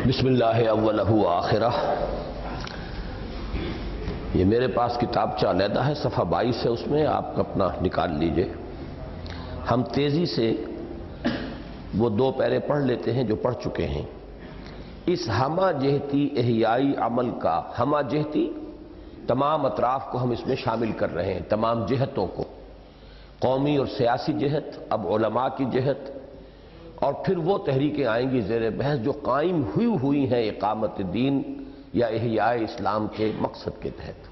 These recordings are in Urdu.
بسم اللہ اولہ و آخرہ۔ یہ میرے پاس کتابچہ علیحدہ ہے، صفحہ 22 ہے، اس میں آپ اپنا نکال لیجئے۔ ہم تیزی سے وہ دو پیرے پڑھ لیتے ہیں جو پڑھ چکے ہیں۔ اس ہمہ جہتی احیائی عمل کا، ہمہ جہتی تمام اطراف کو ہم اس میں شامل کر رہے ہیں، تمام جہتوں کو، قومی اور سیاسی جہت، اب علماء کی جہت، اور پھر وہ تحریکیں آئیں گی زیر بحث جو قائم ہوئی ہیں اقامت دین یا احیاء اسلام کے مقصد کے تحت۔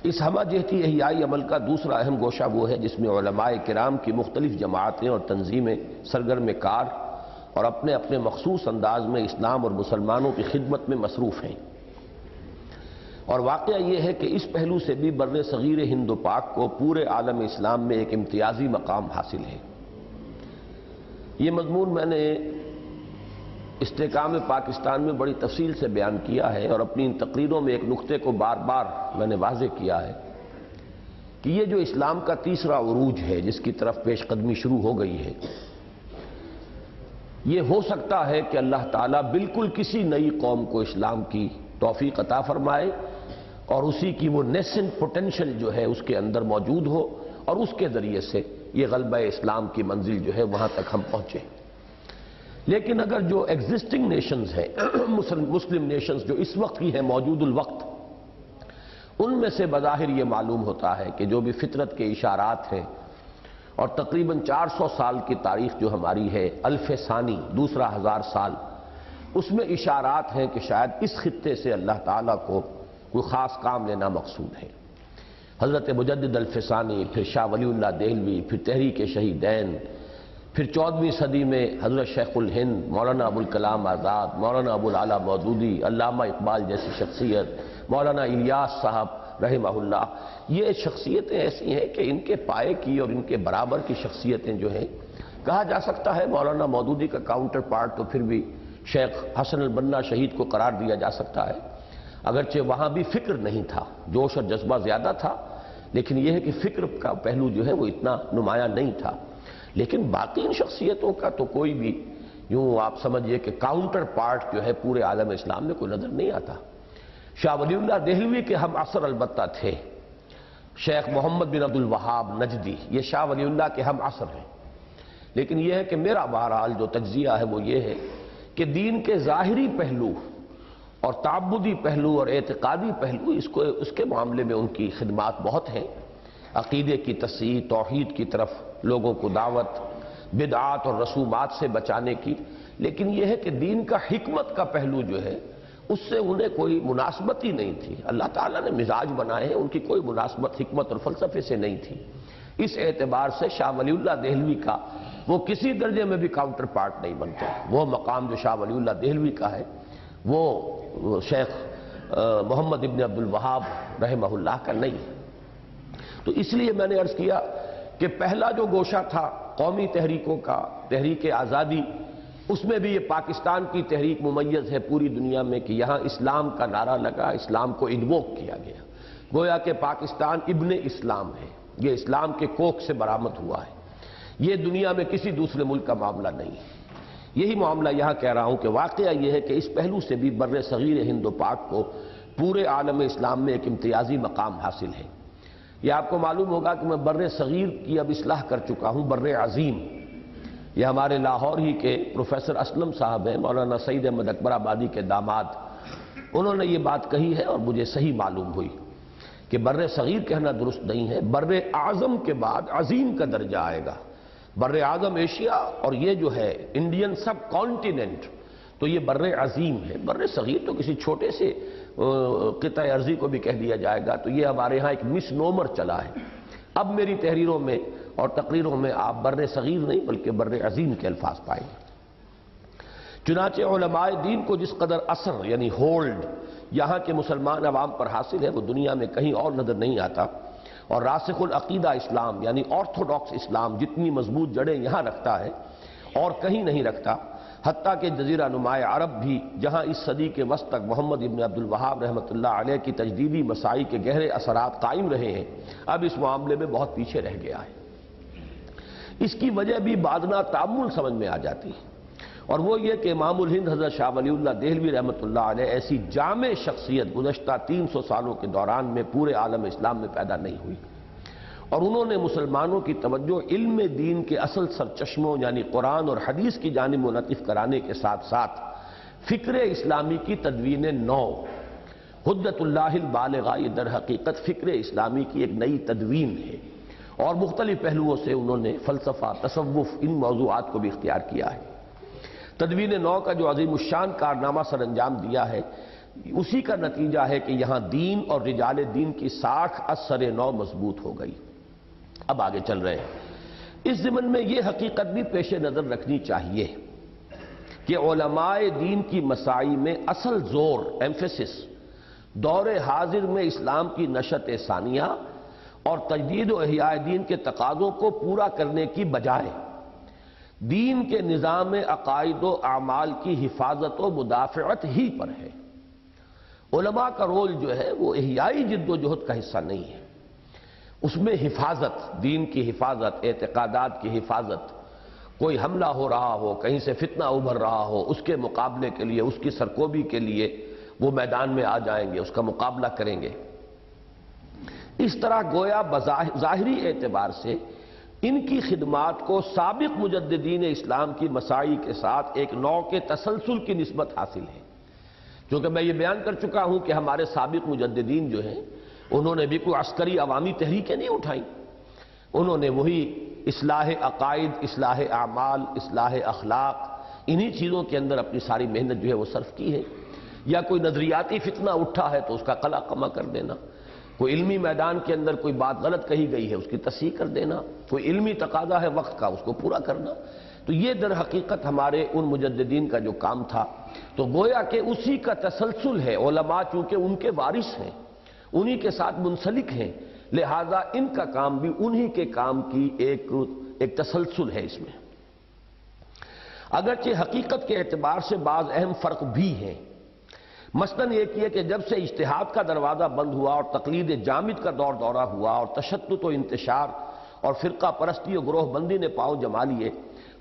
اس ہمہ جہتی احیائی عمل کا دوسرا اہم گوشہ وہ ہے جس میں علماء کرام کی مختلف جماعتیں اور تنظیمیں سرگرم کار اور اپنے اپنے مخصوص انداز میں اسلام اور مسلمانوں کی خدمت میں مصروف ہیں۔ اور واقعہ یہ ہے کہ اس پہلو سے بھی بر صغیر ہند و پاک کو پورے عالم اسلام میں ایک امتیازی مقام حاصل ہے۔ یہ مضمون میں نے استحکام پاکستان میں بڑی تفصیل سے بیان کیا ہے، اور اپنی ان تقریروں میں ایک نقطے کو بار بار میں نے واضح کیا ہے کہ یہ جو اسلام کا تیسرا عروج ہے جس کی طرف پیش قدمی شروع ہو گئی ہے، یہ ہو سکتا ہے کہ اللہ تعالیٰ بالکل کسی نئی قوم کو اسلام کی توفیق عطا فرمائے اور اسی کی وہ نیسنٹ پوٹینشل جو ہے اس کے اندر موجود ہو، اور اس کے ذریعے سے یہ غلبہ اسلام کی منزل جو ہے وہاں تک ہم پہنچے۔ لیکن اگر جو ایگزسٹنگ نیشنز ہیں، مسلم نیشنز جو اس وقت کی ہیں، موجود الوقت، ان میں سے بظاہر یہ معلوم ہوتا ہے کہ جو بھی فطرت کے اشارات ہیں، اور تقریباً 400 سال کی تاریخ جو ہماری ہے، الف ثانی، دوسرا 1000 سال، اس میں اشارات ہیں کہ شاید اس خطے سے اللہ تعالیٰ کو کوئی خاص کام لینا مقصود ہے۔ حضرت مجدد الف ثانی، پھر شاہ ولی اللہ دہلوی، پھر تحریک شہیدین، پھر 14ویں صدی میں حضرت شیخ الہند مولانا ابوالکلام آزاد، مولانا ابوالعلا مودودی، علامہ اقبال جیسی شخصیت، مولانا الیاس صاحب رحمہ اللہ، یہ شخصیتیں ایسی ہیں کہ ان کے پائے کی اور ان کے برابر کی شخصیتیں جو ہیں، کہا جا سکتا ہے مولانا مودودی کا کاؤنٹر پارٹ تو پھر بھی شیخ حسن البنا شہید کو قرار دیا جا سکتا ہے، اگرچہ وہاں بھی فکر نہیں تھا، جوش اور جذبہ زیادہ تھا، لیکن یہ ہے کہ فکر کا پہلو جو ہے وہ اتنا نمایاں نہیں تھا۔ لیکن باقی ان شخصیتوں کا تو کوئی بھی یوں آپ سمجھئے کہ کاؤنٹر پارٹ جو ہے پورے عالم اسلام میں کوئی نظر نہیں آتا۔ شاہ ولی اللہ دہلوی کے ہم عصر البتہ تھے، شیخ محمد بن عبد الوہاب نجدی، یہ شاہ ولی اللہ کے ہم عصر ہیں، لیکن یہ ہے کہ میرا بہرحال جو تجزیہ ہے وہ یہ ہے کہ دین کے ظاہری پہلو اور تعبدی پہلو اور اعتقادی پہلو اس کے معاملے میں ان کی خدمات بہت ہیں، عقیدے کی تصحیح، توحید کی طرف لوگوں کو دعوت، بدعات اور رسومات سے بچانے کی، لیکن یہ ہے کہ دین کا حکمت کا پہلو جو ہے اس سے انہیں کوئی مناسبت ہی نہیں تھی۔ اللہ تعالیٰ نے مزاج بنائے ہیں، ان کی کوئی مناسبت حکمت اور فلسفے سے نہیں تھی۔ اس اعتبار سے شاہ ولی اللہ دہلوی کا وہ کسی درجے میں بھی کاؤنٹر پارٹ نہیں بنتا۔ وہ مقام جو شاہ ولی اللہ دہلوی کا ہے وہ شیخ محمد ابن عبد الوہاب رحمہ اللہ کا نہیں ہے۔ تو اس لیے میں نے عرض کیا کہ پہلا جو گوشہ تھا قومی تحریکوں کا، تحریک آزادی، اس میں بھی یہ پاکستان کی تحریک ممیز ہے پوری دنیا میں کہ یہاں اسلام کا نعرہ لگا، اسلام کو انووک کیا گیا، گویا کہ پاکستان ابن اسلام ہے، یہ اسلام کے کوکھ سے برآمد ہوا ہے، یہ دنیا میں کسی دوسرے ملک کا معاملہ نہیں ہے۔ یہی معاملہ یہاں کہہ رہا ہوں کہ واقعہ یہ ہے کہ اس پہلو سے بھی بر صغیر ہند و پاک کو پورے عالم اسلام میں ایک امتیازی مقام حاصل ہے۔ یہ آپ کو معلوم ہوگا کہ میں بر صغیر کی اب اصلاح کر چکا ہوں، بر عظیم۔ یہ ہمارے لاہور ہی کے پروفیسر اسلم صاحب ہیں، مولانا سعید احمد اکبر آبادی کے داماد، انہوں نے یہ بات کہی ہے اور مجھے صحیح معلوم ہوئی کہ بر صغیر کہنا درست نہیں ہے، بر اعظم کے بعد عظیم کا درجہ آئے گا۔ بر اعظم ایشیا اور یہ جو ہے انڈین سب کانٹیننٹ، تو یہ بر عظیم ہے۔ بر صغیر تو کسی چھوٹے سے قطع ارضی کو بھی کہہ دیا جائے گا، تو یہ ہمارے ہاں ایک مس نومر چلا ہے۔ اب میری تحریروں میں اور تقریروں میں آپ بر صغیر نہیں بلکہ بر عظیم کے الفاظ پائیں گے۔ چنانچہ علماء دین کو جس قدر اثر یعنی ہولڈ یہاں کے مسلمان عوام پر حاصل ہے وہ دنیا میں کہیں اور نظر نہیں آتا، اور راسخ العقیدہ اسلام یعنی آرتھوڈاکس اسلام جتنی مضبوط جڑیں یہاں رکھتا ہے اور کہیں نہیں رکھتا، حتیٰ کہ جزیرہ نماء عرب بھی جہاں اس صدی کے وسط تک محمد ابن عبد الوہاب رحمۃ اللہ علیہ کی تجدیدی مساعی کے گہرے اثرات قائم رہے ہیں، اب اس معاملے میں بہت پیچھے رہ گیا ہے۔ اس کی وجہ بھی بادنا تعامل سمجھ میں آ جاتی ہے۔ اور وہ یہ کہ امام الہند حضرت شاہ ولی اللہ دہلوی رحمۃ اللہ علیہ ایسی جامع شخصیت گزشتہ 300 سالوں کے دوران میں پورے عالم اسلام میں پیدا نہیں ہوئی، اور انہوں نے مسلمانوں کی توجہ علم دین کے اصل سرچشموں یعنی قرآن اور حدیث کی جانب منعطف کرانے کے ساتھ ساتھ فکر اسلامی کی تدوین نو، حجت اللہ البالغہ، یہ در حقیقت فکر اسلامی کی ایک نئی تدوین ہے، اور مختلف پہلوؤں سے انہوں نے فلسفہ، تصوف، ان موضوعات کو بھی اختیار کیا ہے۔ تدوین نو کا جو عظیم الشان کارنامہ سر انجام دیا ہے، اسی کا نتیجہ ہے کہ یہاں دین اور رجال دین کی ساکھ از سر نو مضبوط ہو گئی۔ اب آگے چل رہے ہیں۔ اس ضمن میں یہ حقیقت بھی پیش نظر رکھنی چاہیے کہ علماء دین کی مساعی میں اصل زور، ایمفیسس، دور حاضر میں اسلام کی نشأت ثانیہ اور تجدید و احیاء دین کے تقاضوں کو پورا کرنے کی بجائے دین کے نظام عقائد و اعمال کی حفاظت و مدافعت ہی پر ہے۔ علماء کا رول جو ہے وہ احیائی جد و جہد کا حصہ نہیں ہے، اس میں حفاظت، دین کی حفاظت، اعتقادات کی حفاظت، کوئی حملہ ہو رہا ہو، کہیں سے فتنہ ابھر رہا ہو، اس کے مقابلے کے لیے، اس کی سرکوبی کے لیے وہ میدان میں آ جائیں گے، اس کا مقابلہ کریں گے۔ اس طرح گویا ظاہری اعتبار سے ان کی خدمات کو سابق مجددین اسلام کی مساعی کے ساتھ ایک نوع کے تسلسل کی نسبت حاصل ہے، کیونکہ میں یہ بیان کر چکا ہوں کہ ہمارے سابق مجددین جو ہیں انہوں نے بھی کوئی عسکری عوامی تحریکیں نہیں اٹھائیں، انہوں نے وہی اصلاح عقائد، اصلاح اعمال، اصلاح اخلاق، انہی چیزوں کے اندر اپنی ساری محنت جو ہے وہ صرف کی ہے۔ یا کوئی نظریاتی فتنہ اٹھا ہے تو اس کا قلع قمع کر دینا، کوئی علمی میدان کے اندر کوئی بات غلط کہی گئی ہے اس کی تصحیح کر دینا، کوئی علمی تقاضا ہے وقت کا اس کو پورا کرنا، تو یہ در حقیقت ہمارے ان مجددین کا جو کام تھا۔ تو گویا کہ اسی کا تسلسل ہے، علماء چونکہ ان کے وارث ہیں، انہی کے ساتھ منسلک ہیں، لہذا ان کا کام بھی انہی کے کام کی ایک تسلسل ہے اس میں۔ اگرچہ حقیقت کے اعتبار سے بعض اہم فرق بھی ہیں، مثلاً یہ کہ جب سے اجتہاد کا دروازہ بند ہوا اور تقلید جامد کا دور دورہ ہوا اور تشدد و انتشار اور فرقہ پرستی و گروہ بندی نے پاؤں جما لیے،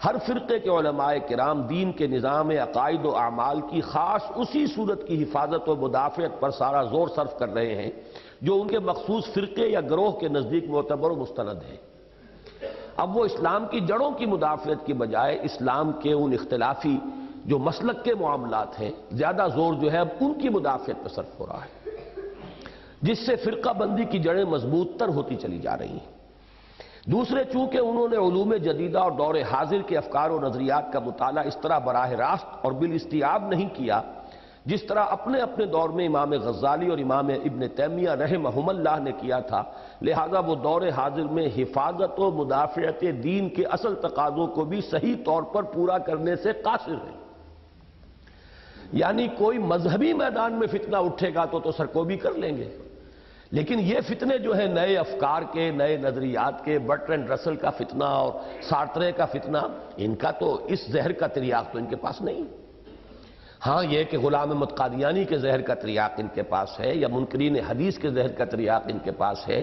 ہر فرقے کے علماء کرام دین کے نظام عقائد و اعمال کی خاص اسی صورت کی حفاظت و مدافعت پر سارا زور صرف کر رہے ہیں جو ان کے مخصوص فرقے یا گروہ کے نزدیک معتبر و مستند ہے۔ اب وہ اسلام کی جڑوں کی مدافعت کی بجائے اسلام کے ان اختلافی جو مسلک کے معاملات ہیں زیادہ زور جو ہے اب ان کی مدافعت پر صرف ہو رہا ہے، جس سے فرقہ بندی کی جڑیں مضبوط تر ہوتی چلی جا رہی ہیں۔ دوسرے، چونکہ انہوں نے علوم جدیدہ اور دور حاضر کے افکار و نظریات کا مطالعہ اس طرح براہ راست اور بالاستیعاب نہیں کیا جس طرح اپنے اپنے دور میں امام غزالی اور امام ابن تیمیہ رحمہم اللہ نے کیا تھا، لہذا وہ دور حاضر میں حفاظت و مدافعت دین کے اصل تقاضوں کو بھی صحیح طور پر پورا کرنے سے قاصر ہیں۔ یعنی کوئی مذہبی میدان میں فتنہ اٹھے گا تو سرکوبی کر لیں گے، لیکن یہ فتنے جو ہیں نئے افکار کے، نئے نظریات کے، برٹرینڈ رسل کا فتنہ اور سارترے کا فتنہ، ان کا تو اس زہر کا تریاق تو ان کے پاس نہیں۔ ہاں یہ کہ غلام احمد قادیانی کے زہر کا تریاق ان کے پاس ہے، یا منکرین حدیث کے زہر کا تریاق ان کے پاس ہے،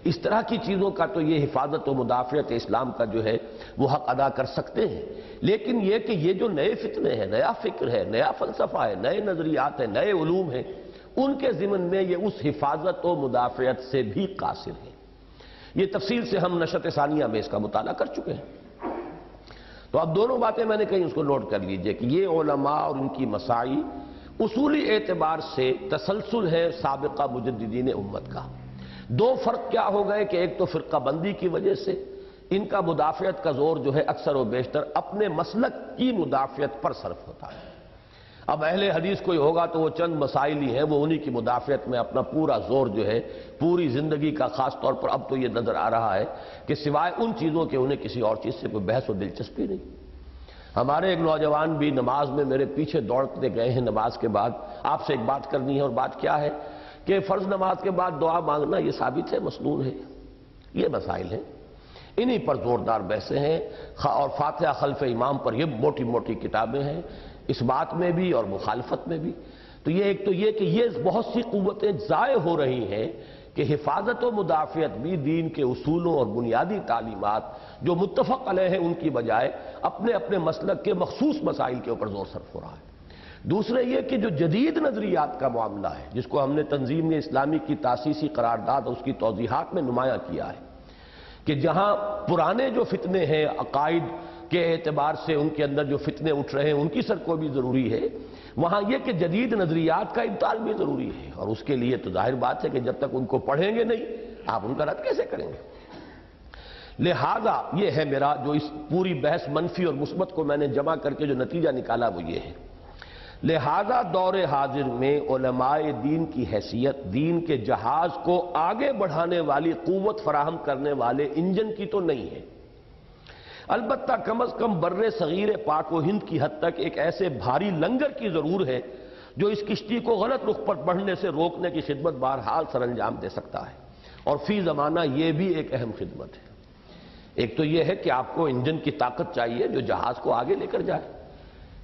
اس طرح کی چیزوں کا تو یہ حفاظت و مدافعت اسلام کا جو ہے وہ حق ادا کر سکتے ہیں۔ لیکن یہ کہ یہ جو نئے فتنے ہیں، نیا فکر ہے، نیا فلسفہ ہے، نئے نظریات ہیں، نئے علوم ہیں، ان کے ضمن میں یہ اس حفاظت و مدافعت سے بھی قاصر ہیں۔ یہ تفصیل سے ہم نشأت ثانیہ میں اس کا مطالعہ کر چکے ہیں۔ تو اب دونوں باتیں میں نے کہیں اس کو نوٹ کر لیجئے کہ یہ علماء اور ان کی مساعی اصولی اعتبار سے تسلسل ہے سابقہ مجددین امت کا۔ دو فرق کیا ہو گئے کہ ایک تو فرقہ بندی کی وجہ سے ان کا مدافعت کا زور جو ہے اکثر و بیشتر اپنے مسلک کی مدافعت پر صرف ہوتا ہے۔ اب اہل حدیث کوئی ہوگا تو وہ چند مسائل ہی ہیں، وہ انہی کی مدافعت میں اپنا پورا زور جو ہے پوری زندگی کا، خاص طور پر اب تو یہ نظر آ رہا ہے کہ سوائے ان چیزوں کے انہیں کسی اور چیز سے کوئی بحث و دلچسپی نہیں۔ ہمارے ایک نوجوان بھی نماز میں میرے پیچھے دوڑتے گئے ہیں، نماز کے بعد آپ سے ایک بات کرنی ہے، اور بات کیا ہے کہ فرض نماز کے بعد دعا مانگنا یہ ثابت ہے، مسنون ہے، یہ مسائل ہیں، انہی پر زوردار بحثیں ہیں، اور فاتحہ خلف امام پر یہ موٹی موٹی کتابیں ہیں، اس بات میں بھی اور مخالفت میں بھی۔ تو یہ ایک تو یہ کہ یہ بہت سی قوتیں ضائع ہو رہی ہیں کہ کہ حفاظت و مدافعت بھی دین کے اصولوں اور بنیادی تعلیمات جو متفق علیہ ہیں ان کی بجائے اپنے اپنے مسلک کے مخصوص مسائل کے اوپر زور صرف ہو رہا ہے۔ دوسرے یہ کہ جو جدید نظریات کا معاملہ ہے جس کو ہم نے تنظیم اسلامی کی تاسیسی قرارداد اور اس کی توضیحات میں نمایاں کیا ہے کہ جہاں پرانے جو فتنے ہیں عقائد کے اعتبار سے ان کے اندر جو فتنے اٹھ رہے ہیں ان کی سرکوبی ضروری ہے، وہاں یہ کہ جدید نظریات کا ابطال بھی ضروری ہے، اور اس کے لیے تو ظاہر بات ہے کہ جب تک ان کو پڑھیں گے نہیں آپ ان کا رد کیسے کریں گے؟ لہذا یہ ہے میرا جو اس پوری بحث منفی اور مثبت کو میں نے جمع کر کے جو نتیجہ نکالا وہ یہ ہے، لہذا دور حاضر میں علماء دین کی حیثیت دین کے جہاز کو آگے بڑھانے والی قوت فراہم کرنے والے انجن کی تو نہیں ہے، البتہ کم از کم بر صغیر پاک و ہند کی حد تک ایک ایسے بھاری لنگر کی ضرور ہے جو اس کشتی کو غلط رخ پر بڑھنے سے روکنے کی خدمت بہرحال سر انجام دے سکتا ہے، اور فی زمانہ یہ بھی ایک اہم خدمت ہے۔ ایک تو یہ ہے کہ آپ کو انجن کی طاقت چاہیے جو جہاز کو آگے لے کر جائے،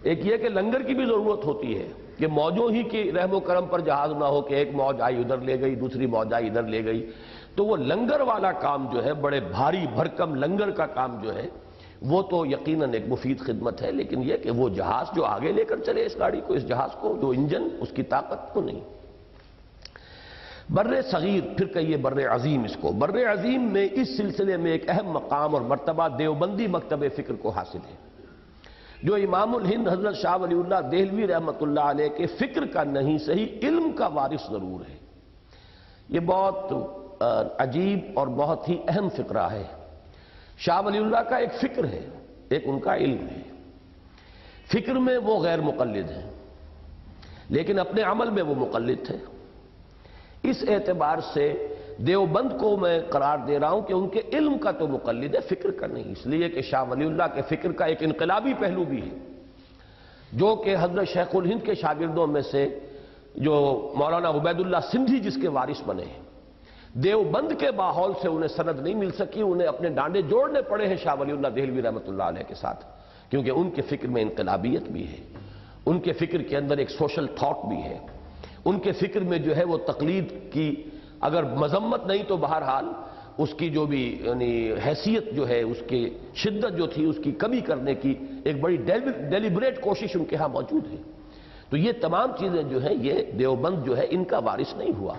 ایک یہ کہ لنگر کی بھی ضرورت ہوتی ہے کہ موجوں ہی کی رحم و کرم پر جہاز نہ ہو کہ ایک موج آئی ادھر لے گئی دوسری موج آئی ادھر لے گئی، تو وہ لنگر والا کام جو ہے بڑے بھاری بھرکم لنگر کا کام جو ہے وہ تو یقیناً ایک مفید خدمت ہے، لیکن یہ کہ وہ جہاز جو آگے لے کر چلے اس گاڑی کو، اس جہاز کو، جو انجن اس کی طاقت کو نہیں۔ بر صغیر پھر کہیے بر عظیم، اس کو بر عظیم میں اس سلسلے میں ایک اہم مقام اور مرتبہ دیوبندی مکتب فکر کو حاصل ہے، جو امام الہند حضرت شاہ ولی اللہ دہلوی رحمۃ اللہ علیہ کے فکر کا نہیں صحیح علم کا وارث ضرور ہے۔ یہ بہت عجیب اور بہت ہی اہم فقرہ ہے۔ شاہ ولی اللہ کا ایک فکر ہے، ایک ان کا علم ہے۔ فکر میں وہ غیر مقلد ہیں لیکن اپنے عمل میں وہ مقلد تھے، اس اعتبار سے دیوبند کو میں قرار دے رہا ہوں کہ ان کے علم کا تو مقلد ہے، فکر کا نہیں، اس لیے کہ شاہ ولی اللہ کے فکر کا ایک انقلابی پہلو بھی ہے جو کہ حضرت شیخ الہند کے شاگردوں میں سے جو مولانا عبید اللہ سندھی جس کے وارث بنے ہیں، دیوبند کے ماحول سے انہیں سند نہیں مل سکی، انہیں اپنے ڈانڈے جوڑنے پڑے ہیں شاہ ولی اللہ دہلوی رحمۃ اللہ علیہ کے ساتھ، کیونکہ ان کے فکر میں انقلابیت بھی ہے، ان کے فکر کے اندر ایک سوشل تھاٹ بھی ہے، ان کے فکر میں جو ہے وہ تقلید کی اگر مذمت نہیں تو بہرحال اس کی جو بھی یعنی حیثیت جو ہے اس کی شدت جو تھی اس کی کمی کرنے کی ایک بڑی ڈیلیبریٹ کوشش ان کے ہاں موجود ہے۔ تو یہ تمام چیزیں جو ہیں یہ دیوبند جو ہے ان کا وارث نہیں ہوا،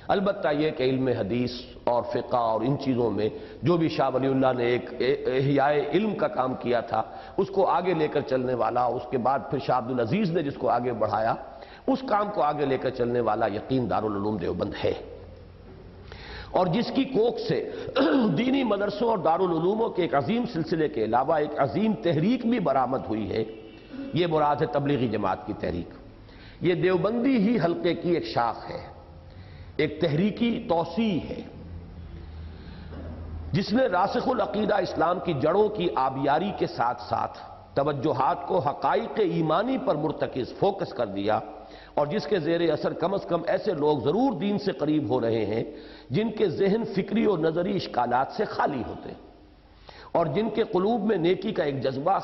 البتہ یہ کہ علم حدیث اور فقہ اور ان چیزوں میں جو بھی شاہ ولی اللہ نے ایک احیاء علم کا کام کیا تھا اس کو آگے لے کر چلنے والا، اس کے بعد پھر شاہ عبدالعزیز نے جس کو آگے بڑھایا اس کام کو آگے لے کر چلنے والا یقین دارالعلوم دیوبند ہے، اور جس کی کوکھ سے دینی مدرسوں اور دارالعلوموں کے ایک عظیم سلسلے کے علاوہ ایک عظیم تحریک بھی برآمد ہوئی ہے، یہ مراد ہے تبلیغی جماعت کی تحریک۔ یہ دیوبندی ہی حلقے کی ایک شاخ ہے، ایک تحریکی توسیع ہے جس نے راسخ العقیدہ اسلام کی جڑوں کی آبیاری کے ساتھ ساتھ توجہات کو حقائق ایمانی پر مرتکز فوکس کر دیا، اور جس کے زیر اثر کم از کم ایسے لوگ ضرور دین سے قریب ہو رہے ہیں جن کے ذہن فکری اور نظری اشکالات سے خالی ہوتے ہیں، اور جن کے قلوب میں نیکی کا ایک جذبہ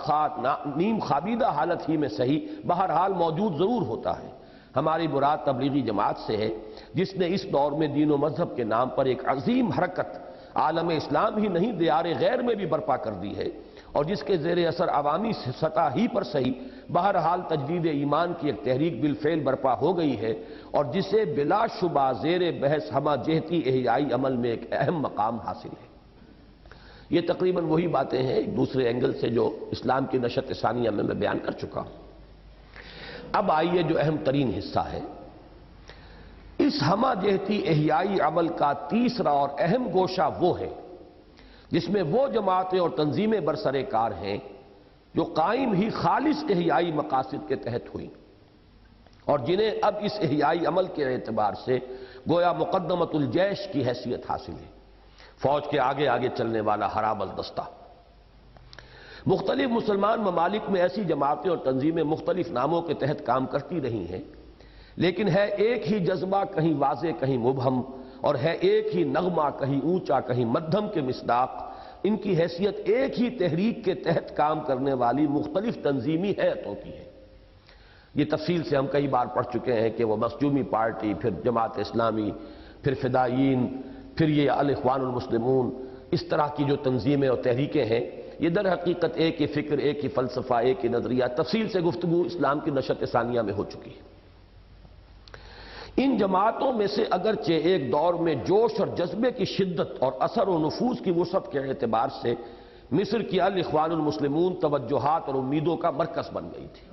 نیم خوابیدہ حالت ہی میں صحیح بہرحال موجود ضرور ہوتا ہے۔ ہماری مراد تبلیغی جماعت سے ہے جس نے اس دور میں دین و مذہب کے نام پر ایک عظیم حرکت عالم اسلام ہی نہیں دیار غیر میں بھی برپا کر دی ہے، اور جس کے زیر اثر عوامی سطح ہی پر صحیح بہرحال تجدید ایمان کی ایک تحریک بالفعل برپا ہو گئی ہے، اور جسے بلا شبہ زیر بحث ہمہ جہتی احیائی عمل میں ایک اہم مقام حاصل ہے۔ یہ تقریباً وہی باتیں ہیں ایک دوسرے اینگل سے جو اسلام کی نشأت ثانیہ میں بیان کر چکا ہوں۔ اب آئیے جو اہم ترین حصہ ہے، اس ہمہ جہتی احیائی عمل کا تیسرا اور اہم گوشہ وہ ہے جس میں وہ جماعتیں اور تنظیمیں برسر کار ہیں جو قائم ہی خالص احیائی مقاصد کے تحت ہوئیں، اور جنہیں اب اس احیائی عمل کے اعتبار سے گویا مقدمۃ الجیش کی حیثیت حاصل ہے، فوج کے آگے آگے چلنے والا ہرابل دستہ۔ مختلف مسلمان ممالک میں ایسی جماعتیں اور تنظیمیں مختلف ناموں کے تحت کام کرتی رہی ہیں، لیکن ہے ایک ہی جذبہ کہیں واضح کہیں مبہم، اور ہے ایک ہی نغمہ کہیں اونچا کہیں مدھم کے مصداق، ان کی حیثیت ایک ہی تحریک کے تحت کام کرنے والی مختلف تنظیمی ہیئتوں کی ہے۔ یہ تفصیل سے ہم کئی بار پڑھ چکے ہیں کہ وہ مخزومی پارٹی، پھر جماعت اسلامی، پھر فدائیین، پھر یہ الاخوان المسلمون، اس طرح کی جو تنظیمیں اور تحریکیں ہیں، یہ در حقیقت ایک ہی فکر، ایک ہی فلسفہ، ایک ہی نظریہ، تفصیل سے گفتگو اسلام کی نشأت ثانیہ میں ہو چکی ہے۔ ان جماعتوں میں سے اگرچہ ایک دور میں جوش اور جذبے کی شدت اور اثر و نفوذ کی وسعت کے اعتبار سے مصر کی الاخوان المسلمون توجہات اور امیدوں کا مرکز بن گئی تھی،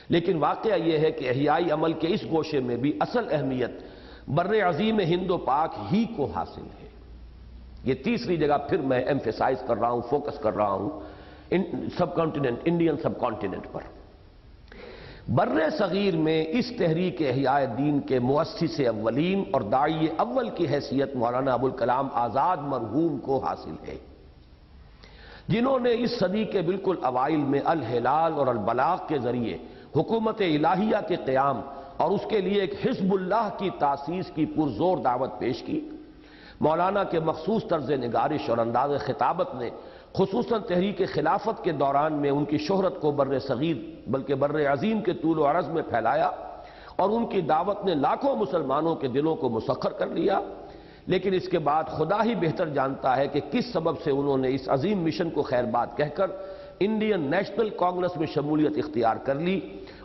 لیکن واقعہ یہ ہے کہ احیائی عمل کے اس گوشے میں بھی اصل اہمیت بر عظیم ہند و پاک ہی کو حاصل ہے۔ یہ تیسری جگہ پھر میں ایمفیسائز کر رہا ہوں، فوکس کر رہا ہوں سب کانٹیننٹ، انڈین سب کانٹیننٹ پر۔ بر صغیر میں اس تحریک احیاء دین کے مؤسس اولین اور داعی اول کی حیثیت مولانا ابوالکلام آزاد مرحوم کو حاصل ہے، جنہوں نے اس صدی کے بالکل اوائل میں الہلال اور البلاغ کے ذریعے حکومت الہیہ کے قیام اور اس کے لیے ایک حزب اللہ کی تاسیس کی پرزور دعوت پیش کی۔ مولانا کے مخصوص طرز نگارش اور انداز خطابت نے خصوصاً تحریک خلافت کے دوران میں ان کی شہرت کو بر صغیر بلکہ بر عظیم کے طول و عرض میں پھیلایا، اور ان کی دعوت نے لاکھوں مسلمانوں کے دلوں کو مسخر کر لیا۔ لیکن اس کے بعد خدا ہی بہتر جانتا ہے کہ کس سبب سے انہوں نے اس عظیم مشن کو خیر بات کہہ کر انڈین نیشنل کانگریس میں شمولیت اختیار کر لی،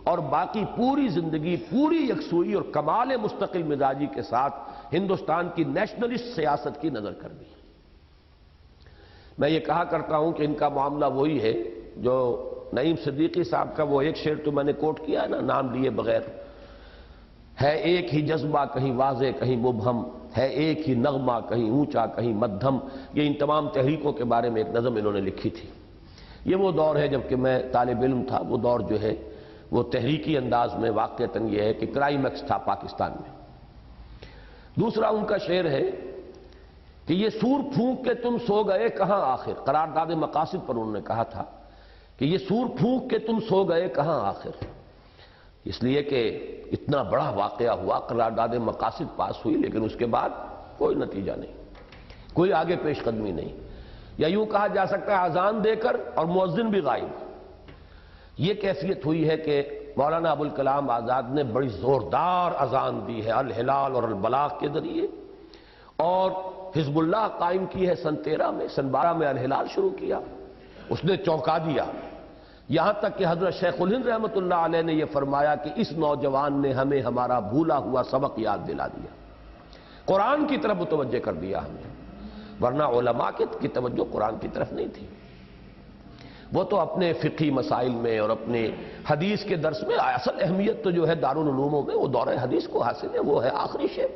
اور باقی پوری زندگی پوری یکسوئی اور کمال مستقل مزاجی کے ساتھ ہندوستان کی نیشنلسٹ سیاست کی نظر کر دی۔ میں یہ کہا کرتا ہوں کہ ان کا معاملہ وہی ہے جو نعیم صدیقی صاحب کا وہ ایک شعر تو میں نے کوٹ کیا ہے نا، نام لیے بغیر، ہے ایک ہی جذبہ کہیں واضح کہیں مبہم، ہے ایک ہی نغمہ کہیں اونچا کہیں مدھم۔ یہ ان تمام تحریکوں کے بارے میں ایک نظم انہوں نے لکھی تھی۔ یہ وہ دور ہے جب کہ میں طالب علم تھا، وہ دور جو ہے وہ تحریکی انداز میں واقعتاً یہ ہے کہ کلائمیکس تھا پاکستان میں۔ دوسرا ان کا شعر ہے کہ یہ سور پھونک کے تم سو گئے کہاں آخر، قرارداد مقاصد پر انہوں نے کہا تھا کہ یہ سور پھونک کے تم سو گئے کہاں آخر، اس لیے کہ اتنا بڑا واقعہ ہوا، قرارداد مقاصد پاس ہوئی، لیکن اس کے بعد کوئی نتیجہ نہیں، کوئی آگے پیش قدمی نہیں، یا یوں کہا جا سکتا ہے اذان دے کر اور مؤذن بھی غائب۔ یہ کیفیت ہوئی ہے کہ مولانا ابوالکلام آزاد نے بڑی زوردار اذان دی ہے الہلال اور البلاغ کے ذریعے، اور حزب اللہ قائم کی ہے سن 13 میں، سن 12 میں الہلال شروع کیا، اس نے چونکا دیا، یہاں تک کہ حضرت شیخ الہند رحمۃ اللہ علیہ نے یہ فرمایا کہ اس نوجوان نے ہمیں ہمارا بھولا ہوا سبق یاد دلا دیا، قرآن کی طرف متوجہ کر دیا ہمیں، ورنہ علماء کی توجہ قرآن کی طرف نہیں تھی۔ وہ تو اپنے فقہی مسائل میں اور اپنے حدیث کے درس میں، اصل اہمیت تو جو ہے دارالعلوموں میں وہ دورہ حدیث کو حاصل ہے، وہ ہے آخری شے۔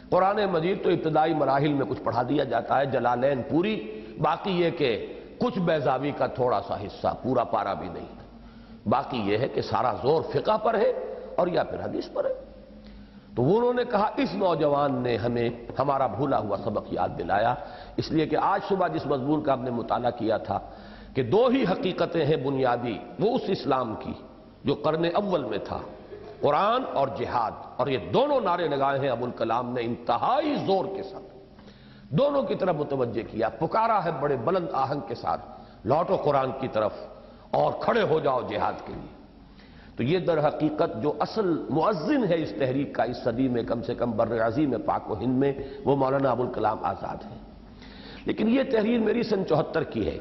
قرآن مجید تو ابتدائی مراحل میں کچھ پڑھا دیا جاتا ہے، جلالین پوری، باقی یہ کہ کچھ بیضاوی کا تھوڑا سا حصہ، پورا پارا بھی نہیں، باقی یہ ہے کہ سارا زور فقہ پر ہے اور یا پھر حدیث پر ہے۔ تو انہوں نے کہا اس نوجوان نے ہمیں ہمارا بھولا ہوا سبق یاد دلایا، اس لیے کہ آج صبح جس مضمون کا ہم نے مطالعہ کیا تھا کہ دو ہی حقیقتیں ہیں بنیادی، وہ اس اسلام کی جو قرن اول میں تھا، قرآن اور جہاد، اور یہ دونوں نعرے لگائے ہیں ابوالکلام نے انتہائی زور کے ساتھ، دونوں کی طرف متوجہ کیا، پکارا ہے بڑے بلند آہنگ کے ساتھ، لوٹو قرآن کی طرف اور کھڑے ہو جاؤ جہاد کے لیے۔ تو یہ در حقیقت جو اصل مؤذن ہے اس تحریک کا اس صدی میں، کم سے کم بر عظیم پاک و ہند میں، وہ مولانا ابوالکلام آزاد ہے۔ لیکن یہ تحریر میری سن 74 کی ہے۔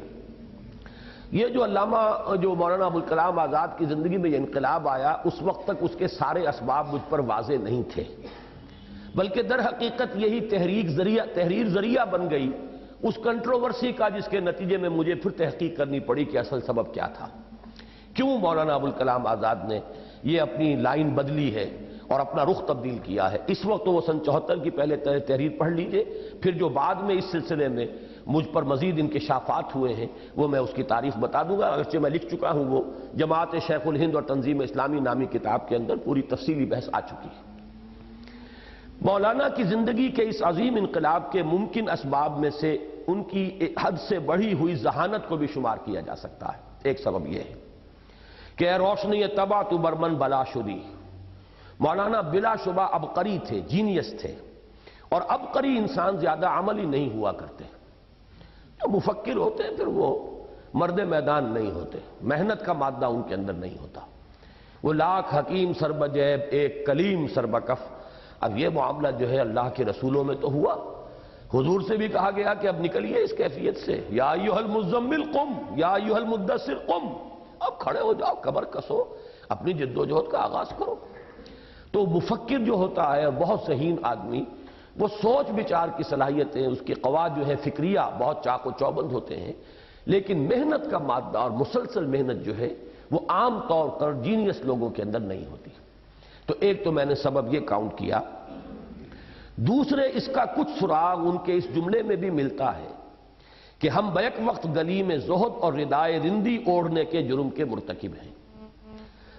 یہ جو علامہ جو مولانا ابوالکلام آزاد کی زندگی میں یہ انقلاب آیا، اس وقت تک اس کے سارے اسباب مجھ پر واضح نہیں تھے، بلکہ در حقیقت یہی تحریر ذریعہ بن گئی اس کنٹروورسی کا، جس کے نتیجے میں مجھے پھر تحقیق کرنی پڑی کہ اصل سبب کیا تھا، کیوں مولانا ابوالکلام آزاد نے یہ اپنی لائن بدلی ہے اور اپنا رخ تبدیل کیا ہے۔ اس وقت وہ سن 74 کی پہلے تحریر پڑھ لیجئے، پھر جو بعد میں اس سلسلے میں مجھ پر مزید انکشافات ہوئے ہیں وہ میں اس کی تاریخ بتا دوں گا، اگرچہ میں لکھ چکا ہوں، وہ جماعت شیخ الہند اور تنظیم اسلامی نامی کتاب کے اندر پوری تفصیلی بحث آ چکی ہے۔ مولانا کی زندگی کے اس عظیم انقلاب کے ممکن اسباب میں سے ان کی حد سے بڑھی ہوئی ذہانت کو بھی شمار کیا جا سکتا ہے۔ ایک سبب یہ ہے کہ اے روشنی طبع تو برمن بلا شدی، مولانا بلا شبہ عبقری تھے، جینیس تھے، اور عبقری انسان زیادہ عملی نہیں ہوا کرتے، جو مفکر ہوتے ہیں پھر وہ مرد میدان نہیں ہوتے، محنت کا مادہ ان کے اندر نہیں ہوتا۔ وہ لاکھ حکیم سربجیب ایک کلیم سربکف، اب یہ معاملہ جو ہے اللہ کے رسولوں میں تو ہوا، حضور سے بھی کہا گیا کہ اب نکلیے اس کیفیت سے، یا ایھا المزمل قم یا ایھا المدثر قم، اب کھڑے ہو جاؤ، کمر کسو، اپنی جد و جہد کا آغاز کرو۔ تو مفکر جو ہوتا ہے، بہت ذہین آدمی، وہ سوچ بچار کی صلاحیتیں، اس کے قواعد جو ہے فکریہ بہت چاق و چوبند ہوتے ہیں، لیکن محنت کا مادہ اور مسلسل محنت جو ہے وہ عام طور پر جینیس لوگوں کے اندر نہیں ہوتی۔ تو ایک تو میں نے سبب یہ کاؤنٹ کیا، دوسرے اس کا کچھ سراغ ان کے اس جملے میں بھی ملتا ہے کہ ہم بیک وقت گلی میں زہد اور ردائے رندی اوڑھنے کے جرم کے مرتکب ہیں۔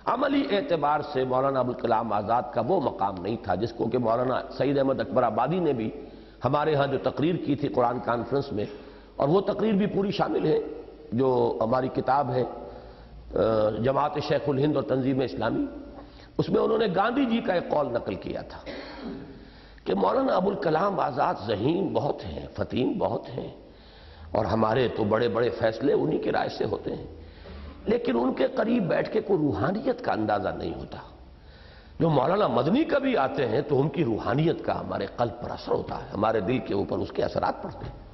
عملی اعتبار سے مولانا ابوالکلام آزاد کا وہ مقام نہیں تھا جس کو کہ مولانا سعید احمد اکبر آبادی نے بھی ہمارے ہاں جو تقریر کی تھی قرآن کانفرنس میں، اور وہ تقریر بھی پوری شامل ہے جو ہماری کتاب ہے جماعت شیخ الہند اور تنظیم اسلامی، اس میں انہوں نے گاندھی جی کا ایک قول نقل کیا تھا کہ مولانا ابوالکلام آزاد ذہین بہت ہیں، فطین بہت ہیں، اور ہمارے تو بڑے بڑے فیصلے انہی کی رائے سے ہوتے ہیں، لیکن ان کے قریب بیٹھ کے کوئی روحانیت کا اندازہ نہیں ہوتا۔ جو مولانا مدنی کبھی آتے ہیں تو ان کی روحانیت کا ہمارے قلب پر اثر ہوتا ہے، ہمارے دل کے اوپر اس کے اثرات پڑتے ہیں۔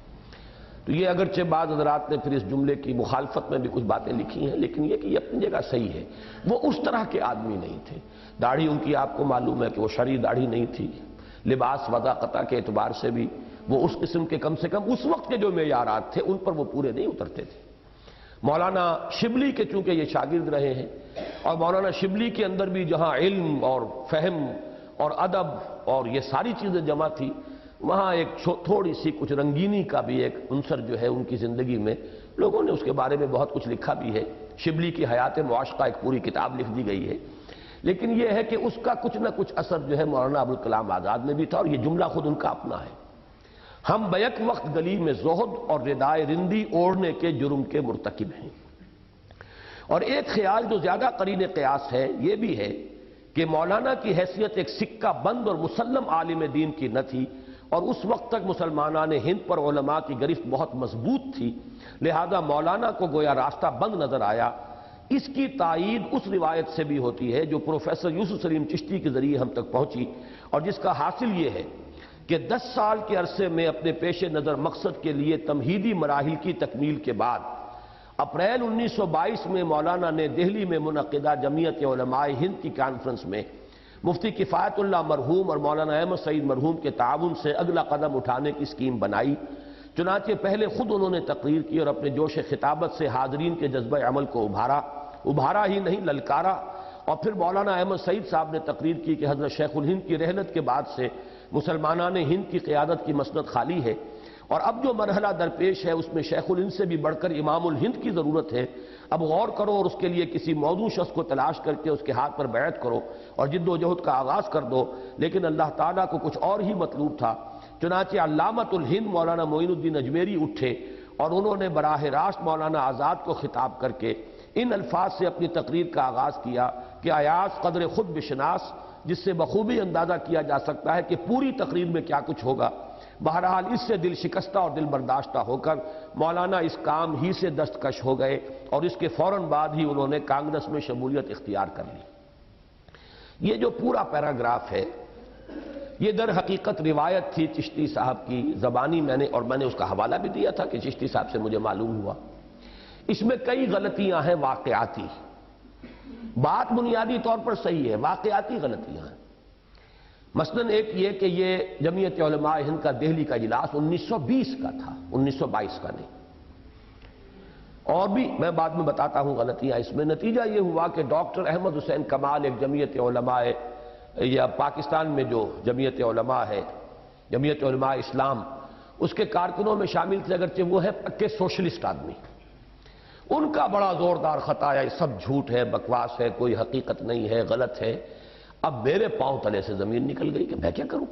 تو یہ اگرچہ بعض حضرات نے پھر اس جملے کی مخالفت میں بھی کچھ باتیں لکھی ہیں، لیکن یہ کہ یہ اپنی جگہ صحیح ہے۔ وہ اس طرح کے آدمی نہیں تھے، داڑھی ان کی آپ کو معلوم ہے کہ وہ شرعی داڑھی نہیں تھی، لباس وضاقتہ کے اعتبار سے بھی وہ اس قسم کے کم سے کم اس وقت کے جو معیارات تھے ان پر وہ پورے نہیں اترتے تھے۔ مولانا شبلی کے چونکہ یہ شاگرد رہے ہیں، اور مولانا شبلی کے اندر بھی جہاں علم اور فہم اور ادب اور یہ ساری چیزیں جمع تھی، وہاں ایک تھوڑی سی کچھ رنگینی کا بھی ایک عنصر جو ہے ان کی زندگی میں، لوگوں نے اس کے بارے میں بہت کچھ لکھا بھی ہے۔ شبلی کی حیات معاشقہ ایک پوری کتاب لکھ دی گئی ہے، لیکن یہ ہے کہ اس کا کچھ نہ کچھ اثر جو ہے مولانا ابوالکلام آزاد میں بھی تھا، اور یہ جملہ خود ان کا اپنا ہے، ہم بیک وقت گلی میں زہد اور ردائے رندی اوڑھنے کے جرم کے مرتکب ہیں۔ اور ایک خیال جو زیادہ قرین قیاس ہے یہ بھی ہے کہ مولانا کی حیثیت ایک سکہ بند اور مسلم عالم دین کی نہ تھی، اور اس وقت تک مسلمانان ہند پر علماء کی گرفت بہت مضبوط تھی، لہذا مولانا کو گویا راستہ بند نظر آیا۔ اس کی تائید اس روایت سے بھی ہوتی ہے جو پروفیسر یوسف سلیم چشتی کے ذریعے ہم تک پہنچی، اور جس کا حاصل یہ ہے کہ 10 سال کے عرصے میں اپنے پیش نظر مقصد کے لیے تمہیدی مراحل کی تکمیل کے بعد اپریل 1922 میں مولانا نے دہلی میں منعقدہ جمعیت علماء ہند کی کانفرنس میں مفتی کفایت اللہ مرحوم اور مولانا احمد سعید مرحوم کے تعاون سے اگلا قدم اٹھانے کی اسکیم بنائی۔ چنانچہ پہلے خود انہوں نے تقریر کی اور اپنے جوش خطابت سے حاضرین کے جذبہ عمل کو ابھارا ہی نہیں للکارا، اور پھر مولانا احمد سعید صاحب نے تقریر کی کہ حضرت شیخ الہند کی رحلت کے بعد سے مسلمانان ہند کی قیادت کی مسند خالی ہے، اور اب جو مرحلہ درپیش ہے اس میں شیخ الہند سے بھی بڑھ کر امام الہند کی ضرورت ہے۔ اب غور کرو اور اس کے لیے کسی موضوع شخص کو تلاش کر کے اس کے ہاتھ پر بیعت کرو اور جد و جہد کا آغاز کر دو۔ لیکن اللہ تعالیٰ کو کچھ اور ہی مطلوب تھا، چنانچہ علامۃ الہند مولانا معین الدین اجمیری اٹھے اور انہوں نے براہ راست مولانا آزاد کو خطاب کر کے ان الفاظ سے اپنی تقریر کا آغاز کیا کہ ایاز قدر خود بشناس، جس سے بخوبی اندازہ کیا جا سکتا ہے کہ پوری تقریر میں کیا کچھ ہوگا۔ بہرحال اس سے دل شکستہ اور دل برداشتہ ہو کر مولانا اس کام ہی سے دستکش ہو گئے، اور اس کے فوراً بعد ہی انہوں نے کانگریس میں شمولیت اختیار کر لی۔ یہ جو پورا پیراگراف ہے یہ در حقیقت روایت تھی چشتی صاحب کی زبانی، میں نے اس کا حوالہ بھی دیا تھا کہ چشتی صاحب سے مجھے معلوم ہوا۔ اس میں کئی غلطیاں ہیں واقعاتی، بات بنیادی طور پر صحیح ہے، واقعاتی غلطیاں ہیں۔ مثلاً ایک یہ کہ یہ جمعیت علماء ہند کا دہلی کا اجلاس 1920 کا تھا، 1922 کا نہیں۔ اور بھی میں بعد میں بتاتا ہوں غلطیاں اس میں۔ نتیجہ یہ ہوا کہ ڈاکٹر احمد حسین کمال ایک جمعیت علماء یا پاکستان میں جو جمعیت علماء ہے، جمعیت علماء اسلام، اس کے کارکنوں میں شامل تھے، اگرچہ وہ ہے پکے سوشلسٹ آدمی۔ ان کا بڑا زوردار خط آیا، یہ سب جھوٹ ہے، بکواس ہے، کوئی حقیقت نہیں ہے، غلط ہے۔ اب میرے پاؤں تلے سے زمین نکل گئی کہ میں کیا کروں۔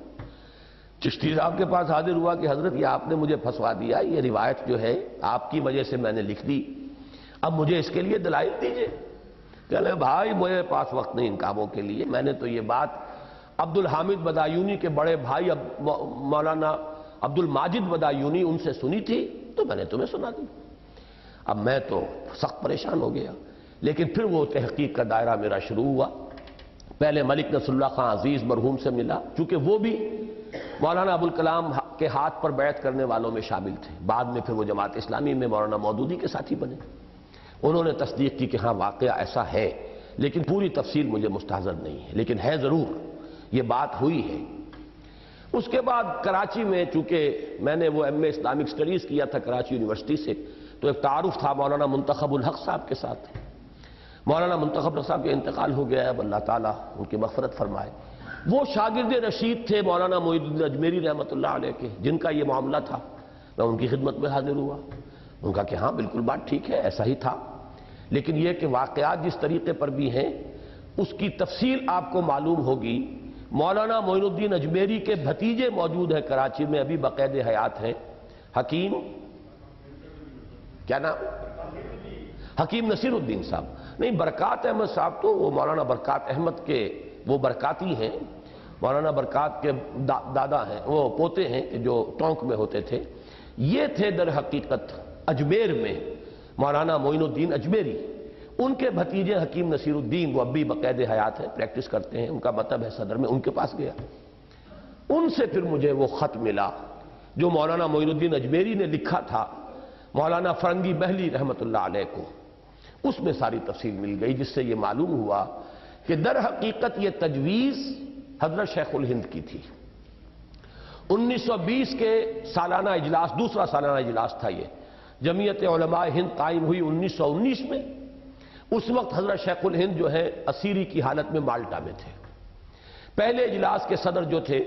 چشتی صاحب کے پاس حاضر ہوا کہ حضرت یہ آپ نے مجھے پھنسوا دیا، یہ روایت جو ہے آپ کی وجہ سے میں نے لکھ دی، اب مجھے اس کے لیے دلائل دیجئے۔ کہنے بھائی میرے پاس وقت نہیں ان کاموں کے لیے، میں نے تو یہ بات عبدالحامد بدایونی کے بڑے بھائی مولانا عبدالماجد بدایونی ان سے سنی تھی، تو میں نے تمہیں سنا دی۔ اب میں تو سخت پریشان ہو گیا، لیکن پھر وہ تحقیق کا دائرہ میرا شروع ہوا۔ پہلے ملک نصر اللہ خان عزیز مرحوم سے ملا، چونکہ وہ بھی مولانا ابوالکلام کے ہاتھ پر بیعت کرنے والوں میں شامل تھے، بعد میں پھر وہ جماعت اسلامی میں مولانا مودودی کے ساتھی بنے۔ انہوں نے تصدیق کی کہ ہاں واقعہ ایسا ہے، لیکن پوری تفصیل مجھے مستحضر نہیں ہے، لیکن ہے ضرور، یہ بات ہوئی ہے۔ اس کے بعد کراچی میں چونکہ میں نے وہ ایم اے اسلامک اسٹڈیز کیا تھا کراچی یونیورسٹی سے، تو ایک تعارف تھا مولانا منتخب الحق صاحب کے ساتھ۔ مولانا منتخب الحق صاحب کا انتقال ہو گیا ہے، اب اللہ تعالیٰ ان کی مغفرت فرمائے۔ وہ شاگرد رشید تھے مولانا معید الدین اجمیری رحمۃ اللہ علیہ کے، جن کا یہ معاملہ تھا۔ میں ان کی خدمت میں حاضر ہوا، ان کا کہ ہاں بالکل بات ٹھیک ہے، ایسا ہی تھا، لیکن یہ کہ واقعات جس طریقے پر بھی ہیں اس کی تفصیل آپ کو معلوم ہوگی۔ مولانا معین الدین اجمیری کے بھتیجے موجود ہیں کراچی میں، ابھی بقید حیات ہیں، حکیم کیا نام؟ حکیم نصیر الدین صاحب، نہیں برکات احمد صاحب تو وہ مولانا برکات احمد کے وہ برکاتی ہیں، مولانا برکات کے دادا ہیں، وہ پوتے ہیں جو ٹونک میں ہوتے تھے۔ یہ تھے در حقیقت اجمیر میں مولانا معین الدین اجمیری، ان کے بھتیجے حکیم نصیر الدین، وہ اب بھی بقید حیات ہیں، پریکٹس کرتے ہیں، ان کا مطلب ہے صدر میں، ان کے پاس گیا۔ ان سے پھر مجھے وہ خط ملا جو مولانا معین الدین اجمیری نے لکھا تھا مولانا فرنگی بہلی رحمۃ اللہ علیہ کو، اس میں ساری تفصیل مل گئی، جس سے یہ معلوم ہوا کہ در حقیقت یہ تجویز حضرت شیخ الہند کی تھی۔ 1920 کے سالانہ اجلاس، دوسرا سالانہ اجلاس تھا یہ، جمعیت علماء ہند قائم ہوئی 1919 میں۔ اس وقت حضرت شیخ الہند جو ہے اسیری کی حالت میں مالٹا میں تھے۔ پہلے اجلاس کے صدر جو تھے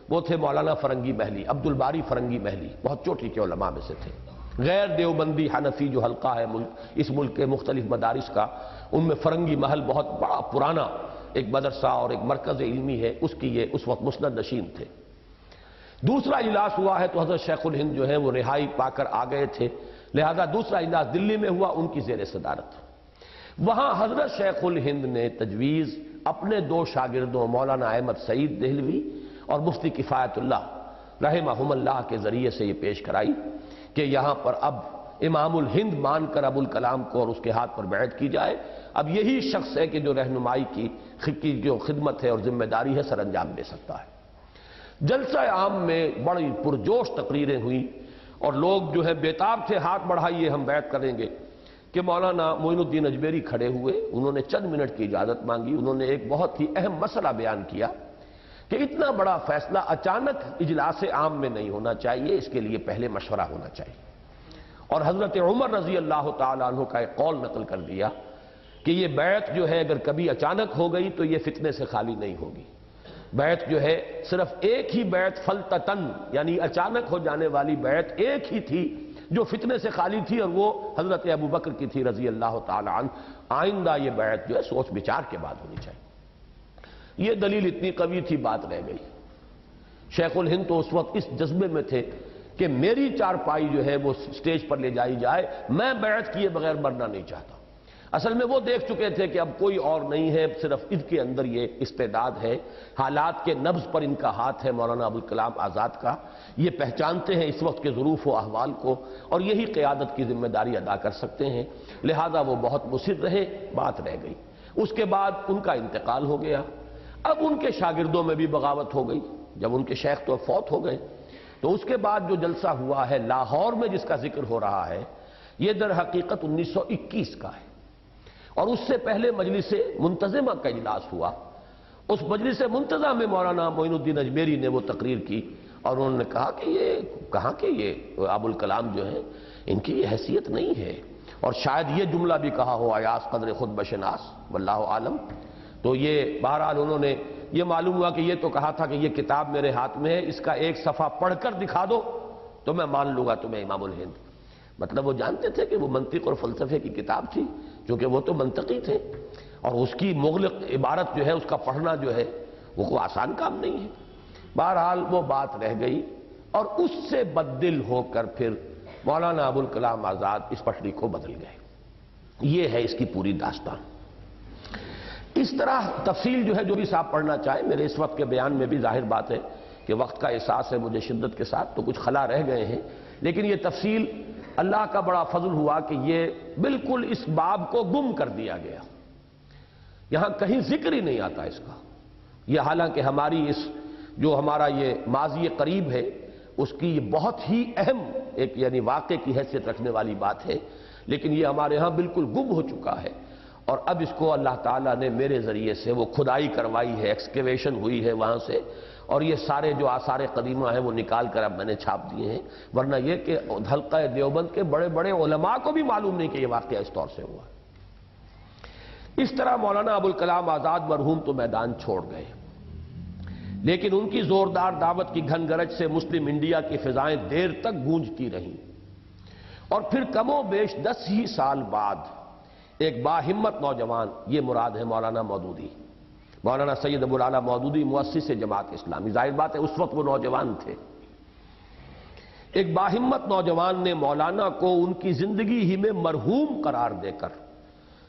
وہ تھے مولانا فرنگی بہلی، عبد الباری فرنگی بہلی، بہت چوٹی کے علماء میں سے تھے۔ غیر دیوبندی حنفی جو حلقہ ہے اس ملک کے مختلف مدارس کا، ان میں فرنگی محل بہت بڑا پرانا ایک مدرسہ اور ایک مرکز علمی ہے، اس کی یہ اس وقت مسند نشین تھے۔ دوسرا اجلاس ہوا ہے تو حضرت شیخ الہند جو ہے وہ رہائی پا کر آ گئے تھے، لہذا دوسرا اجلاس دلی میں ہوا ان کی زیر صدارت۔ وہاں حضرت شیخ الہند نے تجویز اپنے دو شاگردوں مولانا احمد سعید دہلوی اور مفتی کفایت اللہ رحمہم اللہ کے ذریعے سے یہ پیش کرائی کہ یہاں پر اب امام الہند مان کر ابوالکلام کو اور اس کے ہاتھ پر بیعت کی جائے۔ اب یہی شخص ہے کہ جو رہنمائی کی جو خدمت ہے اور ذمہ داری ہے سر انجام دے سکتا ہے۔ جلسہ عام میں بڑی پرجوش تقریریں ہوئیں اور لوگ جو ہے بےتاب تھے، ہاتھ بڑھائیے ہم بیعت کریں گے، کہ مولانا معین الدین اجمیری کھڑے ہوئے، انہوں نے چند منٹ کی اجازت مانگی، انہوں نے ایک بہت ہی اہم مسئلہ بیان کیا کہ اتنا بڑا فیصلہ اچانک اجلاس عام میں نہیں ہونا چاہیے، اس کے لیے پہلے مشورہ ہونا چاہیے۔ اور حضرت عمر رضی اللہ تعالیٰ عنہ کا ایک قول نقل کر دیا کہ یہ بیعت جو ہے اگر کبھی اچانک ہو گئی تو یہ فتنے سے خالی نہیں ہوگی۔ بیعت جو ہے صرف ایک ہی بیعت فلتتن، یعنی اچانک ہو جانے والی بیعت ایک ہی تھی جو فتنے سے خالی تھی، اور وہ حضرت ابو بکر کی تھی رضی اللہ تعالیٰ عنہ۔ آئندہ یہ بیعت جو ہے سوچ بچار کے بعد ہونی چاہیے۔ یہ دلیل اتنی قوی تھی، بات رہ گئی۔ شیخ الہند تو اس وقت اس جذبے میں تھے کہ میری چارپائی جو ہے وہ سٹیج پر لے جائی جائے، میں بیعت کیے بغیر مرنا نہیں چاہتا۔ اصل میں وہ دیکھ چکے تھے کہ اب کوئی اور نہیں ہے، صرف ان کے اندر یہ استعداد ہے، حالات کے نبض پر ان کا ہاتھ ہے مولانا ابوالکلام آزاد کا، یہ پہچانتے ہیں اس وقت کے ظروف و احوال کو اور یہی قیادت کی ذمہ داری ادا کر سکتے ہیں، لہذا وہ بہت مصر رہے، بات رہ گئی۔ اس کے بعد ان کا انتقال ہو گیا۔ اب ان کے شاگردوں میں بھی بغاوت ہو گئی، جب ان کے شیخ تو فوت ہو گئے، تو اس کے بعد جو جلسہ ہوا ہے لاہور میں جس کا ذکر ہو رہا ہے، یہ در حقیقت 1921 کا ہے، اور اس سے پہلے مجلس منتظمہ کا اجلاس ہوا۔ اس مجلس منتظمہ میں مولانا معین الدین اجمیری نے وہ تقریر کی اور انہوں نے کہا کہ یہ کہاں کہ یہ ابوالکلام جو ہیں ان کی یہ حیثیت نہیں ہے، اور شاید یہ جملہ بھی کہا ہو ایاس قدر خود بشناس واللہ عالم۔ تو یہ بہرحال انہوں نے یہ معلوم ہوا کہ یہ تو کہا تھا کہ یہ کتاب میرے ہاتھ میں ہے، اس کا ایک صفحہ پڑھ کر دکھا دو تو میں مان لوں گا تمہیں امام الہند۔ مطلب وہ جانتے تھے کہ وہ منطق اور فلسفے کی کتاب تھی، کیونکہ وہ تو منطقی تھے، اور اس کی مغلق عبارت جو ہے اس کا پڑھنا جو ہے وہ کوئی آسان کام نہیں ہے۔ بہرحال وہ بات رہ گئی، اور اس سے بددل ہو کر پھر مولانا ابوالکلام آزاد اس پٹری کو بدل گئے۔ یہ ہے اس کی پوری داستان۔ اس طرح تفصیل جو ہے جو بھی صاحب پڑھنا چاہیں، میرے اس وقت کے بیان میں بھی ظاہر بات ہے کہ وقت کا احساس ہے مجھے شدت کے ساتھ، تو کچھ خلا رہ گئے ہیں، لیکن یہ تفصیل اللہ کا بڑا فضل ہوا کہ یہ بالکل اس باب کو گم کر دیا گیا۔ یہاں کہیں ذکر ہی نہیں آتا اس کا. یہ حالانکہ ہماری جو ہمارا یہ ماضی قریب ہے اس کی یہ بہت ہی اہم ایک یعنی واقعے کی حیثیت رکھنے والی بات ہے، لیکن یہ ہمارے ہاں بالکل گم ہو چکا ہے. اور اب اس کو اللہ تعالیٰ نے میرے ذریعے سے وہ کھدائی کروائی ہے، ایکسکیویشن ہوئی ہے وہاں سے، اور یہ سارے جو آثار قدیمہ ہیں وہ نکال کر اب میں نے چھاپ دیے ہیں. ورنہ یہ کہ حلقہ دیوبند کے بڑے بڑے علماء کو بھی معلوم نہیں کہ یہ واقعہ اس طور سے ہوا. اس طرح مولانا ابوالکلام آزاد مرحوم تو میدان چھوڑ گئے، لیکن ان کی زوردار دعوت کی گھن گرج سے مسلم انڈیا کی فضائیں دیر تک گونجتی رہیں. اور پھر کم و بیش 10 ہی سال بعد ایک باہمت نوجوان، یہ مراد ہے مولانا مودودی، مولانا سید ابو الاعلیٰ مودودی مؤسس جماعت اسلامی، ظاہر بات ہے اس وقت وہ نوجوان تھے. ایک باہمت نوجوان نے مولانا کو ان کی زندگی ہی میں مرحوم قرار دے کر،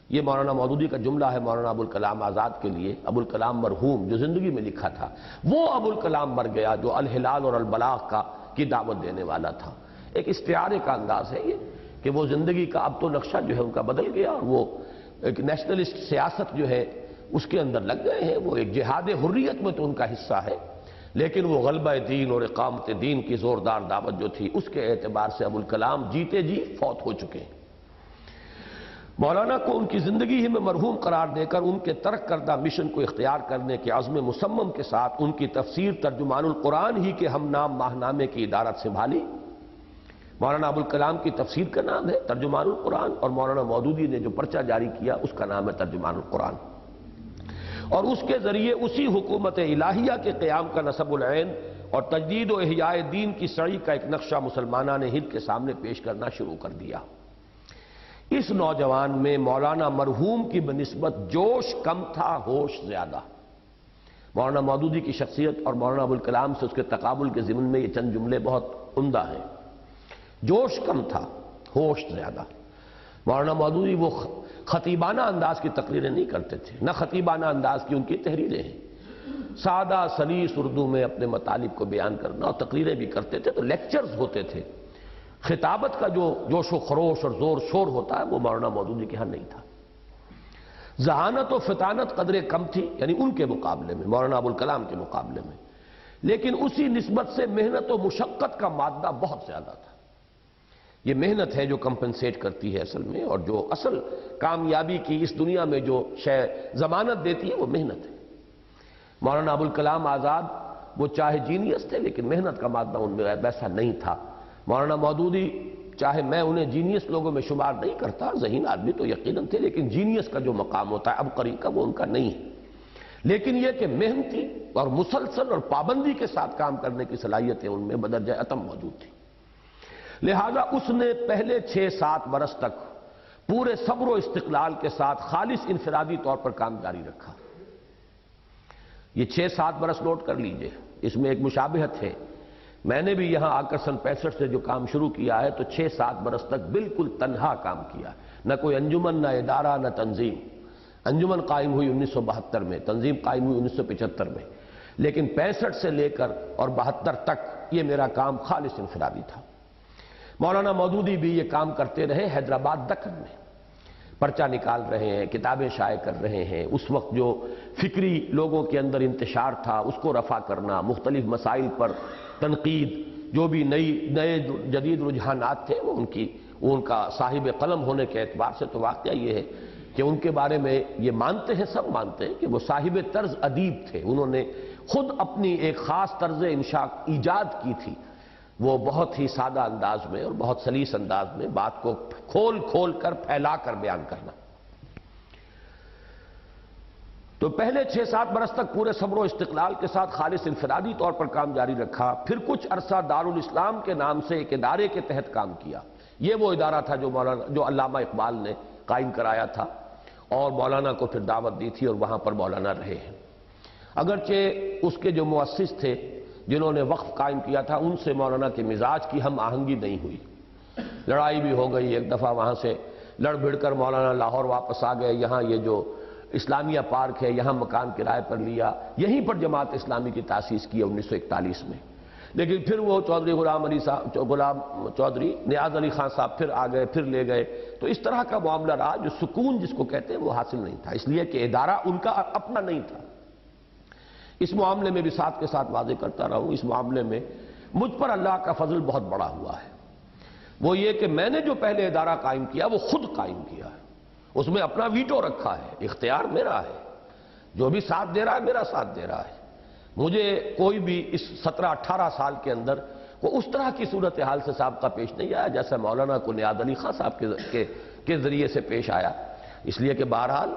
یہ مولانا مودودی کا جملہ ہے مولانا ابوالکلام آزاد کے لیے، ابوالکلام مرحوم جو زندگی میں لکھا تھا، وہ ابوالکلام مر گیا جو الہلال اور البلاغ کی دعوت دینے والا تھا. ایک استعارے کا انداز ہے یہ کہ وہ زندگی کا اب تو نقشہ جو ہے ان کا بدل گیا، اور وہ ایک نیشنلسٹ سیاست جو ہے اس کے اندر لگ گئے ہیں. وہ ایک جہاد حریت میں تو ان کا حصہ ہے، لیکن وہ غلبہ دین اور اقامت دین کی زوردار دعوت جو تھی اس کے اعتبار سے ابوالکلام جیتے جی فوت ہو چکے ہیں. مولانا کو ان کی زندگی ہی میں مرحوم قرار دے کر ان کے ترک کردہ مشن کو اختیار کرنے کے عزم مصمم کے ساتھ ان کی تفسیر ترجمان القرآن ہی کے ہم نام ماہنامے کی ادارت سنبھالی. مولانا ابوالکلام کی تفسیر کا نام ہے ترجمان القرآن، اور مولانا مودودی نے جو پرچہ جاری کیا اس کا نام ہے ترجمان القرآن. اور اس کے ذریعے اسی حکومت الہیہ کے قیام کا نصب العین اور تجدید و احیاء دین کی سعی کا ایک نقشہ مسلمانان ہند کے سامنے پیش کرنا شروع کر دیا. اس نوجوان میں مولانا مرحوم کی بنسبت جوش کم تھا، ہوش زیادہ. مولانا مودودی کی شخصیت اور مولانا ابوالکلام سے اس کے تقابل کے ضمن میں یہ چند جملے بہت عمدہ ہیں. جوش کم تھا، ہوش زیادہ. مولانا مودودی وہ خطیبانہ انداز کی تقریریں نہیں کرتے تھے، نہ خطیبانہ انداز کی ان کی تحریریں ہیں. سادہ سلیس اردو میں اپنے مطالب کو بیان کرنا، اور تقریریں بھی کرتے تھے تو لیکچرز ہوتے تھے. خطابت کا جو جوش و خروش اور زور شور ہوتا ہے وہ مولانا مودودی کے ہاں نہیں تھا. ذہانت و فطانت قدرے کم تھی، یعنی ان کے مقابلے میں، مولانا ابوالکلام کے مقابلے میں، لیکن اسی نسبت سے محنت و مشقت کا مادہ بہت زیادہ تھا. یہ محنت ہے جو کمپنسیٹ کرتی ہے اصل میں، اور جو اصل کامیابی کی اس دنیا میں جو شے ضمانت دیتی ہے وہ محنت ہے. مولانا ابوالکلام آزاد وہ چاہے جینیس تھے لیکن محنت کا مادہ ان میں ویسا نہیں تھا. مولانا مودودی چاہے میں انہیں جینیس لوگوں میں شمار نہیں کرتا، ذہین آدمی تو یقیناً تھے، لیکن جینیس کا جو مقام ہوتا ہے عبقری کا وہ ان کا نہیں ہے. لیکن یہ کہ محنتی اور مسلسل اور پابندی کے ساتھ کام کرنے کی صلاحیتیں ان میں بدرجہ اتم موجود تھی. لہذا اس نے پہلے 6-7 برس تک پورے صبر و استقلال کے ساتھ خالص انفرادی طور پر کام جاری رکھا. یہ 6-7 برس نوٹ کر لیجئے، اس میں ایک مشابہت ہے. میں نے بھی یہاں آ کر سن 65 سے جو کام شروع کیا ہے تو 6-7 برس تک بالکل تنہا کام کیا، نہ کوئی انجمن، نہ ادارہ، نہ تنظیم. انجمن قائم ہوئی 1972 میں، تنظیم قائم ہوئی 1975 میں، لیکن 65 سے لے کر اور 72 تک یہ میرا کام خالص انفرادی تھا. مولانا مودودی بھی یہ کام کرتے رہے. حیدرآباد دکن میں پرچہ نکال رہے ہیں، کتابیں شائع کر رہے ہیں. اس وقت جو فکری لوگوں کے اندر انتشار تھا اس کو رفع کرنا، مختلف مسائل پر تنقید، جو بھی نئے جدید رجحانات تھے وہ ان کا صاحب قلم ہونے کے اعتبار سے تو واقعہ یہ ہے کہ ان کے بارے میں یہ مانتے ہیں، سب مانتے ہیں کہ وہ صاحب طرز ادیب تھے. انہوں نے خود اپنی ایک خاص طرز انشاء ایجاد کی تھی. وہ بہت ہی سادہ انداز میں اور بہت سلیس انداز میں بات کو کھول کھول کر پھیلا کر بیان کرنا. تو پہلے 6-7 برس تک پورے صبر و استقلال کے ساتھ خالص انفرادی طور پر کام جاری رکھا. پھر کچھ عرصہ دارالاسلام کے نام سے ایک ادارے کے تحت کام کیا. یہ وہ ادارہ تھا جو علامہ اقبال نے قائم کرایا تھا اور مولانا کو پھر دعوت دی تھی اور وہاں پر مولانا رہے ہیں. اگرچہ اس کے جو مؤسس تھے جنہوں نے وقف قائم کیا تھا ان سے مولانا کے مزاج کی ہم آہنگی نہیں ہوئی. لڑائی بھی ہو گئی. ایک دفعہ وہاں سے لڑ بھڑ کر مولانا لاہور واپس آ گئے. یہاں یہ جو اسلامیہ پارک ہے یہاں مکان کرائے پر لیا، یہیں پر جماعت اسلامی کی تاسیس کی 1941 میں. لیکن پھر وہ چودھری غلام چودھری نیاز علی خان صاحب پھر آ گئے، پھر لے گئے. تو اس طرح کا معاملہ رہا جو سکون جس کو کہتے ہیں وہ حاصل نہیں تھا، اس لیے کہ ادارہ ان کا اپنا نہیں تھا۔ اس معاملے میں بھی ساتھ کے ساتھ واضح کرتا رہا ہوں، اس معاملے میں مجھ پر اللہ کا فضل بہت بڑا ہوا ہے۔ وہ یہ کہ میں نے جو پہلے ادارہ قائم کیا وہ خود قائم کیا ہے، اس میں اپنا ویٹو رکھا ہے، اختیار میرا ہے، جو بھی ساتھ دے رہا ہے میرا ساتھ دے رہا ہے۔ مجھے کوئی بھی اس 17-18 سال کے اندر وہ اس طرح کی صورتحال سے سابقہ پیش نہیں آیا جیسا مولانا نیاد علی خان صاحب کے ذریعے سے پیش آیا، اس لیے کہ بہرحال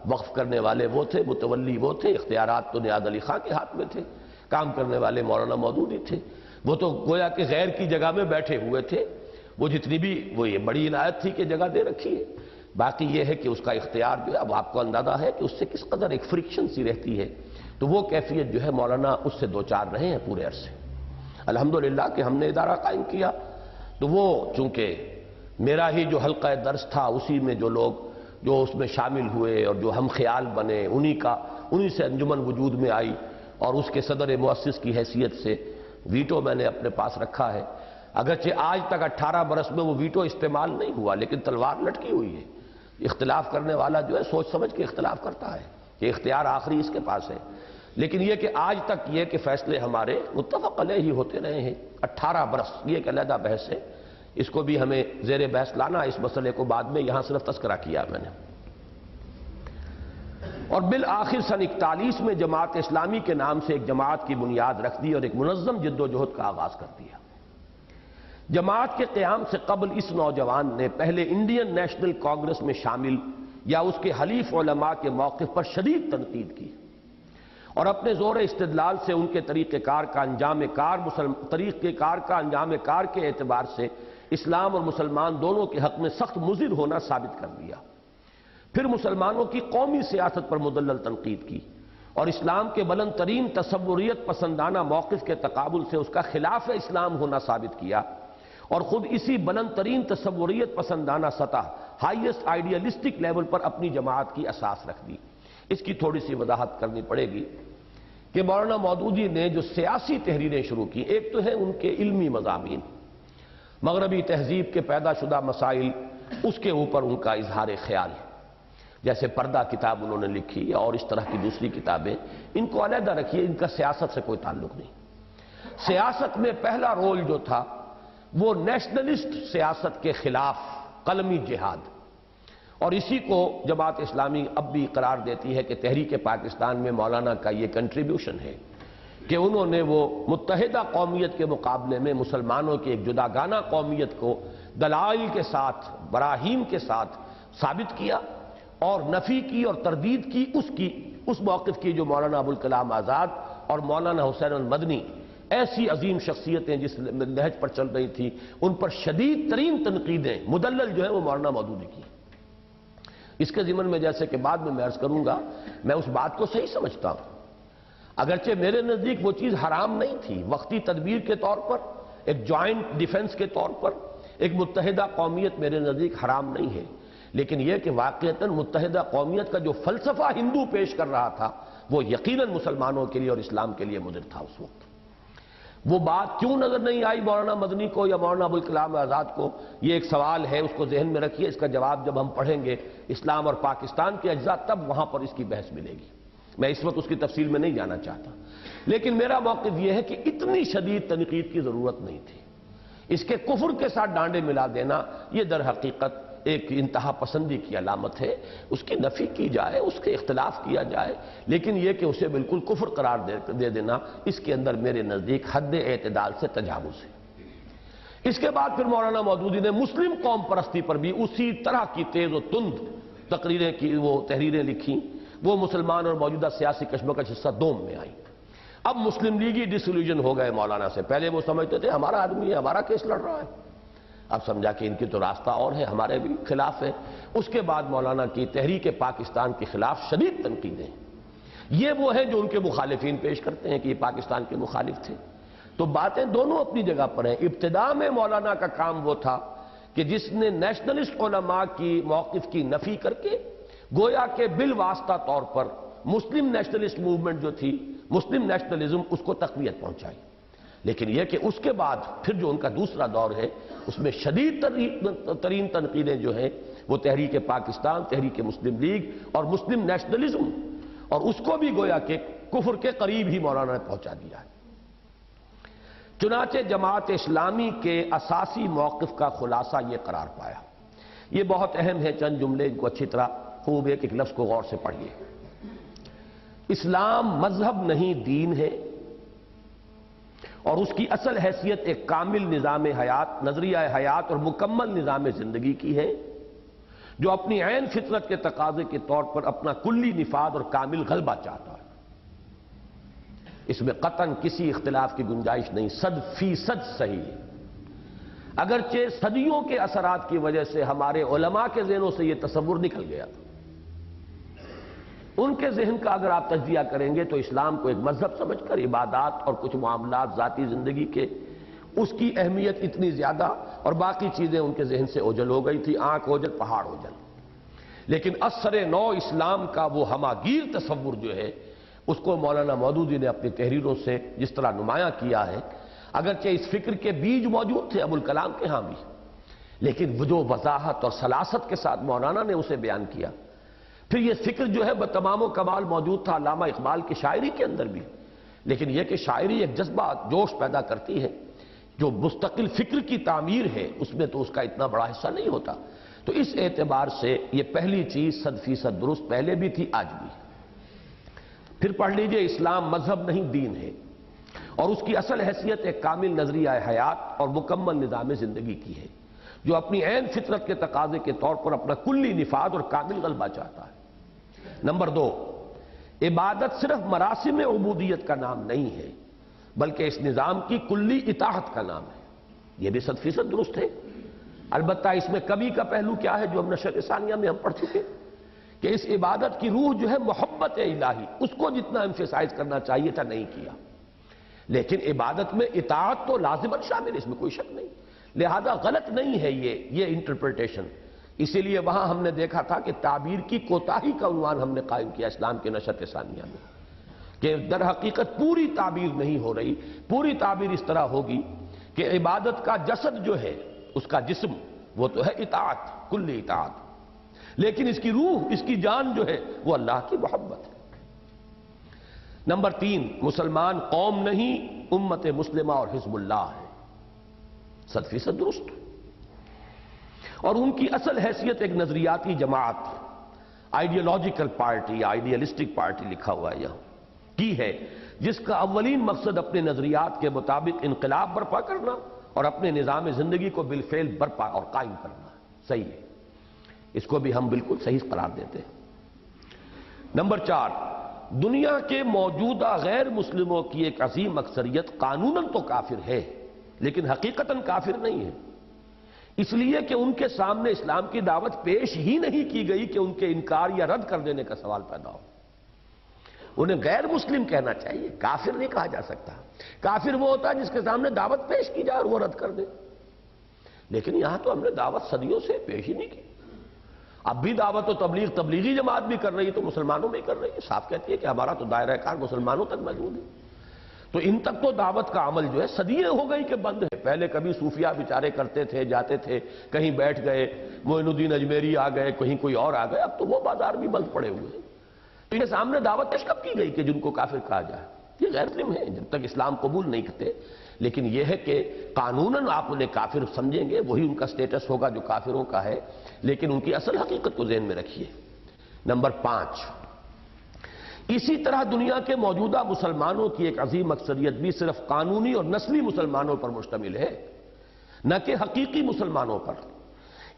وقف کرنے والے وہ تھے، متولی وہ تھے، اختیارات تو نیاد علی خان کے ہاتھ میں تھے، کام کرنے والے مولانا مودودی تھے، وہ تو گویا کہ غیر کی جگہ میں بیٹھے ہوئے تھے، وہ جتنی بھی وہ یہ بڑی عنایت تھی کہ جگہ دے رکھی ہے۔ باقی یہ ہے کہ اس کا اختیار جو ہے اب آپ کو اندازہ ہے کہ اس سے کس قدر ایک فرکشن سی رہتی ہے، تو وہ کیفیت جو ہے مولانا اس سے دوچار رہے ہیں پورے عرصے۔ الحمدللہ کہ ہم نے ادارہ قائم کیا تو وہ چونکہ میرا ہی جو حلقہ درس تھا اسی میں جو لوگ جو اس میں شامل ہوئے اور جو ہم خیال بنے انہی سے انجمن وجود میں آئی، اور اس کے صدر مؤسس کی حیثیت سے ویٹو میں نے اپنے پاس رکھا ہے۔ اگرچہ آج تک 18 برس میں وہ ویٹو استعمال نہیں ہوا، لیکن تلوار لٹکی ہوئی ہے۔ اختلاف کرنے والا جو ہے سوچ سمجھ کے اختلاف کرتا ہے کہ اختیار آخری اس کے پاس ہے، لیکن یہ کہ آج تک یہ کہ فیصلے ہمارے متفق علیہ ہی ہوتے رہے ہیں 18 برس، یہ ایک علیحدہ بحث ہے، اس کو بھی ہمیں زیر بحث لانا، اس مسئلے کو بعد میں یہاں صرف تذکرہ کیا میں نے۔ اور بالآخر سن 41 میں جماعت اسلامی کے نام سے ایک جماعت کی بنیاد رکھ دی اور ایک منظم جد و جہد کا آغاز کر دیا۔ جماعت کے قیام سے قبل اس نوجوان نے پہلے انڈین نیشنل کانگریس میں شامل یا اس کے حلیف علماء کے موقف پر شدید تنقید کی اور اپنے زور استدلال سے ان کے طریقہ کار کا انجام کار کے اعتبار سے اسلام اور مسلمان دونوں کے حق میں سخت مضر ہونا ثابت کر دیا۔ پھر مسلمانوں کی قومی سیاست پر مدلل تنقید کی اور اسلام کے بلند ترین تصوریت پسندانہ موقف کے تقابل سے اس کا خلاف اسلام ہونا ثابت کیا، اور خود اسی بلند ترین تصوریت پسندانہ سطح ہائیسٹ آئیڈیلسٹک لیول پر اپنی جماعت کی اساس رکھ دی۔ اس کی تھوڑی سی وضاحت کرنی پڑے گی کہ مولانا مودودی نے جو سیاسی تحریریں شروع کی، ایک تو ہے ان کے علمی مضامین، مغربی تہذیب کے پیدا شدہ مسائل، اس کے اوپر ان کا اظہار خیال، جیسے پردہ کتاب انہوں نے لکھی اور اس طرح کی دوسری کتابیں، ان کو علیحدہ رکھیے، ان کا سیاست سے کوئی تعلق نہیں۔ سیاست میں پہلا رول جو تھا وہ نیشنلسٹ سیاست کے خلاف قلمی جہاد، اور اسی کو جماعت اسلامی اب بھی قرار دیتی ہے کہ تحریک پاکستان میں مولانا کا یہ کنٹریبیوشن ہے کہ انہوں نے وہ متحدہ قومیت کے مقابلے میں مسلمانوں کی ایک جداگانہ قومیت کو دلائل کے ساتھ، براہین کے ساتھ ثابت کیا اور نفی کی اور تردید کی اس موقف کی جو مولانا ابوالکلام آزاد اور مولانا حسین المدنی ایسی عظیم شخصیتیں جس نہج پر چل رہی تھی، ان پر شدید ترین تنقیدیں مدلل جو ہیں وہ مولانا مودودی کی۔ اس کے ضمن میں جیسے کہ بعد میں عرض کروں گا، میں اس بات کو صحیح سمجھتا ہوں، اگرچہ میرے نزدیک وہ چیز حرام نہیں تھی، وقتی تدبیر کے طور پر، ایک جوائنٹ ڈیفنس کے طور پر ایک متحدہ قومیت میرے نزدیک حرام نہیں ہے، لیکن یہ کہ واقعتاً متحدہ قومیت کا جو فلسفہ ہندو پیش کر رہا تھا وہ یقیناً مسلمانوں کے لیے اور اسلام کے لیے مضر تھا اس وقت۔ وہ بات کیوں نظر نہیں آئی مولانا مدنی کو یا مولانا ابوالکلام آزاد کو، یہ ایک سوال ہے، اس کو ذہن میں رکھیے، اس کا جواب جب ہم پڑھیں گے اسلام اور پاکستان کے اجزاء تب وہاں پر اس کی بحث ملے گی، میں اس وقت اس کی تفصیل میں نہیں جانا چاہتا، لیکن میرا موقف یہ ہے کہ اتنی شدید تنقید کی ضرورت نہیں تھی۔ اس کے کفر کے ساتھ ڈانڈے ملا دینا یہ در حقیقت ایک انتہا پسندی کی علامت ہے، اس کی نفی کی جائے، اس کے اختلاف کیا جائے، لیکن یہ کہ اسے بالکل کفر قرار دے دینا، اس کے اندر میرے نزدیک حد اعتدال سے تجاوز ہے۔ اس کے بعد پھر مولانا مودودی نے مسلم قوم پرستی پر بھی اسی طرح کی تیز و تند تقریریں کی، وہ تحریریں لکھیں، وہ مسلمان اور موجودہ سیاسی کشمکش حصہ دوم میں آئیں۔ اب مسلم لیگی ڈسلیوژن ہو گئے مولانا سے، پہلے وہ سمجھتے تھے ہمارا آدمی ہے، ہمارا کیس لڑ رہا ہے، اب سمجھا کہ ان کی تو راستہ اور ہے، ہمارے بھی خلاف ہے۔ اس کے بعد مولانا کی تحریک پاکستان کے خلاف شدید تنقیدیں، یہ وہ ہیں جو ان کے مخالفین پیش کرتے ہیں کہ یہ پاکستان کے مخالف تھے، تو باتیں دونوں اپنی جگہ پر ہیں۔ ابتدا میں مولانا کا کام وہ تھا کہ جس نے نیشنلسٹ علماء کی موقف کی نفی کر کے گویا کہ بالواسطہ طور پر مسلم نیشنلسٹ موومنٹ جو تھی، مسلم نیشنلزم، اس کو تقویت پہنچائی، لیکن یہ کہ اس کے بعد پھر جو ان کا دوسرا دور ہے اس میں شدید ترین تنقیدیں جو ہیں وہ تحریک پاکستان، تحریک مسلم لیگ اور مسلم نیشنلزم، اور اس کو بھی گویا کہ کفر کے قریب ہی مولانا نے پہنچا دیا ہے۔ چنانچہ جماعت اسلامی کے اساسی موقف کا خلاصہ یہ قرار پایا، یہ بہت اہم ہے، چند جملے ان کو اچھی طرح خوب ایک ایک لفظ کو غور سے پڑھیے۔ اسلام مذہب نہیں دین ہے، اور اس کی اصل حیثیت ایک کامل نظام حیات، نظریہ حیات اور مکمل نظام زندگی کی ہے، جو اپنی عین فطرت کے تقاضے کے طور پر اپنا کلی نفاذ اور کامل غلبہ چاہتا ہے۔ اس میں قطعاً کسی اختلاف کی گنجائش نہیں، 100% صحیح ہے۔ اگرچہ صدیوں کے اثرات کی وجہ سے ہمارے علماء کے ذہنوں سے یہ تصور نکل گیا تھا، ان کے ذہن کا اگر آپ تجزیہ کریں گے تو اسلام کو ایک مذہب سمجھ کر عبادات اور کچھ معاملات ذاتی زندگی کے، اس کی اہمیت اتنی زیادہ، اور باقی چیزیں ان کے ذہن سے اوجھل ہو گئی تھی، آنکھ اوجھل پہاڑ اوجھل۔ لیکن اثر نو اسلام کا وہ ہماگیر تصور جو ہے، اس کو مولانا مودودی نے اپنی تحریروں سے جس طرح نمایاں کیا ہے، اگرچہ اس فکر کے بیج موجود تھے ابوالکلام کے ہاں بھی، لیکن وہ جو وضاحت اور سلاست کے ساتھ مولانا نے اسے بیان کیا، پھر یہ فکر جو ہے بتمام و کمال موجود تھا علامہ اقبال کی شاعری کے اندر بھی، لیکن یہ کہ شاعری ایک جذبہ جوش پیدا کرتی ہے، جو مستقل فکر کی تعمیر ہے اس میں تو اس کا اتنا بڑا حصہ نہیں ہوتا۔ تو اس اعتبار سے یہ پہلی چیز 100% درست، پہلے بھی تھی آج بھی۔ پھر پڑھ لیجئے، اسلام مذہب نہیں دین ہے، اور اس کی اصل حیثیت ایک کامل نظریہ حیات اور مکمل نظام زندگی کی ہے، جو اپنی عین فطرت کے تقاضے کے طور پر اپنا کلی نفاذ اور کامل غلبہ چاہتا ہے۔ نمبر 2، عبادت صرف مراسم عبودیت کا نام نہیں ہے، بلکہ اس نظام کی کلی اطاعت کا نام ہے۔ یہ بھی 100% درست ہے۔ البتہ اس میں کمی کا پہلو کیا ہے، جو ہم نشر ثانیہ میں ہم پڑھ چکے، کہ اس عبادت کی روح جو ہے محبت الہی، اس کو جتنا ایمفیسائز کرنا چاہیے تھا نہیں کیا، لیکن عبادت میں اطاعت تو لازماً شامل، اس میں کوئی شک نہیں، لہذا غلط نہیں ہے یہ انٹرپریٹیشن۔ اسی لیے وہاں ہم نے دیکھا تھا کہ تعبیر کی کوتاہی کا عنوان ہم نے قائم کیا اسلام کے نشر ثانیہ میں، کہ در حقیقت پوری تعبیر نہیں ہو رہی، پوری تعبیر اس طرح ہوگی کہ عبادت کا جسد جو ہے، اس کا جسم وہ تو ہے اطاعت، کلی اطاعت، لیکن اس کی روح، اس کی جان جو ہے وہ اللہ کی محبت ہے۔ نمبر 3، مسلمان قوم نہیں، امت مسلمہ اور حزب اللہ ہے، 100% درست، اور ان کی اصل حیثیت ایک نظریاتی جماعت، آئیڈیالوجیکل پارٹی یا آئیڈیالسٹک پارٹی لکھا ہوا ہے یہاں، کی ہے، جس کا اولین مقصد اپنے نظریات کے مطابق انقلاب برپا کرنا اور اپنے نظام زندگی کو بالفعل برپا اور قائم کرنا۔ صحیح ہے، اس کو بھی ہم بالکل صحیح قرار دیتے ہیں۔ نمبر 4، دنیا کے موجودہ غیر مسلموں کی ایک عظیم اکثریت قانوناً تو کافر ہے، لیکن حقیقتاً کافر نہیں ہے، اس لیے کہ ان کے سامنے اسلام کی دعوت پیش ہی نہیں کی گئی کہ ان کے انکار یا رد کر دینے کا سوال پیدا ہو۔ انہیں غیر مسلم کہنا چاہیے، کافر نہیں کہا جا سکتا۔ کافر وہ ہوتا ہے جس کے سامنے دعوت پیش کی جائے اور وہ رد کر دے، لیکن یہاں تو ہم نے دعوت صدیوں سے پیش ہی نہیں کی۔ اب بھی دعوت و تبلیغ تبلیغی جماعت بھی کر رہی ہے تو مسلمانوں میں کر رہی ہے، صاف کہتی ہے کہ ہمارا تو دائرہ کار مسلمانوں تک محدود ہے، تو ان تک تو دعوت کا عمل جو ہے صدییں ہو گئی کہ بند ہے۔ پہلے کبھی صوفیہ بیچارے کرتے تھے، جاتے تھے، کہیں بیٹھ گئے، معین الدین اجمیری آ گئے، کہیں کوئی اور آ گئے، اب تو وہ بازار بھی بند پڑے ہوئے ہیں۔ تو ان کے سامنے دعوت پیش کب کی گئی کہ جن کو کافر کہا جائے؟ یہ غیر مسلم ہے جب تک اسلام قبول نہیں کرتے، لیکن یہ ہے کہ قانوناً آپ انہیں کافر سمجھیں گے، وہی ان کا سٹیٹس ہوگا جو کافروں کا ہے، لیکن ان کی اصل حقیقت کو ذہن میں رکھیے۔ نمبر 5، اسی طرح دنیا کے موجودہ مسلمانوں کی ایک عظیم اکثریت بھی صرف قانونی اور نسلی مسلمانوں پر مشتمل ہے، نہ کہ حقیقی مسلمانوں پر،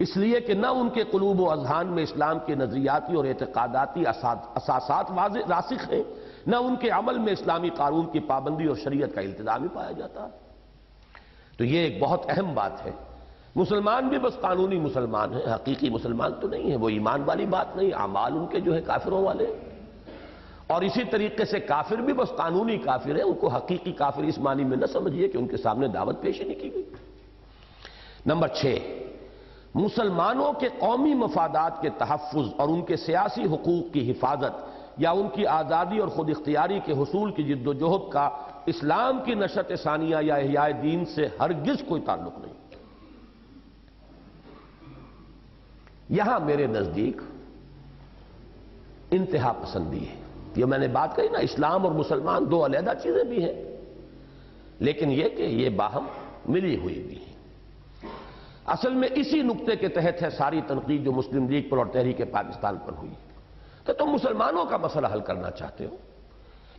اس لیے کہ نہ ان کے قلوب و اذہان میں اسلام کے نظریاتی اور اعتقاداتی اساسات راسخ ہیں، نہ ان کے عمل میں اسلامی قانون کی پابندی اور شریعت کا التزام ہی پایا جاتا۔ تو یہ ایک بہت اہم بات ہے۔ مسلمان بھی بس قانونی مسلمان ہیں، حقیقی مسلمان تو نہیں ہے، وہ ایمان والی بات نہیں، اعمال ان کے جو ہے کافروں والے، اور اسی طریقے سے کافر بھی بس قانونی کافر ہیں، ان کو حقیقی کافر اس معنی میں نہ سمجھیے کہ ان کے سامنے دعوت پیش ہی نہیں کی گئی۔ نمبر 6، مسلمانوں کے قومی مفادات کے تحفظ اور ان کے سیاسی حقوق کی حفاظت یا ان کی آزادی اور خود اختیاری کے حصول کی جد و جہد کا اسلام کی نشرت ثانیہ یا احیاء دین سے ہرگز کوئی تعلق نہیں۔ یہاں میرے نزدیک انتہا پسندی ہے. یہ میں نے بات کہی نا، اسلام اور مسلمان دو علیحدہ چیزیں بھی ہیں، لیکن یہ کہ یہ باہم ملی ہوئی بھی ہیں. اصل میں اسی نقطے کے تحت ہے ساری تنقید جو مسلم لیگ پر اور تحریک پاکستان پر ہوئی کہ تم مسلمانوں کا مسئلہ حل کرنا چاہتے ہو،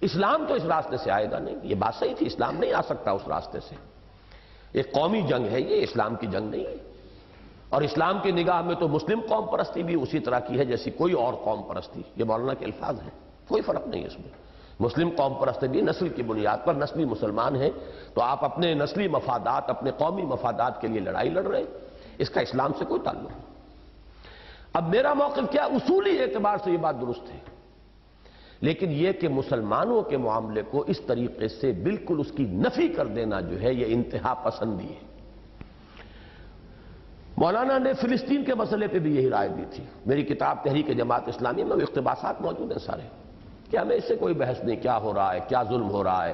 اسلام تو اس راستے سے آئے گا نہیں. یہ بات صحیح تھی، اسلام نہیں آ سکتا اس راستے سے. ایک قومی جنگ ہے، یہ اسلام کی جنگ نہیں ہے. اور اسلام کی نگاہ میں تو مسلم قوم پرستی بھی اسی طرح کی ہے جیسی کوئی اور قوم پرستی. یہ مولانا کے الفاظ ہیں، کوئی فرق نہیں ہے اس میں. مسلم قوم پرستی بھی نسل کی بنیاد پر نسلی مسلمان ہیں، تو آپ اپنے نسلی مفادات، اپنے قومی مفادات کے لیے لڑائی لڑ رہے ہیں، اس کا اسلام سے کوئی تعلق نہیں. اب میرا موقف کیا، اصولی اعتبار سے یہ بات درست ہے، لیکن یہ کہ مسلمانوں کے معاملے کو اس طریقے سے بالکل اس کی نفی کر دینا جو ہے یہ انتہا پسندی ہے. مولانا نے فلسطین کے مسئلے پہ بھی یہی رائے دی تھی. میری کتاب تحریک جماعت اسلامی میں وہ اقتباسات موجود ہیں سارے، کہ ہمیں اس سے کوئی بحث نہیں، کیا ہو رہا ہے، کیا ظلم ہو رہا ہے،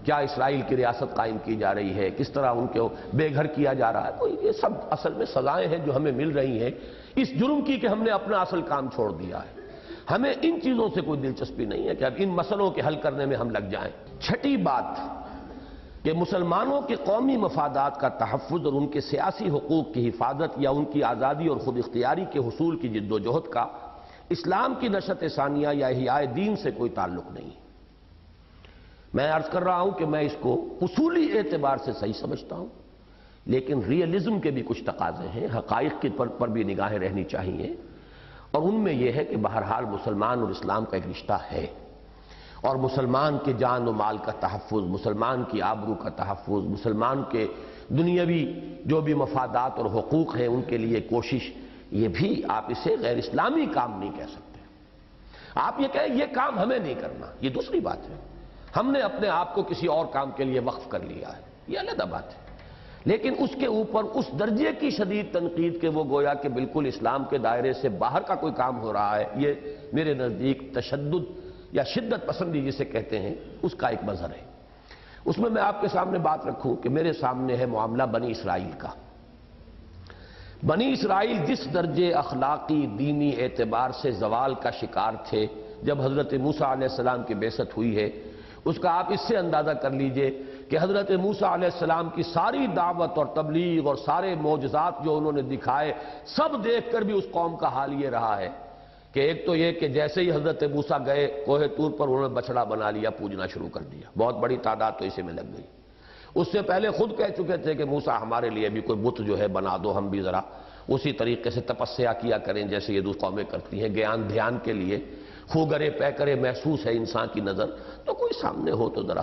کیا اسرائیل کی ریاست قائم کی جا رہی ہے، کس طرح ان کو بے گھر کیا جا رہا ہے. کوئی یہ سب اصل میں سزائیں ہیں جو ہمیں مل رہی ہیں اس جرم کی کہ ہم نے اپنا اصل کام چھوڑ دیا ہے. ہمیں ان چیزوں سے کوئی دلچسپی نہیں ہے کہ اب ان مسئلوں کے حل کرنے میں ہم لگ جائیں. چھٹی بات کہ مسلمانوں کے قومی مفادات کا تحفظ اور ان کے سیاسی حقوق کی حفاظت یا ان کی آزادی اور خود اختیاری کے حصول کی جد و جہد کا اسلام کی نشأت ثانیہ یا احیاء دین سے کوئی تعلق نہیں. میں عرض کر رہا ہوں کہ میں اس کو اصولی اعتبار سے صحیح سمجھتا ہوں، لیکن ریئلزم کے بھی کچھ تقاضے ہیں، حقائق کے پر بھی نگاہیں رہنی چاہیے. اور ان میں یہ ہے کہ بہرحال مسلمان اور اسلام کا ایک رشتہ ہے، اور مسلمان کے جان و مال کا تحفظ، مسلمان کی آبرو کا تحفظ، مسلمان کے دنیاوی جو بھی مفادات اور حقوق ہیں ان کے لیے کوشش، یہ بھی آپ اسے غیر اسلامی کام نہیں کہہ سکتے. آپ یہ کہیں یہ کام ہمیں نہیں کرنا، یہ دوسری بات ہے. ہم نے اپنے آپ کو کسی اور کام کے لیے وقف کر لیا ہے، یہ علیحدہ بات ہے. لیکن اس کے اوپر اس درجے کی شدید تنقید کہ وہ گویا کہ بالکل اسلام کے دائرے سے باہر کا کوئی کام ہو رہا ہے، یہ میرے نزدیک تشدد یا شدت پسندی جسے کہتے ہیں اس کا ایک مظہر ہے. اس میں آپ کے سامنے بات رکھوں کہ میرے سامنے ہے معاملہ بنی اسرائیل کا. بنی اسرائیل جس درجے اخلاقی دینی اعتبار سے زوال کا شکار تھے جب حضرت موسیٰ علیہ السلام کی بعثت ہوئی ہے، اس کا آپ اس سے اندازہ کر لیجئے کہ حضرت موسیٰ علیہ السلام کی ساری دعوت اور تبلیغ اور سارے معجزات جو انہوں نے دکھائے، سب دیکھ کر بھی اس قوم کا حال یہ رہا ہے کہ ایک تو یہ کہ جیسے ہی حضرت موسیٰ گئے کوہ طور پر انہوں نے بچڑا بنا لیا، پوجنا شروع کر دیا. بہت بڑی تعداد تو اسی میں لگ گئی. اس سے پہلے خود کہہ چکے تھے کہ موسیٰ ہمارے لیے بھی کوئی بت جو ہے بنا دو، ہم بھی ذرا اسی طریقے سے تپسیا کیا کریں جیسے یہ دوسری قومیں کرتی ہیں، گیان دھیان کے لیے خوگرے پیکرے محسوس ہے انسان کی نظر تو کوئی سامنے ہو تو ذرا.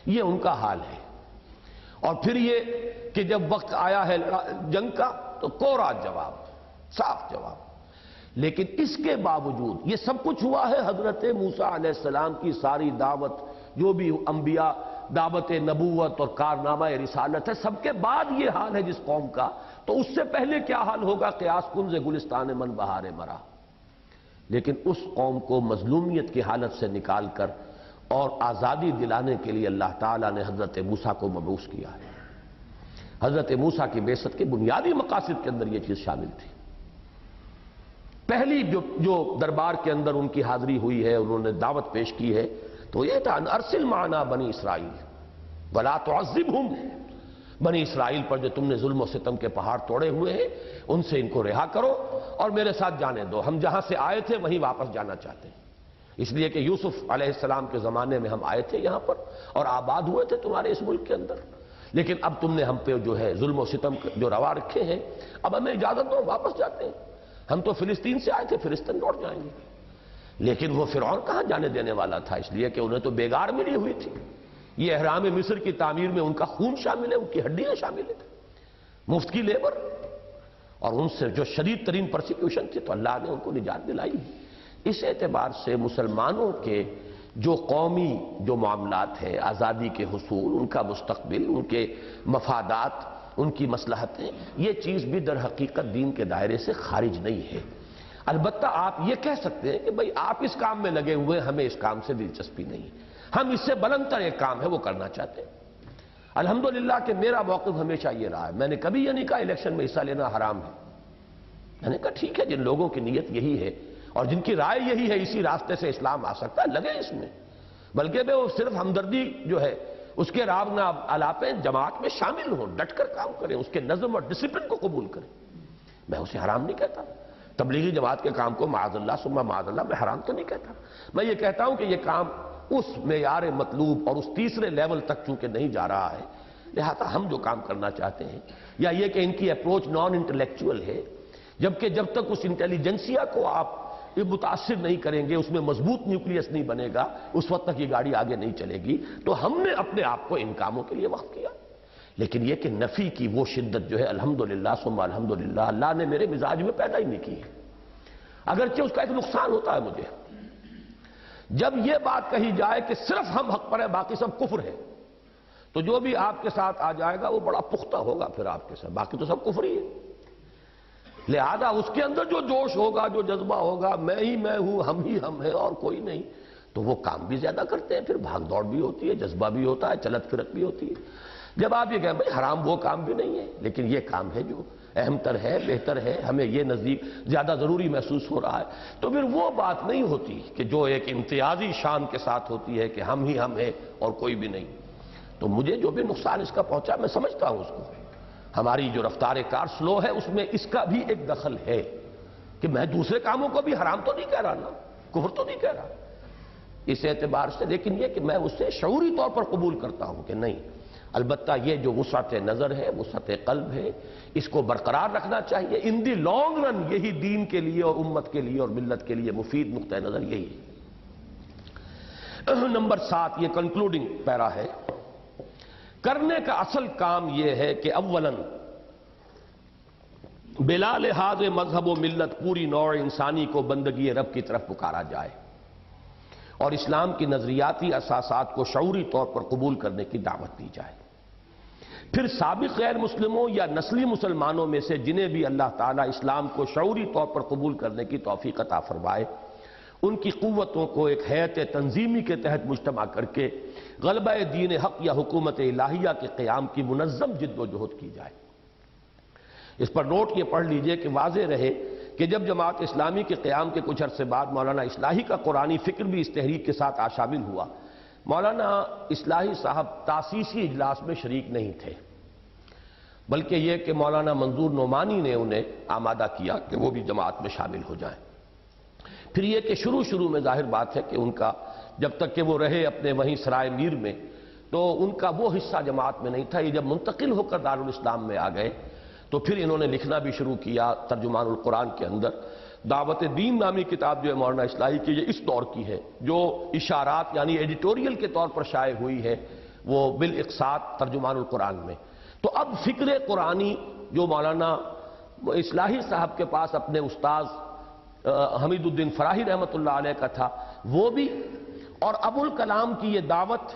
یہ ان کا حال ہے. اور پھر یہ کہ جب وقت آیا ہے جنگ کا تو کوڑا جواب، صاف جواب. لیکن اس کے باوجود یہ سب کچھ ہوا ہے حضرت موسیٰ علیہ السلام کی ساری دعوت، جو بھی انبیاء دعوت نبوت اور کارنامہ رسالت ہے، سب کے بعد یہ حال ہے جس قوم کا، تو اس سے پہلے کیا حال ہوگا؟ قیاس کن ز گلستان من بہار مرا. لیکن اس قوم کو مظلومیت کی حالت سے نکال کر اور آزادی دلانے کے لیے اللہ تعالیٰ نے حضرت موسیٰ کو مبعوث کیا ہے. حضرت موسیٰ کی بعثت کے بنیادی مقاصد کے اندر یہ چیز شامل تھی. پہلی جو دربار کے اندر ان کی حاضری ہوئی ہے، انہوں نے دعوت پیش کی ہے، تو یہ تھا ارسل معنا بنی اسرائیل ولا تعذبہم. بنی اسرائیل پر جو تم نے ظلم و ستم کے پہاڑ توڑے ہوئے ہیں ان سے ان کو رہا کرو اور میرے ساتھ جانے دو. ہم جہاں سے آئے تھے وہیں واپس جانا چاہتے ہیں، اس لیے کہ یوسف علیہ السلام کے زمانے میں ہم آئے تھے یہاں پر اور آباد ہوئے تھے تمہارے اس ملک کے اندر، لیکن اب تم نے ہم پہ جو ہے ظلم و ستم جو روا رکھے ہیں، اب ہمیں اجازت دو، واپس جاتے ہیں. ہم تو فلسطین سے آئے تھے، فلسطین لوٹ جائیں گے. لیکن وہ فرعون کہاں جانے دینے والا تھا، اس لیے کہ انہیں تو بیگار ملی ہوئی تھی. یہ احرام مصر کی تعمیر میں ان کا خون شامل ہے، ان کی ہڈیاں شامل ہیں، مفت کی لیبر، اور ان سے جو شدید ترین پرسیکیوشن تھی، تو اللہ نے ان کو نجات دلائی. اس اعتبار سے مسلمانوں کے جو قومی جو معاملات ہیں، آزادی کے حصول، ان کا مستقبل، ان کے مفادات، ان کی مصلحتیں، یہ چیز بھی در حقیقت دین کے دائرے سے خارج نہیں ہے. البتہ آپ یہ کہہ سکتے ہیں کہ بھئی آپ اس کام میں لگے ہوئے، ہمیں اس کام سے دلچسپی نہیں، ہم اس سے بلند تر ایک کام ہے وہ کرنا چاہتے ہیں. الحمدللہ کہ میرا موقف ہمیشہ یہ رہا ہے، میں نے کبھی یہ نہیں کہا الیکشن میں حصہ لینا حرام ہے. میں نے کہا ٹھیک ہے، جن لوگوں کی نیت یہی ہے اور جن کی رائے یہی ہے اسی راستے سے اسلام آ سکتا ہے، لگے اس میں، بلکہ وہ صرف ہمدردی جو ہے اس کے راگ نہ الاپیں، جماعت میں شامل ہوں، ڈٹ کر کام کریں، اس کے نظم اور ڈسپلن کو قبول کریں۔ میں اسے حرام نہیں کہتا، تبلیغی جماعت کے کام کو معاذ اللہ ثم معاذ اللہ میں حرام تو نہیں کہتا، میں یہ کہتا ہوں کہ یہ کام اس معیار مطلوب اور اس تیسرے لیول تک چونکہ نہیں جا رہا ہے، لہذا ہم جو کام کرنا چاہتے ہیں، یا یہ کہ ان کی اپروچ نان انٹلیکچول ہے، جبکہ جب تک اس انٹیلیجنسیا کو آپ متاثر نہیں کریں گے، اس میں مضبوط نیوکلیس نہیں بنے گا، اس وقت تک یہ گاڑی آگے نہیں چلے گی۔ تو ہم نے اپنے آپ کو ان کاموں کے لیے وقف کیا، لیکن یہ کہ نفی کی وہ شدت جو ہے الحمدللہ ثم الحمدللہ اللہ نے میرے مزاج میں پیدا ہی نہیں کی ہے، اگرچہ اس کا ایک نقصان ہوتا ہے مجھے، جب یہ بات کہی جائے کہ صرف ہم حق پر ہیں باقی سب کفر ہے، تو جو بھی آپ کے ساتھ آ جائے گا وہ بڑا پختہ ہوگا پھر آپ کے ساتھ، باقی تو سب کفر ہی ہے، لہذا اس کے اندر جو جوش ہوگا، جو جذبہ ہوگا، میں ہی میں ہوں، ہم ہی ہم ہیں اور کوئی نہیں، تو وہ کام بھی زیادہ کرتے ہیں، پھر بھاگ دوڑ بھی ہوتی ہے، جذبہ بھی ہوتا ہے، چلت پھرت بھی ہوتی ہے۔ جب آپ یہ کہیں بھائی حرام وہ کام بھی نہیں ہے، لیکن یہ کام ہے جو اہم تر ہے، بہتر ہے، ہمیں یہ نزدیک زیادہ ضروری محسوس ہو رہا ہے، تو پھر وہ بات نہیں ہوتی کہ جو ایک امتیازی شان کے ساتھ ہوتی ہے کہ ہم ہی ہم ہیں اور کوئی بھی نہیں۔ تو مجھے جو بھی نقصان اس کا پہنچا میں سمجھتا ہوں اس کو، ہماری جو رفتار کار سلو ہے اس میں اس کا بھی ایک دخل ہے کہ میں دوسرے کاموں کو بھی حرام تو نہیں کہہ رہا نا، کفر تو نہیں کہہ رہا اس اعتبار سے، لیکن یہ کہ میں اسے شعوری طور پر قبول کرتا ہوں کہ نہیں، البتہ یہ جو وسعت نظر ہے، وسعت قلب ہے، اس کو برقرار رکھنا چاہیے، ان دی لانگ رن یہی دین کے لیے اور امت کے لیے اور ملت کے لیے مفید نقطہ نظر یہی ہے۔ نمبر 7 یہ کنکلوڈنگ پیرا ہے، کرنے کا اصل کام یہ ہے کہ اولاً بلا لحاظ مذہب و ملت پوری نوع انسانی کو بندگی رب کی طرف پکارا جائے اور اسلام کی نظریاتی اساسات کو شعوری طور پر قبول کرنے کی دعوت دی جائے، پھر سابق غیر مسلموں یا نسلی مسلمانوں میں سے جنہیں بھی اللہ تعالیٰ اسلام کو شعوری طور پر قبول کرنے کی توفیق عطا فرمائے، ان کی قوتوں کو ایک ہیئت تنظیمی کے تحت مجتمع کر کے غلبہ دین حق یا حکومت الہیہ کے قیام کی منظم جد و جہد کی جائے۔ اس پر نوٹ یہ پڑھ لیجئے کہ واضح رہے کہ جب جماعت اسلامی کے قیام کے کچھ عرصے بعد مولانا اصلاحی کا قرآنی فکر بھی اس تحریک کے ساتھ شامل ہوا، مولانا اصلاحی صاحب تاسیسی اجلاس میں شریک نہیں تھے، بلکہ یہ کہ مولانا منظور نعمانی نے انہیں آمادہ کیا کہ وہ بھی جماعت میں شامل ہو جائیں۔ پھر یہ کہ شروع میں ظاہر بات ہے کہ ان کا جب تک کہ وہ رہے اپنے وہیں سرائے میر میں تو ان کا وہ حصہ جماعت میں نہیں تھا، یہ جب منتقل ہو کر دارالاسلام میں آ گئے تو پھر انہوں نے لکھنا بھی شروع کیا ترجمان القرآن کے اندر۔ دعوت دین نامی کتاب جو ہے مولانا اصلاحی کی یہ اس دور کی ہے، جو اشارات یعنی ایڈیٹوریل کے طور پر شائع ہوئی ہے، وہ بالاقساط ترجمان القرآن میں۔ تو اب فکر قرآنی جو مولانا اصلاحی صاحب کے پاس اپنے استاذ حمید الدین فراہی رحمۃ اللہ علیہ کا تھا، وہ بھی، اور ابو الکلام کی یہ دعوت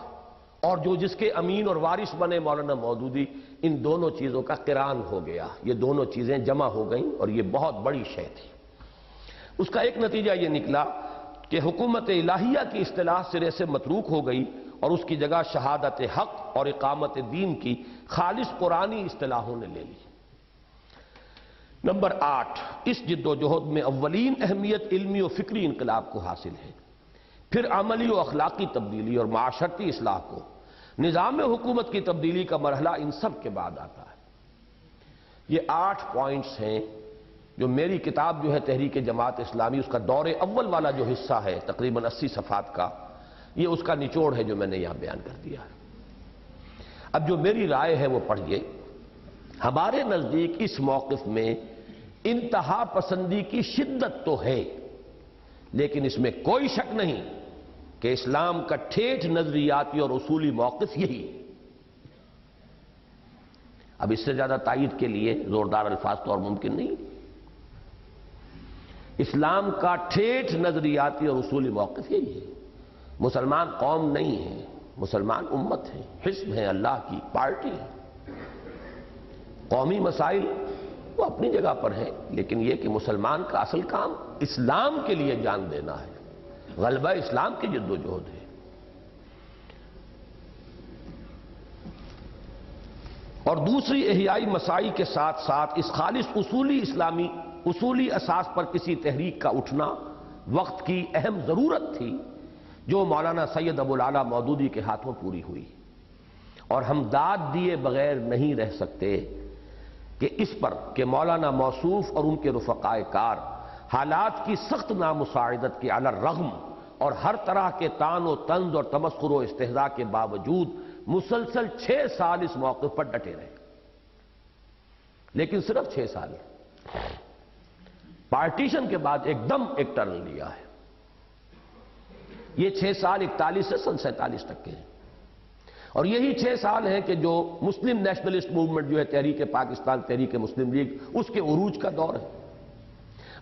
اور جو جس کے امین اور وارث بنے مولانا مودودی، ان دونوں چیزوں کا قران ہو گیا، یہ دونوں چیزیں جمع ہو گئیں اور یہ بہت بڑی شے تھی۔ اس کا ایک نتیجہ یہ نکلا کہ حکومت الہیہ کی اصطلاح سرے سے متروک ہو گئی اور اس کی جگہ شہادت حق اور اقامت دین کی خالص قرآنی اصطلاحوں نے لے لی۔ نمبر 8 اس جد و جہد میں اولین اہمیت علمی و فکری انقلاب کو حاصل ہے، پھر عملی و اخلاقی تبدیلی اور معاشرتی اصلاح کو، نظام حکومت کی تبدیلی کا مرحلہ ان سب کے بعد آتا ہے۔ یہ 8 پوائنٹس ہیں جو میری کتاب جو ہے تحریک جماعت اسلامی، اس کا دور اول والا جو حصہ ہے تقریباً 80 صفحات کا، یہ اس کا نچوڑ ہے جو میں نے یہاں بیان کر دیا ہے۔ اب جو میری رائے ہے وہ پڑھیے۔ ہمارے نزدیک اس موقف میں انتہا پسندی کی شدت تو ہے، لیکن اس میں کوئی شک نہیں کہ اسلام کا ٹھیٹھ نظریاتی اور اصولی موقف یہی ہے۔ اب اس سے زیادہ تائید کے لیے زوردار الفاظ تو اور ممکن نہیں۔ اسلام کا ٹھیٹھ نظریاتی اور اصولی موقف یہی ہے۔ مسلمان قوم نہیں ہے، مسلمان امت ہے، حزب ہے، اللہ کی پارٹی ہے۔ قومی مسائل وہ اپنی جگہ پر ہیں، لیکن یہ کہ مسلمان کا اصل کام اسلام کے لیے جان دینا ہے، غلبہ اسلام کی جد و جہد ہے۔ اور دوسری احیائی مسائی کے ساتھ ساتھ اس خالص اصولی اسلامی اصولی اساس پر کسی تحریک کا اٹھنا وقت کی اہم ضرورت تھی جو مولانا سید ابوالعالی مودودی کے ہاتھوں پوری ہوئی، اور ہم داد دیے بغیر نہیں رہ سکتے کہ اس پر کہ مولانا موصوف اور ان کے رفقائے کار حالات کی سخت نامساعدت کے علی الرغم اور ہر طرح کے طعن و طنز اور تمسخر و استہزاء کے باوجود مسلسل 6 سال اس موقف پر ڈٹے رہے، لیکن صرف 6 سال، پارٹیشن کے بعد ایک دم ایک ٹرن لیا ہے۔ یہ 6 سال 41 سے سن 47 تک کے ہیں، اور یہی 6 سال ہیں کہ جو مسلم نیشنلسٹ موومنٹ جو ہے تحریک پاکستان، تحریک مسلم لیگ، اس کے عروج کا دور ہے۔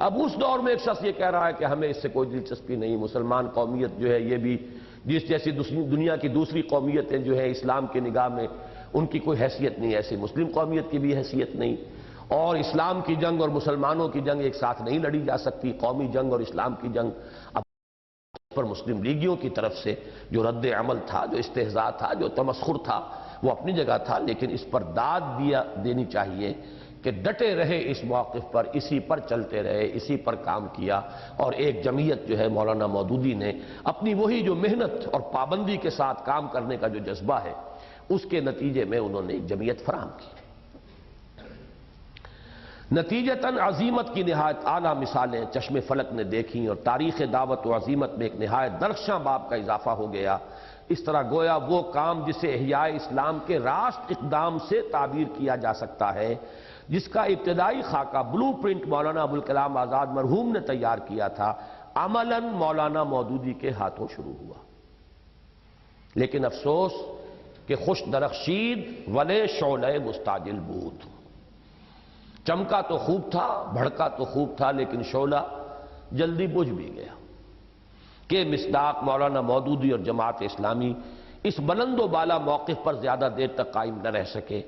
اب اس دور میں ایک شخص یہ کہہ رہا ہے کہ ہمیں اس سے کوئی دلچسپی نہیں، مسلمان قومیت جو ہے یہ بھی جس جیسی دنیا کی دوسری قومیتیں جو ہے اسلام کی نگاہ میں ان کی کوئی حیثیت نہیں، ایسی مسلم قومیت کی بھی حیثیت نہیں، اور اسلام کی جنگ اور مسلمانوں کی جنگ ایک ساتھ نہیں لڑی جا سکتی، قومی جنگ اور اسلام کی جنگ۔ اب پر مسلم لیگیوں کی طرف سے جو رد عمل تھا، جو استہزاء تھا، جو تمسخر تھا، وہ اپنی جگہ تھا، لیکن اس پر داد دینی چاہیے کہ ڈٹے رہے اس موقف پر، اسی پر چلتے رہے، اسی پر کام کیا، اور ایک جمعیت جو ہے مولانا مودودی نے اپنی وہی جو محنت اور پابندی کے ساتھ کام کرنے کا جو جذبہ ہے، اس کے نتیجے میں انہوں نے ایک جمعیت فراہم کی۔ نتیجتاً عزیمت کی نہایت اعلیٰ مثالیں چشم فلک نے دیکھیں، اور تاریخ دعوت و عزیمت میں ایک نہایت درخشاں باب کا اضافہ ہو گیا۔ اس طرح گویا وہ کام جسے احیاء اسلام کے راست اقدام سے تعبیر کیا جا سکتا ہے، جس کا ابتدائی خاکہ بلو پرنٹ مولانا ابوالکلام آزاد مرحوم نے تیار کیا تھا، عملاً مولانا مودودی کے ہاتھوں شروع ہوا۔ لیکن افسوس کہ خوش درخشید ولے شعلہ مستعجل بود، چمکا تو خوب تھا، بھڑکا تو خوب تھا، لیکن شعلہ جلدی بجھ بھی گیا کہ مصداق مولانا مودودی اور جماعت اسلامی اس بلند و بالا موقف پر زیادہ دیر تک قائم نہ رہ سکے،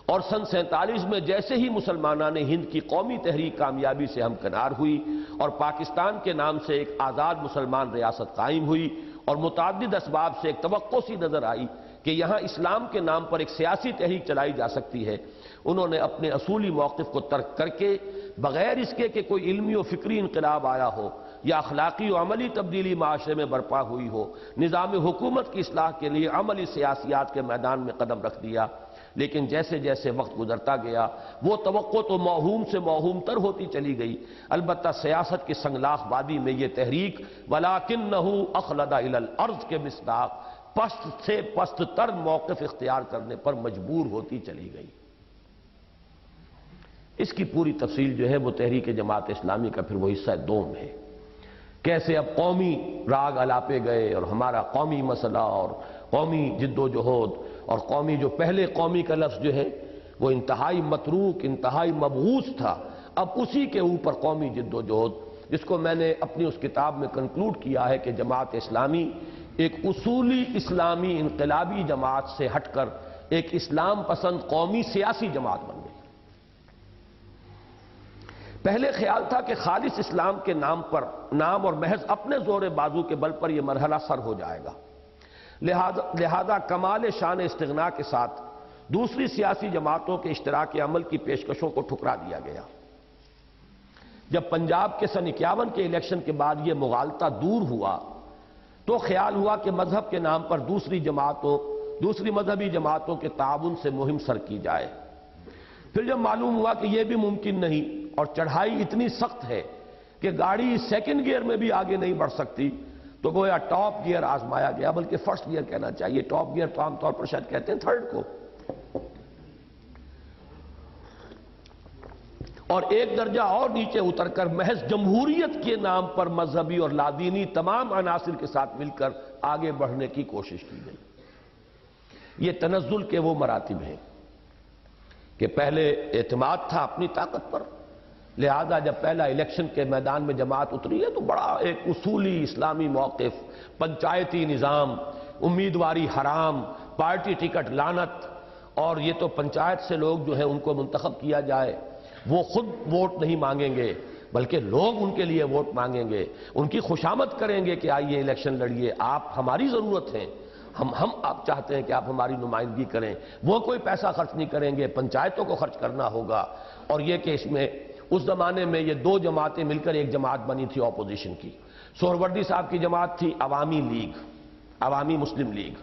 اور سن 47 میں جیسے ہی مسلمانان ہند کی قومی تحریک کامیابی سے ہمکنار ہوئی اور پاکستان کے نام سے ایک آزاد مسلمان ریاست قائم ہوئی، اور متعدد اسباب سے ایک توقع سی نظر آئی کہ یہاں اسلام کے نام پر ایک سیاسی تحریک چلائی جا سکتی ہے، انہوں نے اپنے اصولی موقف کو ترک کر کے بغیر اس کے کہ کوئی علمی و فکری انقلاب آیا ہو یا اخلاقی و عملی تبدیلی معاشرے میں برپا ہوئی ہو، نظام حکومت کی اصلاح کے لیے عملی سیاسیات کے میدان میں قدم رکھ دیا۔ لیکن جیسے جیسے وقت گزرتا گیا وہ توقع تو موہوم سے موہوم تر ہوتی چلی گئی۔ البتہ سیاست کی سنگلاخ وادی میں یہ تحریک وَلَٰكِنَّهُ أَخْلَدَ إِلَى الْأَرْضِ کے مصداق پست سے پست تر موقف اختیار کرنے پر مجبور ہوتی چلی گئی۔ اس کی پوری تفصیل جو ہے وہ تحریک جماعت اسلامی کا پھر وہ حصہ دوم ہے، کیسے اب قومی راگ الاپے گئے، اور ہمارا قومی مسئلہ اور قومی جد و جہد اور قومی جو پہلے قومی کا لفظ جو ہے وہ انتہائی متروک، انتہائی مبغوض تھا، اب اسی کے اوپر قومی جد و جہد، جس کو میں نے اپنی اس کتاب میں کنکلوڈ کیا ہے کہ جماعت اسلامی ایک اصولی اسلامی انقلابی جماعت سے ہٹ کر ایک اسلام پسند قومی سیاسی جماعت بن گئی۔ پہلے خیال تھا کہ خالص اسلام کے نام اور محض اپنے زور بازو کے بل پر یہ مرحلہ سر ہو جائے گا، لہذا کمال شان استغنا کے ساتھ دوسری سیاسی جماعتوں کے اشتراک عمل کی پیشکشوں کو ٹھکرا دیا گیا۔ جب پنجاب کے سن 51 کے الیکشن کے بعد یہ مغالطہ دور ہوا تو خیال ہوا کہ مذہب کے نام پر دوسری مذہبی جماعتوں کے تعاون سے مہم سر کی جائے۔ پھر جب معلوم ہوا کہ یہ بھی ممکن نہیں اور چڑھائی اتنی سخت ہے کہ گاڑی سیکنڈ گیئر میں بھی آگے نہیں بڑھ سکتی، تو گویا ٹاپ گیئر آزمایا گیا، بلکہ فرسٹ گیئر کہنا چاہیے، ٹاپ گیئر تو عام طور پر شاید کہتے ہیں تھرڈ کو، اور ایک درجہ اور نیچے اتر کر محض جمہوریت کے نام پر مذہبی اور لادینی تمام عناصر کے ساتھ مل کر آگے بڑھنے کی کوشش کی گئی۔ یہ تنزل کے وہ مراتب ہیں کہ پہلے اعتماد تھا اپنی طاقت پر، لہذا جب پہلا الیکشن کے میدان میں جماعت اتری ہے تو بڑا ایک اصولی اسلامی موقف، پنچایتی نظام، امیدواری حرام، پارٹی ٹکٹ لعنت، اور یہ تو پنچایت سے لوگ جو ہیں ان کو منتخب کیا جائے، وہ خود ووٹ نہیں مانگیں گے بلکہ لوگ ان کے لیے ووٹ مانگیں گے، ان کی خوشامد کریں گے کہ آئیے الیکشن لڑیے، آپ ہماری ضرورت ہے، ہم آپ چاہتے ہیں کہ آپ ہماری نمائندگی کریں، وہ کوئی پیسہ خرچ نہیں کریں گے، پنچایتوں کو خرچ کرنا ہوگا، اور یہ کہ اس میں اس زمانے میں یہ دو جماعتیں مل کر ایک جماعت بنی تھی اپوزیشن کی. سہروردی صاحب کی جماعت تھی عوامی لیگ، عوامی مسلم لیگ،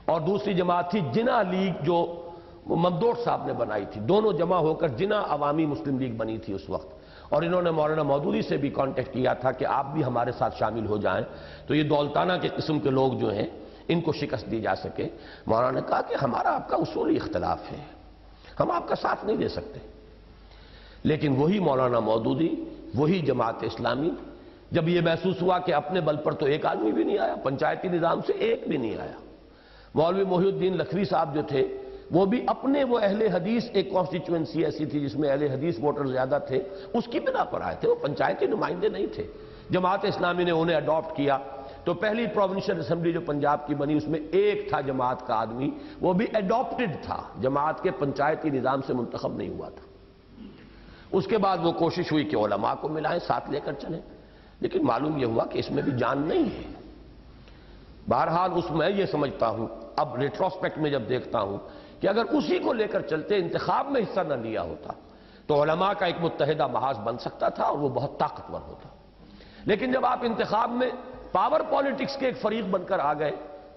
اور دوسری جماعت تھی جناح لیگ جو ممدوح صاحب نے بنائی تھی. دونوں جمع ہو کر جناح عوامی مسلم لیگ بنی تھی اس وقت. اور انہوں نے مولانا مودودی سے بھی کانٹیکٹ کیا تھا کہ آپ بھی ہمارے ساتھ شامل ہو جائیں تو یہ دولتانہ کے قسم کے لوگ جو ہیں ان کو شکست دی جا سکے. مولانا نے کہا کہ ہمارا آپ کا اصولی اختلاف ہے، ہم آپ کا ساتھ نہیں دے سکتے. لیکن وہی مولانا مودودی، وہی جماعت اسلامی، جب یہ محسوس ہوا کہ اپنے بل پر تو ایک آدمی بھی نہیں آیا، پنچایتی نظام سے ایک بھی نہیں آیا. مولوی محی الدین لکھوی صاحب جو تھے وہ بھی اپنے وہ اہل حدیث، ایک کانسٹیچوئنسی ایسی تھی جس میں اہل حدیث ووٹر زیادہ تھے، اس کی بنا پر آئے تھے، وہ پنچایتی نمائندے نہیں تھے. جماعت اسلامی نے انہیں اڈاپٹ کیا تو پہلی پروونشل اسمبلی جو پنجاب کی بنی اس میں ایک تھا جماعت کا آدمی، وہ بھی اڈاپٹڈ تھا، جماعت کے پنچایتی نظام سے منتخب نہیں ہوا تھا. اس کے بعد وہ کوشش ہوئی کہ علماء کو ملائیں، ساتھ لے کر چلیں، لیکن معلوم یہ ہوا کہ اس میں بھی جان نہیں ہے. بہرحال اس میں یہ سمجھتا ہوں اب ریٹروسپیکٹ میں جب دیکھتا ہوں کہ اگر اسی کو لے کر چلتے، انتخاب میں حصہ نہ لیا ہوتا تو علماء کا ایک متحدہ محاذ بن سکتا تھا اور وہ بہت طاقتور ہوتا. لیکن جب آپ انتخاب میں پاور پالیٹکس کے ایک فریق بن کر آ گئے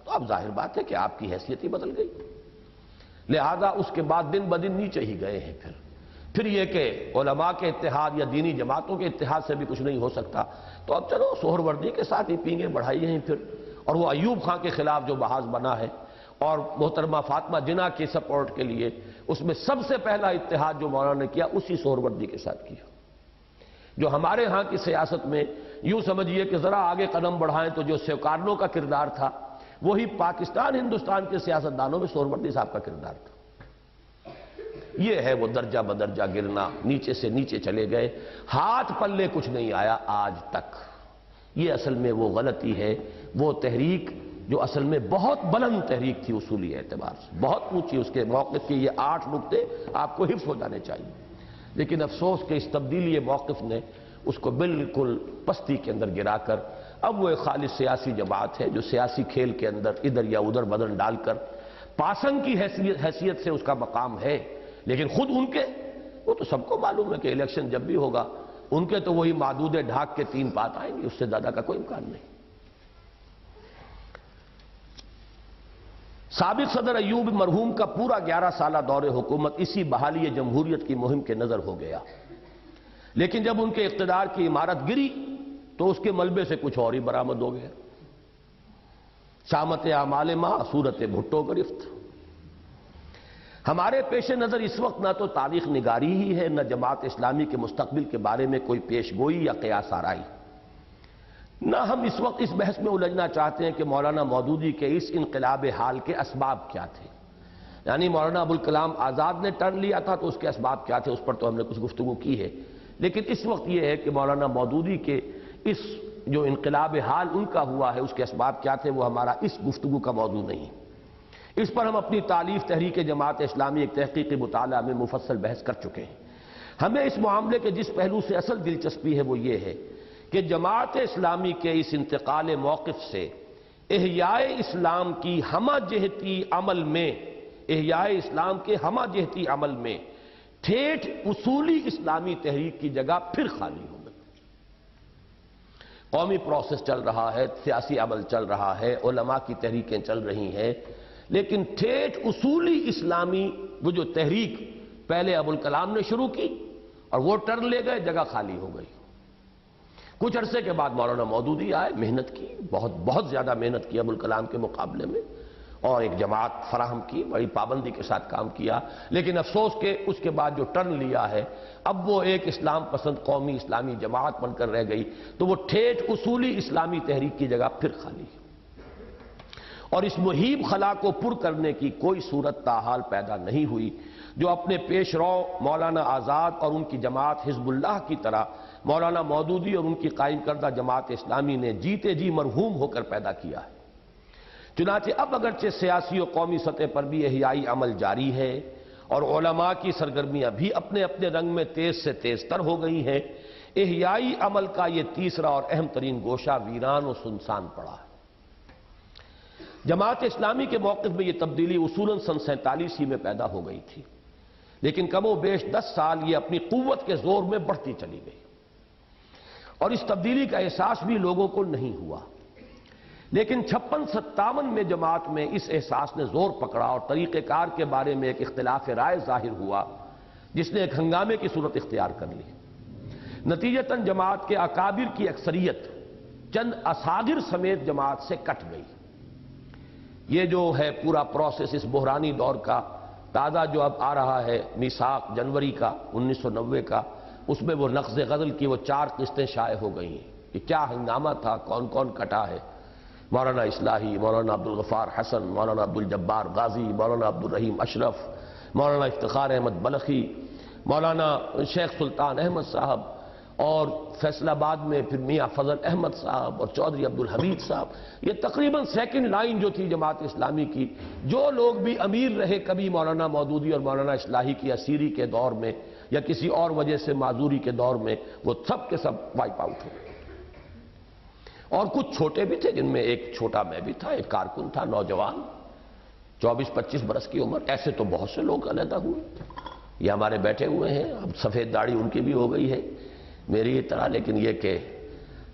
تو اب ظاہر بات ہے کہ آپ کی حیثیت ہی بدل گئی. لہذا اس کے بعد دن بدن نیچے ہی گئے ہیں. پھر یہ کہ علماء کے اتحاد یا دینی جماعتوں کے اتحاد سے بھی کچھ نہیں ہو سکتا تو اب چلو سہروردی کے ساتھ ہی پینگیں بڑھائی ہیں پھر. اور وہ ایوب خان کے خلاف جو محاذ بنا ہے اور محترمہ فاطمہ جناح کے سپورٹ کے لیے اس میں سب سے پہلا اتحاد جو مولانا نے کیا اسی سہروردی کے ساتھ کیا. جو ہمارے ہاں کی سیاست میں یوں سمجھیے کہ ذرا آگے قدم بڑھائیں تو جو سیوکارنوں کا کردار تھا وہی پاکستان ہندوستان کے سیاستدانوں میں سہروردی صاحب کا کردار تھا. یہ ہے وہ درجہ بدرجہ گرنا، نیچے سے نیچے چلے گئے، ہاتھ پلے کچھ نہیں آیا آج تک. یہ اصل میں وہ غلطی ہے، وہ تحریک جو اصل میں بہت بلند تحریک تھی اصولی اعتبار سے، بہت اونچی، اس کے موقف کے یہ 8 نقطے آپ کو حفظ ہو جانے چاہیے. لیکن افسوس کہ اس تبدیلی موقف نے اس کو بالکل پستی کے اندر گرا کر اب وہ ایک خالص سیاسی جماعت ہے جو سیاسی کھیل کے اندر ادھر یا ادھر بدن ڈال کر پاسنگ کی حیثیت سے اس کا مقام ہے. لیکن خود ان کے وہ تو سب کو معلوم ہے کہ الیکشن جب بھی ہوگا ان کے تو وہی محدود ڈھاک کے 3 بات آئیں گے، اس سے زیادہ کا کوئی امکان نہیں. سابق صدر ایوب مرحوم کا پورا 11 سالہ دور حکومت اسی بحالی جمہوریت کی مہم کے نظر ہو گیا. لیکن جب ان کے اقتدار کی عمارت گری تو اس کے ملبے سے کچھ اور ہی برآمد ہو گیا. شامت اعمال ماں صورت بھٹو گرفت. ہمارے پیش نظر اس وقت نہ تو تاریخ نگاری ہی ہے، نہ جماعت اسلامی کے مستقبل کے بارے میں کوئی پیش گوئی یا قیاس آرائی. نہ ہم اس وقت اس بحث میں الجھنا چاہتے ہیں کہ مولانا مودودی کے اس انقلاب حال کے اسباب کیا تھے. یعنی مولانا ابوالکلام آزاد نے ٹرن لیا تھا تو اس کے اسباب کیا تھے، اس پر تو ہم نے کچھ گفتگو کی ہے. لیکن اس وقت یہ ہے کہ مولانا مودودی کے اس جو انقلاب حال ان کا ہوا ہے اس کے اسباب کیا تھے، وہ ہمارا اس گفتگو کا موضوع نہیں. اس پر ہم اپنی تالیف تحریک جماعت اسلامی ایک تحقیقی مطالعہ میں مفصل بحث کر چکے ہیں. ہمیں اس معاملے کے جس پہلو سے اصل دلچسپی ہے وہ یہ ہے کہ جماعت اسلامی کے اس انتقال موقف سے احیاء اسلام کی ہمہ جہتی عمل میں، احیاء اسلام کے ہمہ جہتی عمل میں ٹھیٹھ اصولی اسلامی تحریک کی جگہ پھر خالی ہو گئی. قومی پروسیس چل رہا ہے، سیاسی عمل چل رہا ہے، علماء کی تحریکیں چل رہی ہیں، لیکن ٹھیٹھ اصولی اسلامی وہ جو تحریک پہلے ابوالکلام نے شروع کی اور وہ ٹرن لے گئے، جگہ خالی ہو گئی. کچھ عرصے کے بعد مولانا مودودی آئے، محنت کی، بہت زیادہ محنت کی ابوالکلام کے مقابلے میں، اور ایک جماعت فراہم کی، بڑی پابندی کے ساتھ کام کیا. لیکن افسوس کہ اس کے بعد جو ٹرن لیا ہے اب وہ ایک اسلام پسند قومی اسلامی جماعت بن کر رہ گئی، تو وہ ٹھیٹھ اصولی اسلامی تحریک کی جگہ پھر خالی ہے. اور اس محیب خلا کو پر کرنے کی کوئی صورت تاحال پیدا نہیں ہوئی جو اپنے پیش رو مولانا آزاد اور ان کی جماعت حزب اللہ کی طرح مولانا مودودی اور ان کی قائم کردہ جماعت اسلامی نے جیتے جی مرحوم ہو کر پیدا کیا ہے. چنانچہ اب اگرچہ سیاسی و قومی سطح پر بھی احیائی عمل جاری ہے اور علماء کی سرگرمیاں بھی اپنے اپنے رنگ میں تیز سے تیز تر ہو گئی ہیں، احیائی عمل کا یہ تیسرا اور اہم ترین گوشہ ویران و سنسان پڑا ہے. جماعت اسلامی کے موقف میں یہ تبدیلی اصولاً سن 47 میں پیدا ہو گئی تھی. لیکن کم و بیش 10 سال یہ اپنی قوت کے زور میں بڑھتی چلی گئی، اور اس تبدیلی کا احساس بھی لوگوں کو نہیں ہوا۔ لیکن 56-57 میں جماعت میں اس احساس نے زور پکڑا اور طریقہ کار کے بارے میں ایک اختلاف رائے ظاہر ہوا جس نے ایک ہنگامے کی صورت اختیار کر لی۔ نتیجتاً جماعت کے اکابر کی اکثریت چند اصاغر سمیت جماعت سے کٹ گئی۔ یہ جو ہے پورا پروسیس اس بحرانی دور کا تازہ جو اب آ رہا ہے، میثاق جنوری کا 1990 کا، اس میں وہ نقض غزل کی وہ 4 قسطیں شائع ہو گئی ہیں کہ کیا ہنگامہ تھا، کون کون کٹا ہے۔ مولانا اصلاحی، مولانا عبدالغفار حسن، مولانا عبدالجبار غازی، مولانا عبدالرحیم اشرف، مولانا افتخار احمد بلخی، مولانا شیخ سلطان احمد صاحب، اور فیصل آباد میں پھر میاں فضل احمد صاحب اور چودھری عبدالحمید صاحب۔ یہ تقریباً سیکنڈ لائن جو تھی جماعت اسلامی کی، جو لوگ بھی امیر رہے کبھی مولانا مودودی اور مولانا اصلاحی کی اسیری کے دور میں یا کسی اور وجہ سے معذوری کے دور میں، وہ سب کے سب وائپ آؤٹ ہو گئے۔ اور کچھ چھوٹے بھی تھے، جن میں ایک چھوٹا میں بھی تھا، ایک کارکن تھا نوجوان 24-25 برس کی عمر۔ ایسے تو بہت سے لوگ علیحدہ ہوئے، یہ ہمارے بیٹھے ہوئے ہیں، اب سفید داڑھی ان کی بھی ہو گئی ہے میری طرح، لیکن یہ کہ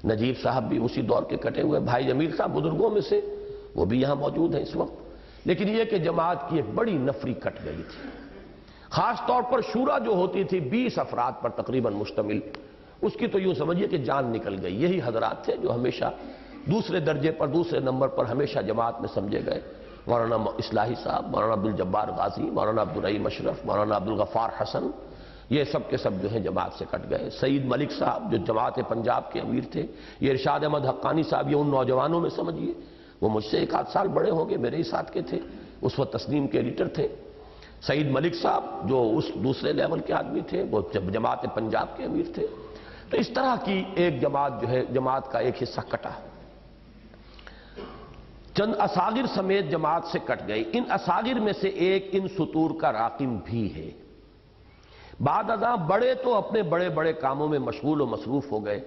نجیب صاحب بھی اسی دور کے کٹے ہوئے، بھائی جمیل صاحب بزرگوں میں سے وہ بھی یہاں موجود ہیں اس وقت۔ لیکن یہ کہ جماعت کی ایک بڑی نفری کٹ گئی تھی، خاص طور پر شورا جو ہوتی تھی 20 افراد پر تقریباً مشتمل، اس کی تو یوں سمجھیے کہ جان نکل گئی۔ یہی حضرات تھے جو ہمیشہ دوسرے درجے پر، دوسرے نمبر پر ہمیشہ جماعت میں سمجھے گئے، مولانا اصلاحی صاحب، مولانا عبدالجبار غازی، مولانا عبدالرحیم اشرف، مولانا عبدالغفار حسن، یہ سب کے سب جو ہیں جماعت سے کٹ گئے۔ سعید ملک صاحب جو جماعت پنجاب کے امیر تھے، یہ ارشاد احمد حقانی صاحب، یہ ان نوجوانوں میں سمجھیے، وہ مجھ سے 1 آدھ سال بڑے ہوں گے، میرے ہی ساتھ کے تھے، اس وقت تسنیم کے ایڈیٹر تھے۔ سعید ملک صاحب جو اس دوسرے لیول کے آدمی تھے، وہ جماعت پنجاب کے امیر تھے۔ تو اس طرح کی ایک جماعت جو ہے، جماعت کا ایک حصہ کٹا، چند اصاغر سمیت جماعت سے کٹ گئی۔ ان اصاغر میں سے ایک ان سطور کا راقم بھی ہے۔ بعد ازاں بڑے تو اپنے بڑے بڑے کاموں میں مشغول و مصروف ہو گئے۔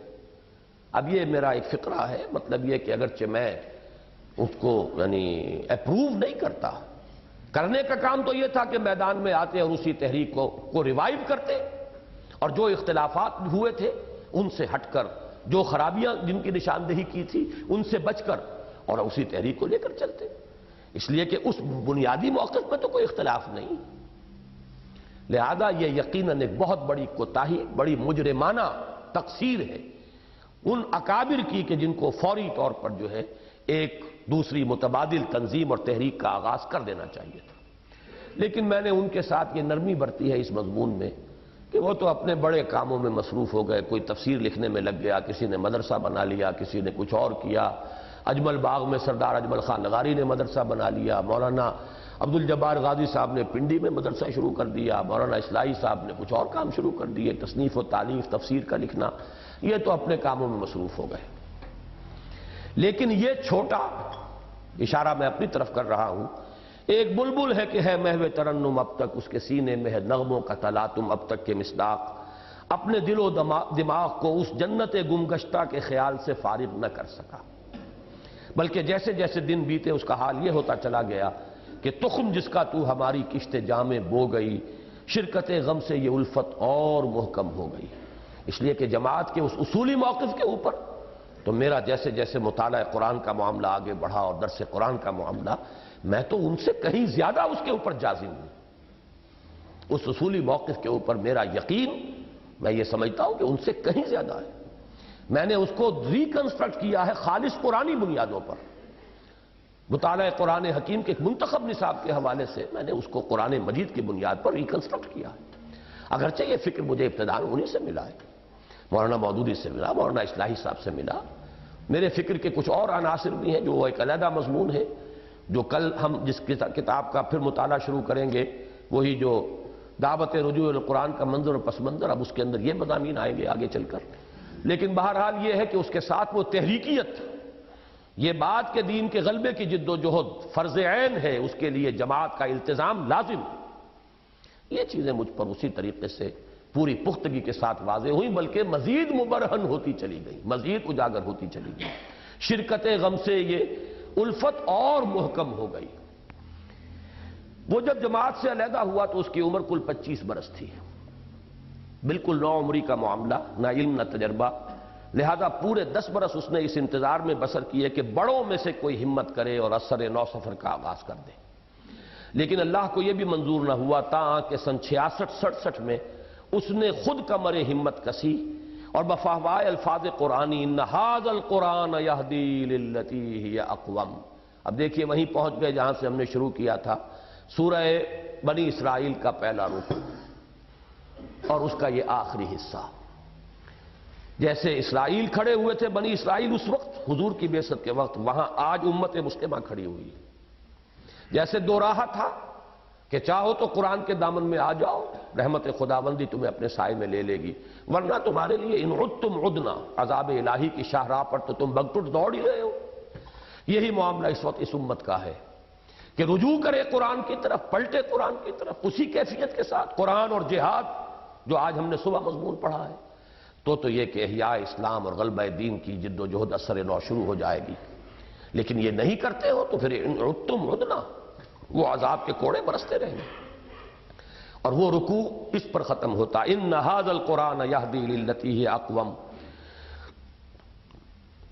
اب یہ میرا ایک فقرہ ہے، مطلب یہ کہ اگرچہ میں اس کو اپروو نہیں کرتا، کرنے کا کام تو یہ تھا کہ میدان میں آتے اور اسی تحریک کو ریوائیو کرتے، اور جو اختلافات ہوئے تھے ان سے ہٹ کر، جو خرابیاں جن کی نشاندہی کی تھی ان سے بچ کر، اور اسی تحریک کو لے کر چلتے، اس لیے کہ اس بنیادی موقف میں تو کوئی اختلاف نہیں۔ لہذا یہ یقیناً ایک بہت بڑی کوتاہی، بڑی مجرمانہ تقصیر ہے ان اکابر کی کہ جن کو فوری طور پر جو ہے ایک دوسری متبادل تنظیم اور تحریک کا آغاز کر دینا چاہیے تھا۔ لیکن میں نے ان کے ساتھ یہ نرمی برتی ہے اس مضمون میں کہ وہ تو اپنے بڑے کاموں میں مصروف ہو گئے، کوئی تفسیر لکھنے میں لگ گیا، کسی نے مدرسہ بنا لیا، کسی نے کچھ اور کیا۔ اجمل باغ میں سردار اجمل خان نغاری نے مدرسہ بنا لیا، مولانا عبدالجبار غازی صاحب نے پنڈی میں مدرسہ شروع کر دیا، مولانا اصلاحی صاحب نے کچھ اور کام شروع کر دیے، تصنیف و تالیف، تفسیر کا لکھنا، یہ تو اپنے کاموں میں مصروف ہو گئے۔ لیکن یہ چھوٹا اشارہ میں اپنی طرف کر رہا ہوں، ایک بلبل ہے کہ ہے محو ترنم اب تک، اس کے سینے میں ہے نغموں کا تلاطم اب تک کے مصداق، اپنے دل و دماغ کو اس جنت گمگشتہ کے خیال سے فارغ نہ کر سکا، بلکہ جیسے جیسے دن بیتے اس کا حال یہ ہوتا چلا گیا کہ تخم جس کا تو ہماری کشت جامے بو گئی، شرکت غم سے یہ الفت اور محکم ہو گئی۔ اس لیے کہ جماعت کے اس اصولی موقف کے اوپر تو میرا جیسے جیسے مطالعہ قرآن کا معاملہ آگے بڑھا اور درس قرآن کا معاملہ، میں تو ان سے کہیں زیادہ اس کے اوپر جازم ہوں۔ اس اصولی موقف کے اوپر میرا یقین، میں یہ سمجھتا ہوں کہ ان سے کہیں زیادہ ہے۔ میں نے اس کو ریکنسٹرکٹ کیا ہے خالص قرآنی بنیادوں پر، مطالعہ قرآن حکیم کے ایک منتخب نصاب کے حوالے سے میں نے اس کو قرآن مجید کی بنیاد پر ریکنسٹرکٹ کیا ہے۔ اگرچہ یہ فکر مجھے ابتداء انہی سے ملا ہے، مولانا مودودی سے ملا، مولانا اصلاحی صاحب سے ملا، میرے فکر کے کچھ اور عناصر بھی ہیں جو ایک علیحدہ مضمون ہے، جو کل ہم جس کتاب کا پھر مطالعہ شروع کریں گے، وہی جو دعوت رجوع القرآن کا منظر و پس منظر، اب اس کے اندر یہ مضامین آئیں گے آگے چل کر۔ لیکن بہرحال یہ ہے کہ اس کے ساتھ وہ تحریکیت، یہ بات کے دین کے غلبے کی جد و جہد فرض عین ہے، اس کے لیے جماعت کا التزام لازم ہے۔ یہ چیزیں مجھ پر اسی طریقے سے پوری پختگی کے ساتھ واضح ہوئیں، بلکہ مزید مبرہن ہوتی چلی گئی، مزید اجاگر ہوتی چلی گئی۔ شرکت غم سے یہ الفت اور محکم ہو گئی۔ وہ جب جماعت سے علیحدہ ہوا تو اس کی عمر کل 25 برس تھی، بالکل نو عمری کا معاملہ، نہ علم نہ تجربہ، لہذا پورے 10 برس اس نے اس انتظار میں بسر کیے کہ بڑوں میں سے کوئی ہمت کرے اور اثر نو سفر کا آغاز کر دے۔ لیکن اللہ کو یہ بھی منظور نہ ہوا تاں کہ سن 66-67 میں اس نے خود کمر ہمت کسی اور بفہوائے الفاظ قرآنی ان ھذا القرآن یہدی للتی ہی اقوم۔ اب دیکھیے وہیں پہنچ گئے جہاں سے ہم نے شروع کیا تھا، سورہ بنی اسرائیل کا پہلا رکوع اور اس کا یہ آخری حصہ۔ جیسے اسرائیل کھڑے ہوئے تھے، بنی اسرائیل اس وقت حضور کی بعثت کے وقت، وہاں آج امت مسلمہ کھڑی ہوئی ہے۔ جیسے دو راہ تھا کہ چاہو تو قرآن کے دامن میں آ جاؤ، رحمت خداوندی تمہیں اپنے سائے میں لے لے گی، ورنہ تمہارے لیے ان عدتم عدنا، عذاب الہی کی شاہراہ پر تو تم بگٹٹ دوڑ ہی رہے ہو۔ یہی معاملہ اس وقت اس امت کا ہے کہ رجوع کرے قرآن کی طرف، پلٹے قرآن کی طرف اسی کیفیت کے ساتھ، قرآن اور جہاد جو آج ہم نے صبح مضمون پڑھا ہے، تو یہ کہ احیاء اسلام اور غلبہ دین کی جد و جہد اثر نو شروع ہو جائے گی۔ لیکن یہ نہیں کرتے ہو تو پھر عدتم عدنا، وہ عذاب کے کوڑے برستے رہیں گے۔ اور وہ رکوع اس پر ختم ہوتا، ان ھذا القرآن یہدی للتی ہی اقوم۔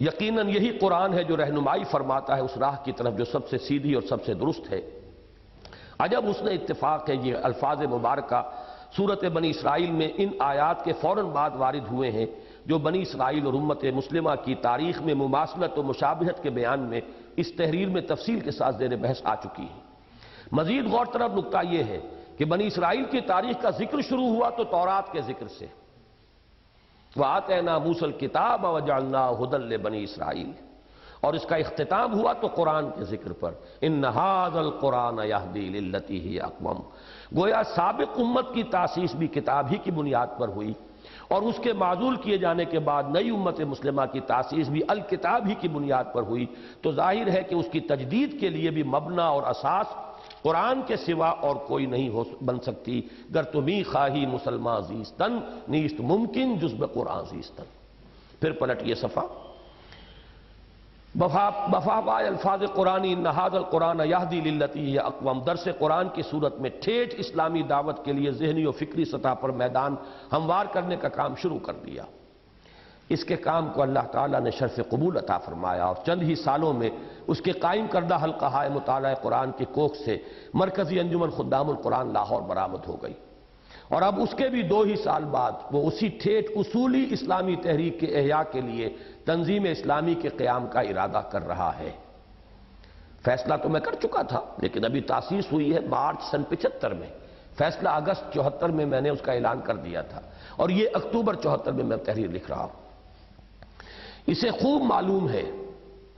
یقیناً یہی قرآن ہے جو رہنمائی فرماتا ہے اس راہ کی طرف جو سب سے سیدھی اور سب سے درست ہے۔ عجب اس نے اتفاق ہے، یہ الفاظ مبارکہ سورۃ بنی اسرائیل میں ان آیات کے فوراً بعد وارد ہوئے ہیں جو بنی اسرائیل اور امت مسلمہ کی تاریخ میں مماثلت و مشابہت کے بیان میں اس تحریر میں تفصیل کے ساتھ زیر بحث آ چکی ہے۔ مزید غور طلب نکتہ یہ ہے کہ بنی اسرائیل کی تاریخ کا ذکر شروع ہوا تو تورات کے ذکر سے، وَآتَيْنَا مُوسَى الْكِتَابَ وَجَعَلْنَاهُ هُدًى لِبَنِي اسرائیل، اور اس کا اختتام ہوا تو قرآن کے ذکر پر، ان ھذا القرآن یہدی للتی ہی اقوم۔ گویا سابق امت کی تاسیس بھی کتاب ہی کی بنیاد پر ہوئی، اور اس کے معزول کیے جانے کے بعد نئی امت مسلمہ کی تاسیس بھی الکتاب ہی کی بنیاد پر ہوئی، تو ظاہر ہے کہ اس کی تجدید کے لیے بھی مبنا اور اساس قرآن کے سوا اور کوئی نہیں بن سکتی، گر تمہیں خواہی مسلمان زیستن نیست ممکن جز بقرآن زیستن۔ پھر پلٹیے صفحہ، بفہوائے الفاظ قرآنی ان ھذا القرآن یہدی للتی ہی اقوم۔ درس قرآن کی صورت میں ٹھیٹھ اسلامی دعوت کے لیے ذہنی و فکری سطح پر میدان ہموار کرنے کا کام شروع کر دیا۔ اس کے کام کو اللہ تعالیٰ نے شرف قبول عطا فرمایا، اور چند ہی سالوں میں اس کے قائم کردہ حلقہ مطالعہ قرآن کی کوکھ سے مرکزی انجمن خدام القرآن لاہور برآمد ہو گئی، اور اب اس کے بھی 2 ہی سال بعد وہ اسی ٹھیٹھ اصولی اسلامی تحریک کے احیاء کے لیے تنظیم اسلامی کے قیام کا ارادہ کر رہا ہے۔ فیصلہ تو میں کر چکا تھا، لیکن ابھی تاسیس ہوئی ہے مارچ سن 75 میں، فیصلہ اگست 74 میں نے اس کا اعلان کر دیا تھا، اور یہ اکتوبر 74 میں تحریر لکھ رہا ہوں۔ اسے خوب معلوم ہے،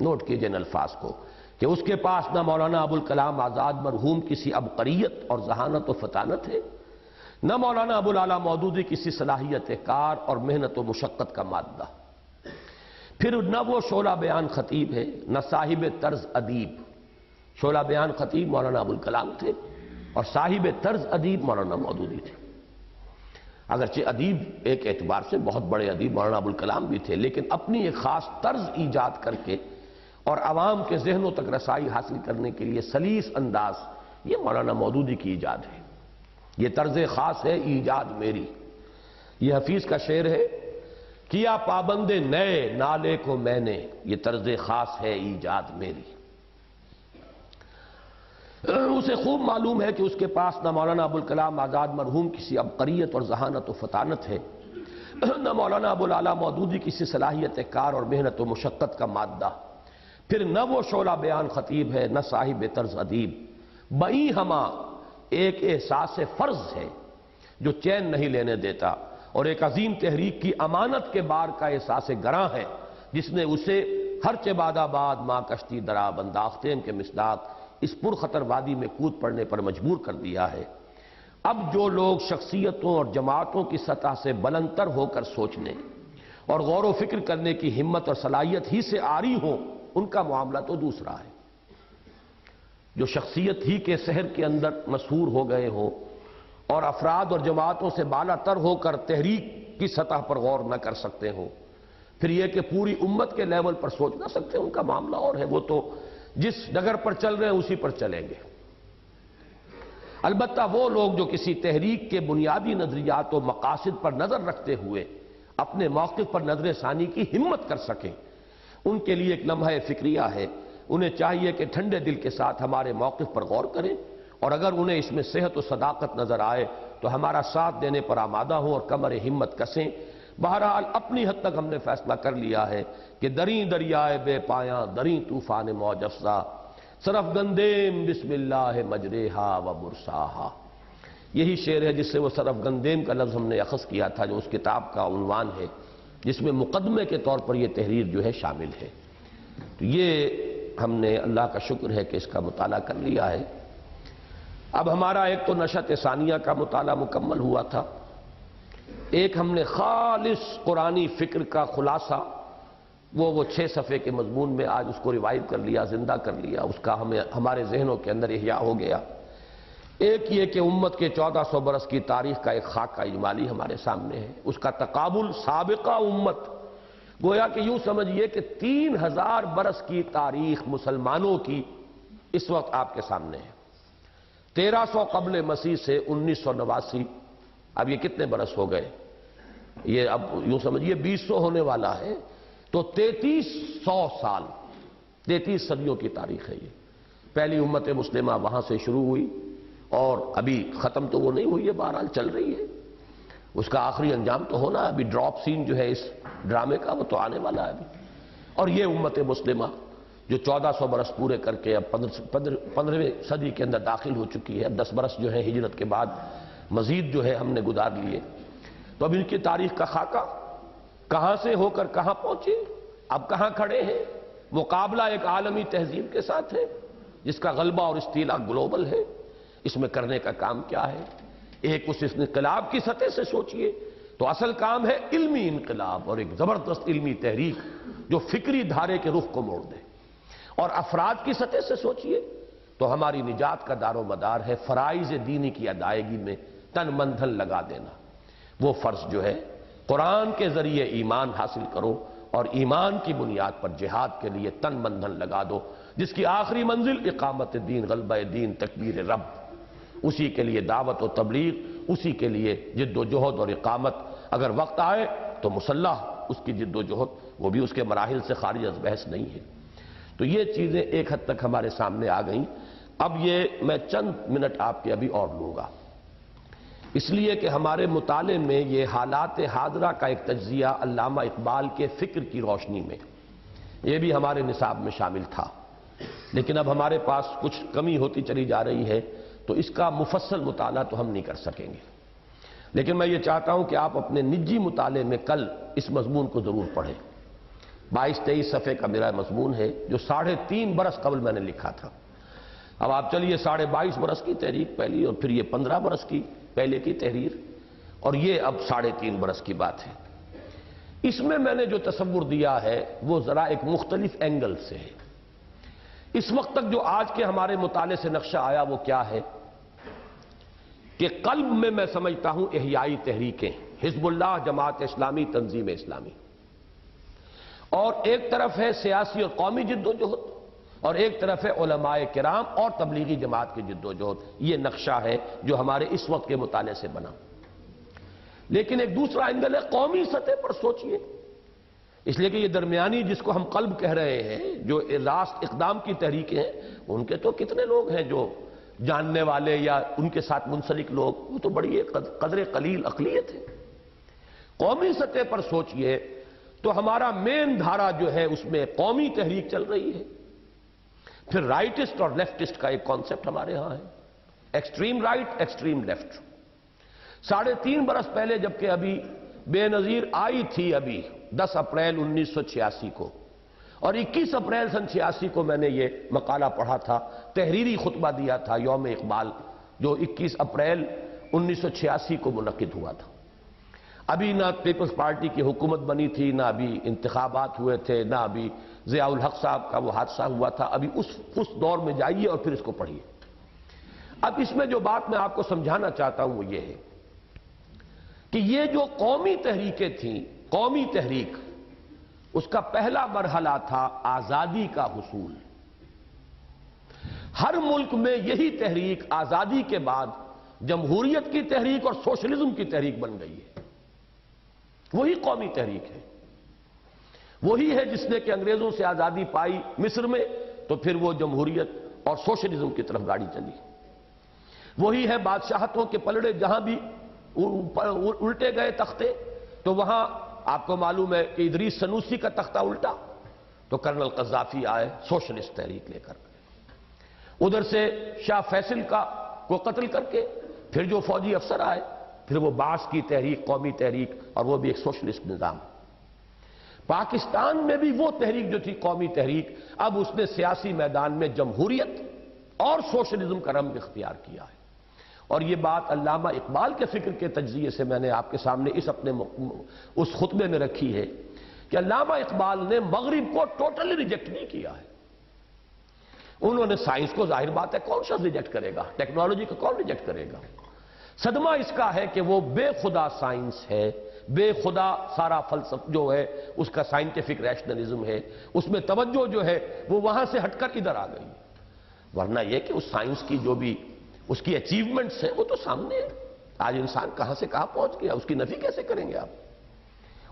نوٹ کیجئے ان الفاظ کو، کہ اس کے پاس نہ مولانا ابوالکلام آزاد مرحوم کسی عبقریت اور ذہانت و فطانت ہے، نہ مولانا ابوالعلا مودودی کسی صلاحیت کار اور محنت و مشقت کا مادہ، پھر نہ وہ شعلہ بیان خطیب ہے، نہ صاحب طرز ادیب۔ شعلہ بیان خطیب مولانا ابوالکلام تھے، اور صاحب طرز ادیب مولانا مودودی تھے۔ اگرچہ ادیب ایک اعتبار سے بہت بڑے ادیب مولانا ابوالکلام بھی تھے، لیکن اپنی ایک خاص طرز ایجاد کر کے اور عوام کے ذہنوں تک رسائی حاصل کرنے کے لیے سلیس انداز، یہ مولانا مودودی کی ایجاد ہے۔ یہ طرز خاص ہے ایجاد میری، یہ حفیظ کا شعر ہے، کیا پابند نئے نالے کو میں نے، یہ طرز خاص ہے ایجاد میری۔ اسے خوب معلوم ہے کہ اس کے پاس نہ مولانا ابوالکلام آزاد مرحوم کسی عبقریت اور ذہانت و فطانت ہے، نہ مولانا ابوالعلا مودودی کسی صلاحیت کار اور محنت و مشقت کا مادہ، پھر نہ وہ شعلہ بیان خطیب ہے، نہ صاحب طرز ادیب۔ بئی ہما ایک احساس فرض ہے جو چین نہیں لینے دیتا، اور ایک عظیم تحریک کی امانت کے بار کا احساس گراں ہے جس نے اسے ہر چہ بعد آباد ماں کشتی درا بنداختین کے مصداق اس پرخطر وادی میں کود پڑنے پر مجبور کر دیا ہے۔ اب جو لوگ شخصیتوں اور جماعتوں کی سطح سے بلندتر ہو کر سوچنے اور غور و فکر کرنے کی ہمت اور صلاحیت ہی سے عاری ہوں، ان کا معاملہ تو دوسرا ہے۔ جو شخصیت ہی کے سحر کے اندر مسحور ہو گئے ہوں اور افراد اور جماعتوں سے بالا تر ہو کر تحریک کی سطح پر غور نہ کر سکتے ہوں، پھر یہ کہ پوری امت کے لیول پر سوچ نہ سکتے، ان کا معاملہ اور ہے، وہ تو جس ڈگر پر چل رہے ہیں اسی پر چلیں گے۔ البتہ وہ لوگ جو کسی تحریک کے بنیادی نظریات و مقاصد پر نظر رکھتے ہوئے اپنے موقف پر نظر ثانی کی ہمت کر سکیں، ان کے لیے ایک لمحہ فکریہ ہے۔ انہیں چاہیے کہ ٹھنڈے دل کے ساتھ ہمارے موقف پر غور کریں، اور اگر انہیں اس میں صحت و صداقت نظر آئے تو ہمارا ساتھ دینے پر آمادہ ہوں اور کمر ہمت کسیں۔ بہرحال اپنی حد تک ہم نے فیصلہ کر لیا ہے کہ دریں دریائے بے پایاں، دریں طوفان موج افزا، صرف گندیم بسم اللہ مجریہا و مرساہا۔ یہی شعر ہے جس سے وہ صرف گندیم کا لفظ ہم نے اخذ کیا تھا، جو اس کتاب کا عنوان ہے، جس میں مقدمے کے طور پر یہ تحریر جو ہے شامل ہے۔ تو یہ ہم نے اللہ کا شکر ہے کہ اس کا مطالعہ کر لیا ہے۔ اب ہمارا ایک تو نشأت ثانیہ کا مطالعہ مکمل ہوا تھا، ایک ہم نے خالص قرآنی فکر کا خلاصہ وہ 6 صفحے کے مضمون میں آج اس کو ریوائیو کر لیا، زندہ کر لیا، اس کا ہمارے ذہنوں کے اندر احیاء ہو گیا۔ ایک یہ کہ امت کے 1400 برس کی تاریخ کا ایک خاکہ اجمالی ہمارے سامنے ہے، اس کا تقابل سابقہ امت، گویا کہ یوں سمجھیے کہ 3000 برس کی تاریخ مسلمانوں کی اس وقت آپ کے سامنے ہے۔ 1300 قبل مسیح سے 1989، اب یہ کتنے برس ہو گئے؟ یہ اب یوں سمجھیے 2000 ہونے والا ہے، تو 3300 سال، 33 صدیوں کی تاریخ ہے یہ۔ پہلی امت مسلمہ وہاں سے شروع ہوئی، اور ابھی ختم تو وہ نہیں ہوئی ہے، بہرحال چل رہی ہے، اس کا آخری انجام تو ہونا ہے، ابھی ڈراپ سین جو ہے اس ڈرامے کا وہ تو آنے والا ہے ابھی۔ اور یہ امت مسلمہ جو 1400 برس پورے کر کے اب 15ویں صدی کے اندر داخل ہو چکی ہے، اب 10 برس جو ہے ہجرت کے بعد مزید جو ہے ہم نے گزار لیے، تو اب ان کی تاریخ کا خاکہ کہاں سے ہو کر کہاں پہنچے، اب کہاں کھڑے ہیں، مقابلہ ایک عالمی تہذیب کے ساتھ ہے جس کا غلبہ اور استیلا گلوبل ہے۔ اس میں کرنے کا کام کیا ہے؟ ایک اس انقلاب کی سطح سے سوچئے تو اصل کام ہے علمی انقلاب اور ایک زبردست علمی تحریک جو فکری دھارے کے رخ کو موڑ دے، اور افراد کی سطح سے سوچئے تو ہماری نجات کا دار و مدار ہے فرائض دینی کی ادائیگی میں تن من دھن لگا دینا۔ وہ فرض جو ہے قرآن کے ذریعے ایمان حاصل کرو اور ایمان کی بنیاد پر جہاد کے لیے تن من دھن لگا دو، جس کی آخری منزل اقامت دین، غلبہ دین، تکبیر رب، اسی کے لیے دعوت و تبلیغ، اسی کے لیے جد و جہد اور اقامت۔ اگر وقت آئے تو مسلح اس کی جد و جہد، وہ بھی اس کے مراحل سے خارج از بحث نہیں ہے۔ تو یہ چیزیں ایک حد تک ہمارے سامنے آ گئیں۔ اب یہ میں چند منٹ آپ کے ابھی اور لوں گا، اس لیے کہ ہمارے مطالعے میں یہ حالات حاضرہ کا ایک تجزیہ علامہ اقبال کے فکر کی روشنی میں یہ بھی ہمارے نصاب میں شامل تھا، لیکن اب ہمارے پاس کچھ کمی ہوتی چلی جا رہی ہے، تو اس کا مفصل مطالعہ تو ہم نہیں کر سکیں گے، لیکن میں یہ چاہتا ہوں کہ آپ اپنے نجی مطالعے میں کل اس مضمون کو ضرور پڑھیں۔ 22-23 صفحے کا میرا مضمون ہے جو 3.5 برس قبل میں نے لکھا تھا۔ اب آپ چلیے 22.5 برس کی تحریک پہلی، اور پھر یہ 15 برس کی پہلے کی تحریر، اور یہ اب 3.5 برس کی بات ہے۔ اس میں میں نے جو تصور دیا ہے وہ ذرا ایک مختلف اینگل سے ہے۔ اس وقت تک جو آج کے ہمارے مطالعے سے نقشہ آیا وہ کیا ہے کہ قلب میں میں سمجھتا ہوں احیائی تحریکیں، حزب اللہ، جماعت اسلامی، تنظیم اسلامی، اور ایک طرف ہے سیاسی اور قومی جد و جہد، اور ایک طرف ہے علماء کرام اور تبلیغی جماعت کی جد و جہد۔ یہ نقشہ ہے جو ہمارے اس وقت کے مطالعے سے بنا۔ لیکن ایک دوسرا اینگل ہے قومی سطح پر سوچئے، اس لیے کہ یہ درمیانی جس کو ہم قلب کہہ رہے ہیں، جو راست اقدام کی تحریکیں ہیں، ان کے تو کتنے لوگ ہیں جو جاننے والے یا ان کے ساتھ منسلک لوگ، وہ تو بڑی ایک قدر قلیل اقلیت ہے۔ قومی سطح پر سوچئے تو ہمارا مین دھارا جو ہے اس میں قومی تحریک چل رہی ہے، پھر رائٹسٹ اور لیفٹسٹ کا ایک کانسیپٹ ہمارے ہاں ہے، ایکسٹریم رائٹ، ایکسٹریم لیفٹ۔ 3.5 برس پہلے جبکہ ابھی بے نظیر آئی تھی، ابھی 10 اپریل 1986 کو، اور 21 اپریل سن 86 کو میں نے یہ مقالہ پڑھا تھا، تحریری خطبہ دیا تھا یوم اقبال، جو 21 اپریل 1986 کو منعقد ہوا تھا۔ ابھی نہ پیپلز پارٹی کی حکومت بنی تھی، نہ ابھی انتخابات ہوئے تھے، نہ ابھی ضیاء الحق صاحب کا وہ حادثہ ہوا تھا۔ ابھی اس دور میں جائیے اور پھر اس کو پڑھیے۔ اب اس میں جو بات میں آپ کو سمجھانا چاہتا ہوں وہ یہ ہے کہ یہ جو قومی تحریکیں تھیں، قومی تحریک، اس کا پہلا مرحلہ تھا آزادی کا حصول۔ ہر ملک میں یہی تحریک آزادی کے بعد جمہوریت کی تحریک اور سوشلزم کی تحریک بن گئی ہے. وہی قومی تحریک ہے، وہی ہے جس نے کہ انگریزوں سے آزادی پائی مصر میں، تو پھر وہ جمہوریت اور سوشلزم کی طرف گاڑی چلی. وہی ہے بادشاہتوں کے پلڑے جہاں بھی الٹے گئے تختے، تو وہاں آپ کو معلوم ہے کہ ادریس سنوسی کا تختہ الٹا تو کرنل قذافی آئے سوشلسٹ تحریک لے کر. ادھر سے شاہ فیصل کو قتل کر کے پھر جو فوجی افسر آئے، پھر وہ باعث کی تحریک، قومی تحریک، اور وہ بھی ایک سوشلسٹ نظام. پاکستان میں بھی وہ تحریک جو تھی قومی تحریک، اب اس نے سیاسی میدان میں جمہوریت اور سوشلزم کا رنگ اختیار کیا ہے. اور یہ بات علامہ اقبال کے فکر کے تجزیے سے میں نے آپ کے سامنے اس خطبے میں رکھی ہے کہ علامہ اقبال نے مغرب کو ٹوٹلی ریجیکٹ نہیں کیا ہے. انہوں نے سائنس کو، ظاہر بات ہے کون شخص ریجیکٹ کرے گا، ٹیکنالوجی کو کون ریجیکٹ کرے گا. صدمہ اس کا ہے کہ وہ بے خدا سائنس ہے، بے خدا سارا فلسفہ جو ہے اس کا سائنٹیفک ریشنلزم ہے، اس میں توجہ جو ہے وہ وہاں سے ہٹ کر ادھر آ گئی. ورنہ یہ کہ اس سائنس کی جو بھی اس کی اچیومنٹس ہیں وہ تو سامنے ہے. آج انسان کہاں سے کہاں پہنچ گیا، اس کی نفی کیسے کریں گے آپ؟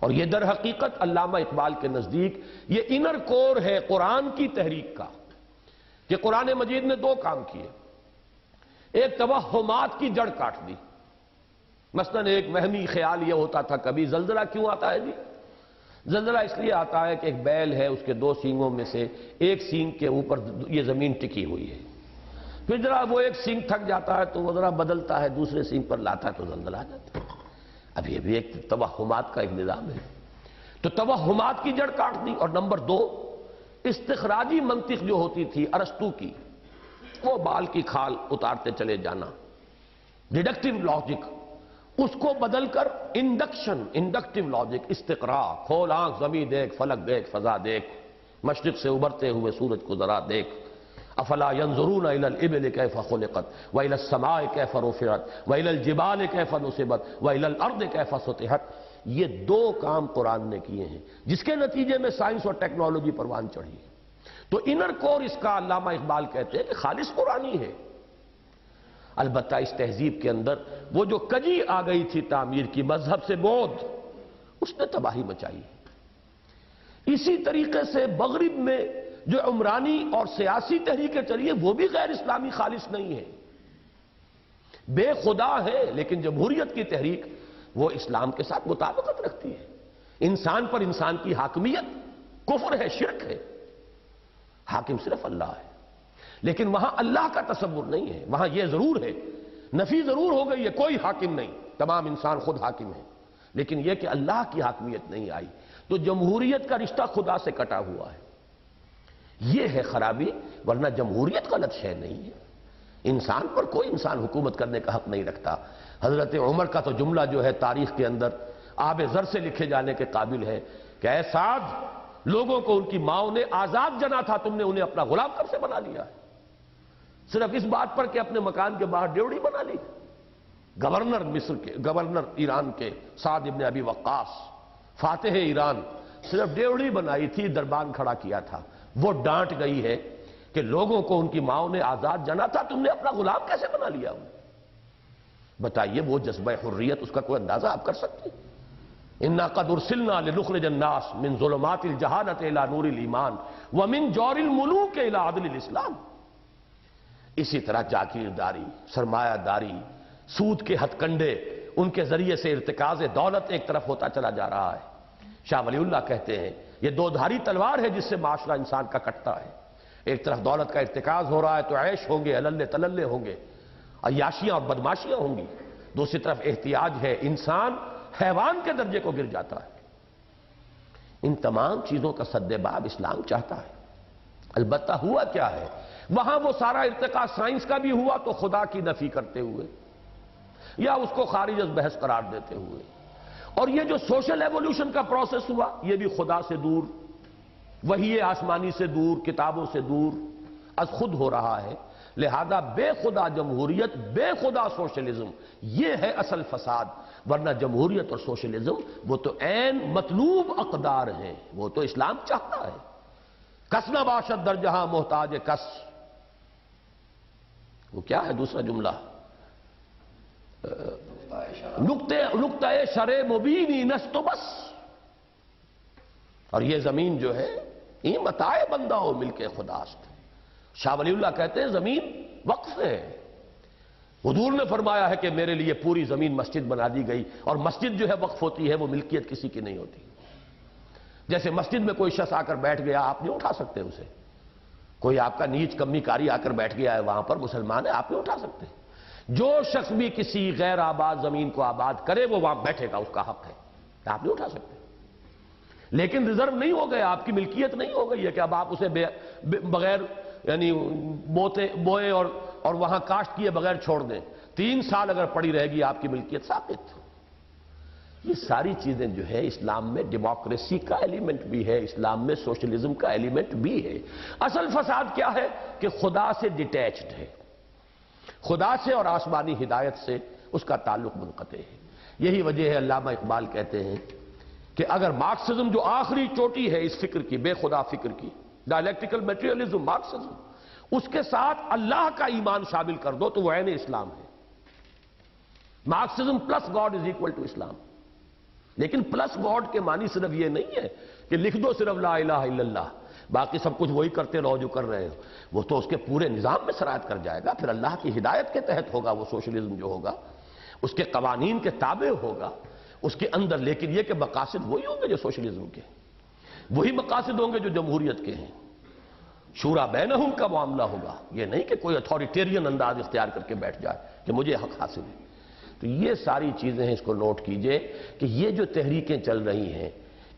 اور یہ در حقیقت علامہ اقبال کے نزدیک یہ انر کور ہے قرآن کی تحریک کا، کہ قرآن مجید نے دو کام کیے. ایک توہمات کی جڑ کاٹ دی. مثلا ایک وہمی خیال یہ ہوتا تھا کبھی زلزلہ کیوں آتا ہے جی؟ زلزلہ اس لیے آتا ہے کہ ایک بیل ہے، اس کے دو سینگوں میں سے ایک سینگ کے اوپر یہ زمین ٹکی ہوئی ہے. پھر ذرا وہ ایک سینگ تھک جاتا ہے تو وہ ذرا بدلتا ہے، دوسرے سینگ پر لاتا ہے تو زلزلہ آ جاتا ہے. اب یہ بھی ایک توہمات کا ایک نظام ہے. تو توہمات کی جڑ کاٹ دی. اور نمبر دو، استخراجی منطق جو ہوتی تھی ارسطو کی، وہ بال کی کھال اتارتے چلے جانا، ڈیڈکٹیو لاجک، اس کو بدل کر انڈکٹیو لاجک، استقراء، کھول آنکھ زمین دیکھ، فلک دیکھ، فضا دیکھ، مشرق سے ابھرتے ہوئے سورج کو ذرا دیکھ. افلا ينظرون الى الابل كيف خلقت والى السماء كيف رفعت والى الجبال كيف نصبت والى الارض كيف سطحت. یہ دو کام قرآن نے کیے ہیں جس کے نتیجے میں سائنس اور ٹیکنالوجی پروان چڑھی. تو انر کور اس کا علامہ اقبال کہتے ہیں کہ خالص قرآنی ہے. البتہ اس تہذیب کے اندر وہ جو کجی آ گئی تھی تعمیر کی، مذہب سے بودھ، اس نے تباہی مچائی. اسی طریقے سے مغرب میں جو عمرانی اور سیاسی تحریکیں چلی ہیں وہ بھی غیر اسلامی خالص نہیں ہے، بے خدا ہے، لیکن جمہوریت کی تحریک وہ اسلام کے ساتھ مطابقت رکھتی ہے. انسان پر انسان کی حاکمیت کفر ہے، شرک ہے. حاکم صرف اللہ ہے، لیکن وہاں اللہ کا تصور نہیں ہے. وہاں یہ ضرور ہے، نفی ضرور ہو گئی ہے، کوئی حاکم نہیں، تمام انسان خود حاکم ہے، لیکن یہ کہ اللہ کی حاکمیت نہیں آئی. تو جمہوریت کا رشتہ خدا سے کٹا ہوا ہے. یہ ہے خرابی. ورنہ جمہوریت غلط شے نہیں ہے. انسان پر کوئی انسان حکومت کرنے کا حق نہیں رکھتا. حضرت عمر کا تو جملہ جو ہے تاریخ کے اندر آب زر سے لکھے جانے کے قابل ہے کہ اے سعد، لوگوں کو ان کی ماؤں نے آزاد جنا تھا، تم نے انہیں اپنا غلام کب سے بنا لیا ہے؟ صرف اس بات پر کہ اپنے مکان کے باہر ڈیوڑی بنا لی. گورنر ایران کے سعد ابن ابی وقاص، فاتح ایران، صرف ڈیوڑی بنائی تھی، دربان کھڑا کیا تھا. وہ ڈانٹ گئی ہے کہ لوگوں کو ان کی ماؤں نے آزاد جنا تھا، تم نے اپنا غلام کیسے بنا لیا؟ بتائیے وہ جذبہ حریت، اس کا کوئی اندازہ آپ کر سکتے ہیں؟ اِنَّا قَدْ أُرْسِلْنَا لِنُخْرِجَ النَّاسَ مِنْ ظُلُمَاتِ الْجَهَالَةِ إِلَى نُورِ الْإِيمَانِ وَمِنْ جَوْرِ الْمُلُوكِ إِلَى عَدْلِ الْإِسْلَامِ. اسی طرح جاگیرداری، سرمایہ داری، سود کے ہتھ کنڈے، ان کے ذریعے سے ارتکاز دولت ایک طرف ہوتا چلا جا رہا ہے. شاہ ولی اللہ کہتے ہیں یہ دو دھاری تلوار ہے جس سے معاشرہ انسان کا کٹتا ہے. ایک طرف دولت کا ارتکاز ہو رہا ہے تو عیش ہوں گے، عللے تللے ہوں گے، عیاشیاں اور بدماشیاں ہوں گی. دوسری طرف احتیاج ہے، انسان حیوان کے درجے کو گر جاتا ہے. ان تمام چیزوں کا سد باب اسلام چاہتا ہے. البتہ ہوا کیا ہے؟ وہاں وہ سارا ارتقاء سائنس کا بھی ہوا تو خدا کی نفی کرتے ہوئے یا اس کو خارج از بحث قرار دیتے ہوئے. اور یہ جو سوشل ایوولوشن کا پروسیس ہوا یہ بھی خدا سے دور، وحی آسمانی سے دور، کتابوں سے دور از خود ہو رہا ہے. لہذا بے خدا جمہوریت، بے خدا سوشلزم، یہ ہے اصل فساد. ورنہ جمہوریت اور سوشلزم وہ تو عین مطلوب اقدار ہیں، وہ تو اسلام چاہتا ہے. کس نہ باشد در جہاں محتاج کس، وہ کیا ہے دوسرا جملہ؟ نقطہ شرع مبینی نست و بس. اور یہ زمین جو ہے یہ متاع بندہ ہو مل کے خداست. شاہ ولی اللہ کہتے ہیں زمین وقف ہے. حضور نے فرمایا ہے کہ میرے لیے پوری زمین مسجد بنا دی گئی، اور مسجد جو ہے وقف ہوتی ہے، وہ ملکیت کسی کی نہیں ہوتی. جیسے مسجد میں کوئی شخص آ کر بیٹھ گیا، آپ نہیں اٹھا سکتے اسے. کوئی آپ کا نیچ کمی کاری آ کر بیٹھ گیا ہے وہاں پر، مسلمان ہے، آپ نہیں اٹھا سکتے. جو شخص بھی کسی غیر آباد زمین کو آباد کرے وہ وہاں بیٹھے گا، اس کا حق ہے، آپ نہیں اٹھا سکتے. لیکن ریزرو نہیں ہو گیا، آپ کی ملکیت نہیں ہو گئی ہے کہ اب آپ اسے بغیر یعنی بوئے اور وہاں کاشت کیے بغیر چھوڑ دیں. 3 سال اگر پڑی رہے گی آپ کی ملکیت ثابت. یہ ساری چیزیں جو ہے اسلام میں ڈیموکریسی کا ایلیمنٹ بھی ہے، اسلام میں سوشلزم کا ایلیمنٹ بھی ہے. اصل فساد کیا ہے کہ خدا سے ڈیٹیچڈ ہے، خدا سے اور آسمانی ہدایت سے اس کا تعلق منقطع ہے. یہی وجہ ہے علامہ اقبال کہتے ہیں کہ اگر مارکسزم جو آخری چوٹی ہے اس فکر کی، بے خدا فکر کی، ڈائلیکٹیکل میٹریلزم مارکسزم، اس کے ساتھ اللہ کا ایمان شامل کر دو تو وہ عین اسلام ہے. Marxism plus God is equal to Islam. لیکن پلس گاڈ کے معنی صرف یہ نہیں ہے کہ لکھ دو صرف لا الہ الا اللہ، باقی سب کچھ وہی کرتے رہو جو کر رہے ہو. وہ تو اس کے پورے نظام میں سرایت کر جائے گا. پھر اللہ کی ہدایت کے تحت ہوگا وہ سوشلزم جو ہوگا، اس کے قوانین کے تابع ہوگا اس کے اندر. لیکن یہ کہ مقاصد وہی ہوں گے جو سوشلزم کے، وہی مقاصد ہوں گے جو جمہوریت کے ہیں. شورا بینہم کا معاملہ ہوگا، یہ نہیں کہ کوئی اتھارٹیرین انداز اختیار کر کے بیٹھ جائے کہ مجھے حق حاصل ہے. تو یہ ساری چیزیں ہیں، اس کو نوٹ کیجئے کہ یہ جو تحریکیں چل رہی ہیں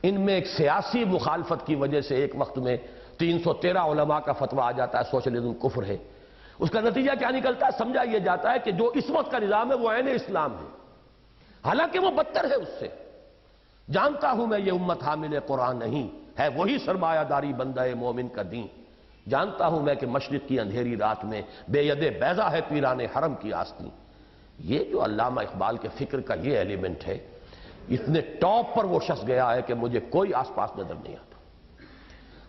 ان میں ایک سیاسی مخالفت کی وجہ سے ایک وقت میں 313 علماء کا فتویٰ آ جاتا ہے سوشلزم کفر ہے. اس کا نتیجہ کیا نکلتا ہے؟ سمجھا یہ جاتا ہے کہ جو اس وقت کا نظام ہے وہ عین اسلام ہے، حالانکہ وہ بدتر ہے اس سے. جانتا ہوں میں یہ امت حامل قرآن نہیں ہے، وہی سرمایہ داری بندہ مومن کا دین. جانتا ہوں میں کہ مشرق کی اندھیری رات میں بے ید بیضا ہے پیران حرم کی آستین. یہ جو علامہ اقبال کے فکر کا یہ ایلیمنٹ ہے، اتنے ٹاپ پر وہ شخص گیا ہے کہ مجھے کوئی آس پاس نظر نہیں آتا.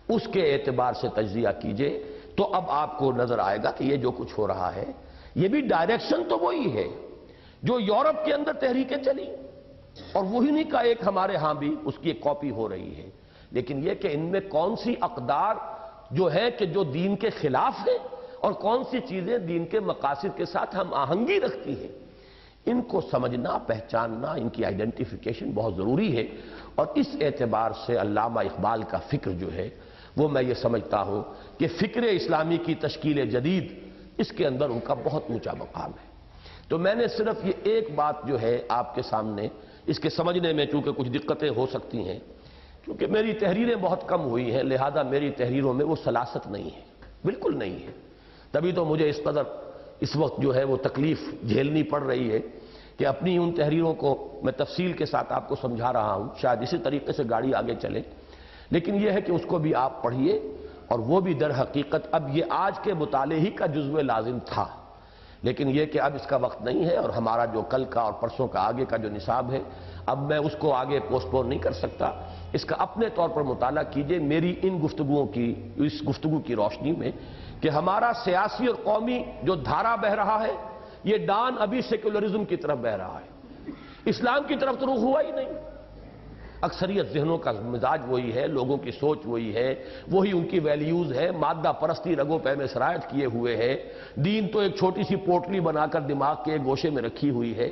اس کے اعتبار سے تجزیہ کیجئے تو اب آپ کو نظر آئے گا کہ یہ جو کچھ ہو رہا ہے یہ بھی ڈائریکشن تو وہی ہے جو یورپ کے اندر تحریکیں چلی، اور وہی نہیں کا ایک ہمارے ہاں بھی اس کی ایک کاپی ہو رہی ہے. لیکن یہ کہ ان میں کون سی اقدار جو ہے کہ جو دین کے خلاف ہے اور کون سی چیزیں دین کے مقاصد کے ساتھ ہم آہنگی رکھتی ہیں، ان کو سمجھنا، پہچاننا، ان کی آئیڈینٹیفیکیشن بہت ضروری ہے. اور اس اعتبار سے علامہ اقبال کا فکر جو ہے وہ میں یہ سمجھتا ہوں کہ فکر اسلامی کی تشکیل جدید، اس کے اندر ان کا بہت اونچا مقام ہے. تو میں نے صرف یہ ایک بات جو ہے آپ کے سامنے، اس کے سمجھنے میں چونکہ کچھ دقتیں ہو سکتی ہیں، کیونکہ میری تحریریں بہت کم ہوئی ہیں، لہذا میری تحریروں میں وہ سلاست نہیں ہے، بالکل نہیں ہے. تبھی تو مجھے اس قدر اس وقت جو ہے وہ تکلیف جھیلنی پڑ رہی ہے کہ اپنی ان تحریروں کو میں تفصیل کے ساتھ آپ کو سمجھا رہا ہوں. شاید اسی طریقے سے گاڑی آگے چلے، لیکن یہ ہے کہ اس کو بھی آپ پڑھیے، اور وہ بھی در حقیقت اب یہ آج کے مطالعے ہی کا جزو لازم تھا. لیکن یہ کہ اب اس کا وقت نہیں ہے، اور ہمارا جو کل کا اور پرسوں کا آگے کا جو نصاب ہے اب میں اس کو آگے پوسٹ پون نہیں کر سکتا. اس کا اپنے طور پر مطالعہ کیجئے میری ان گفتگوؤں کی، اس گفتگو کی روشنی میں، کہ ہمارا سیاسی اور قومی جو دھارا بہ رہا ہے یہ ڈان ابھی سیکولرزم کی طرف بہ رہا ہے، اسلام کی طرف تو رخ ہوا ہی نہیں. اکثریت ذہنوں کا مزاج وہی ہے، لوگوں کی سوچ وہی ہے، وہی ان کی ویلیوز ہے، مادہ پرستی رگوں پہ میں سرایت کیے ہوئے ہے. دین تو ایک چھوٹی سی پوٹلی بنا کر دماغ کے ایک گوشے میں رکھی ہوئی ہے.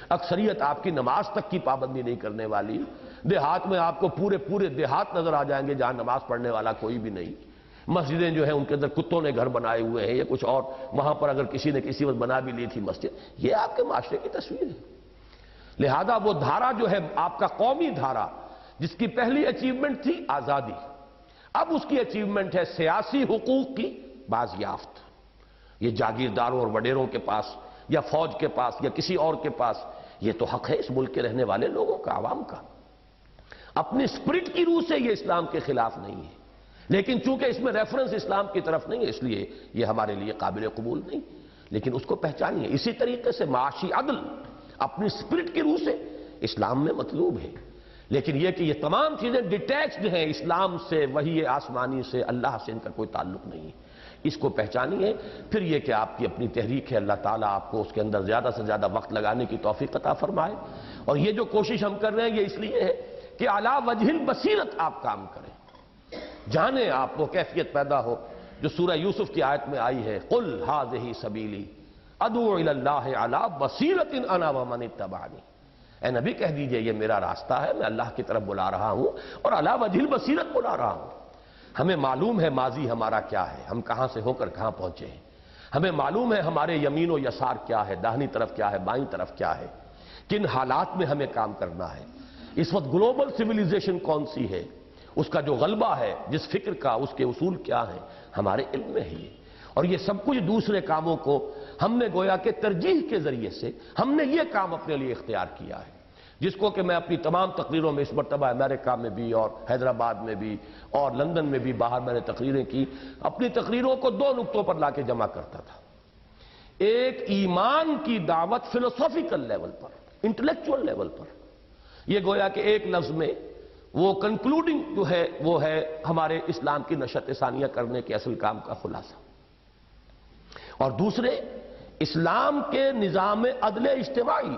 اکثریت آپ کی نماز تک کی پابندی نہیں کرنے والی. دیہات میں آپ کو پورے دیہات نظر آ جائیں گے جہاں نماز پڑھنے والا کوئی بھی نہیں. مسجدیں جو ہیں ان کے اندر کتوں نے گھر بنائے ہوئے ہیں یا کچھ اور، وہاں پر اگر کسی نے کسی وقت بنا بھی لی تھی مسجد. یہ آپ کے معاشرے کی تصویر ہے. لہذا وہ دھارا جو ہے آپ کا قومی دھارا، جس کی پہلی اچیومنٹ تھی آزادی، اب اس کی اچیومنٹ ہے سیاسی حقوق کی بازیافت. یہ جاگیرداروں اور وڈیروں کے پاس یا فوج کے پاس یا کسی اور کے پاس یہ تو حق ہے اس ملک کے رہنے والے لوگوں کا، عوام کا. اپنی سپرٹ کی روح سے یہ اسلام کے خلاف نہیں ہے، لیکن چونکہ اس میں ریفرنس اسلام کی طرف نہیں ہے اس لیے یہ ہمارے لیے قابل قبول نہیں. لیکن اس کو پہچانیے. اسی طریقے سے معاشی عدل اپنی سپرٹ کی روح سے اسلام میں مطلوب ہے. لیکن یہ کہ یہ تمام چیزیں ڈیٹیچڈ ہیں اسلام سے، وحی آسمانی سے، اللہ سے ان کا کوئی تعلق نہیں ہے. اس کو پہچانیے. پھر یہ کہ آپ کی اپنی تحریک ہے، اللہ تعالیٰ آپ کو اس کے اندر زیادہ سے زیادہ وقت لگانے کی توفیق عطا فرمائے. اور یہ جو کوشش ہم کر رہے ہیں یہ اس لیے ہے کہ علی وجہ البصیرت آپ کام کریں، جانیں آپ کو کیفیت پیدا ہو جو سورہ یوسف کی آیت میں آئی ہے، قل ھذہ سبیلی ادعو الی اللہ علی بصیرۃ انا ومن اتبعنی. اے نبی کہہ دیجئے یہ میرا راستہ ہے، میں اللہ کی طرف بلا رہا ہوں اور علی وجہ البصیرت بلا رہا ہوں. ہمیں معلوم ہے ماضی ہمارا کیا ہے، ہم کہاں سے ہو کر کہاں پہنچے ہیں. ہمیں معلوم ہے ہمارے یمین و یسار کیا ہے، داہنی طرف کیا ہے، بائیں طرف کیا ہے، کن حالات میں ہمیں کام کرنا ہے. اس وقت گلوبل سویلائزیشن کون سی ہے، اس کا جو غلبہ ہے جس فکر کا، اس کے اصول کیا ہیں، ہمارے علم میں ہے یہ. اور یہ سب کچھ دوسرے کاموں کو ہم نے گویا کہ ترجیح کے ذریعے سے ہم نے یہ کام اپنے لیے اختیار کیا ہے، جس کو کہ میں اپنی تمام تقریروں میں اس مرتبہ امریکہ میں بھی اور حیدرآباد میں بھی اور لندن میں بھی باہر میں نے تقریریں کی، اپنی تقریروں کو دو نقطوں پر لا کے جمع کرتا تھا. ایک ایمان کی دعوت فلسافیکل لیول پر، انٹلیکچول لیول پر، یہ گویا کہ ایک لفظ میں وہ کنکلوڈنگ جو ہے وہ ہے ہمارے اسلام کی نشت ثانیہ کرنے کے اصل کام کا خلاصہ. اور دوسرے اسلام کے نظام عدل اجتماعی،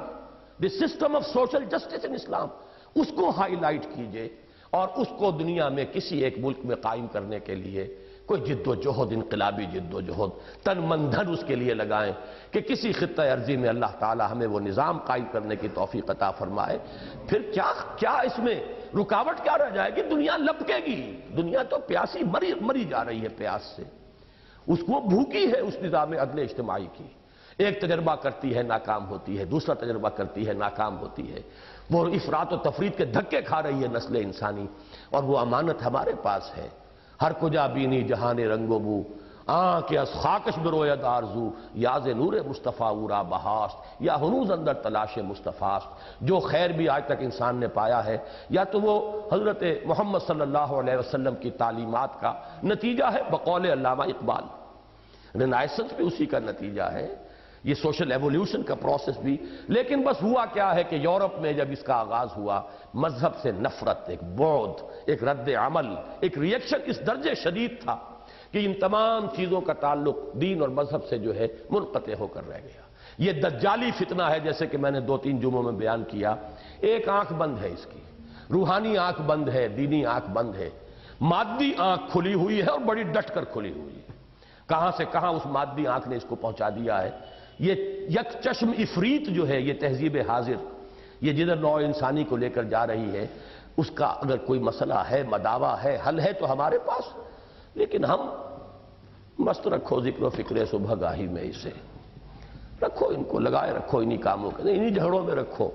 the system of social justice in Islam, اس کو ہائی لائٹ کیجئے اور اس کو دنیا میں کسی ایک ملک میں قائم کرنے کے لیے کوئی جد و جہد، انقلابی جد و جہد، تن من دھن اس کے لیے لگائیں کہ کسی خطہ ارضی میں اللہ تعالی ہمیں وہ نظام قائم کرنے کی توفیق عطا فرمائے. پھر کیا اس میں رکاوٹ کیا رہ جائے گی؟ دنیا لپکے گی. دنیا تو پیاسی مری جا رہی ہے پیاس سے، اس کو بھوکی ہے اس نظام عدل اجتماعی کی. ایک تجربہ کرتی ہے ناکام ہوتی ہے، دوسرا تجربہ کرتی ہے ناکام ہوتی ہے. وہ افراط و تفرید کے دھکے کھا رہی ہے نسل انسانی، اور وہ امانت ہمارے پاس ہے. ہر کجا بینی جہان رنگ و بو، کے از خاکش بروید آرزو، یاز نور مصطفیٰ اورا بہاست، یا ہنوز اندر تلاش مصطفیٰست. جو خیر بھی آج تک انسان نے پایا ہے یا تو وہ حضرت محمد صلی اللہ علیہ وسلم کی تعلیمات کا نتیجہ ہے، بقول علامہ اقبال. رینائسنس بھی اسی کا نتیجہ ہے، یہ سوشل ایولیوشن کا پروسیس بھی. لیکن بس ہوا کیا ہے کہ یورپ میں جب اس کا آغاز ہوا، مذہب سے نفرت، ایک بعد، ایک رد عمل، ایک ریئیکشن اس درجے شدید تھا کہ ان تمام چیزوں کا تعلق دین اور مذہب سے جو ہے منقطع ہو کر رہ گیا. یہ دجالی فتنہ ہے، جیسے کہ میں نے 2-3 جمعوں میں بیان کیا. ایک آنکھ بند ہے اس کی، روحانی آنکھ بند ہے، دینی آنکھ بند ہے. مادی آنکھ کھلی ہوئی ہے اور بڑی ڈٹ کر کھلی ہوئی ہے. کہاں سے کہاں اس مادی آنکھ نے اس کو پہنچا دیا ہے. یہ یک چشم افریت جو ہے، یہ تہذیب حاضر، یہ جدھر نوع انسانی کو لے کر جا رہی ہے، اس کا اگر کوئی مسئلہ ہے، مداوع ہے، حل ہے تو ہمارے پاس. لیکن ہم مست رکھو ذکر و فکر صبح گاہی میں، اسے رکھو، ان کو لگائے رکھو انہی کاموں کے، انہی جھگڑوں میں رکھو.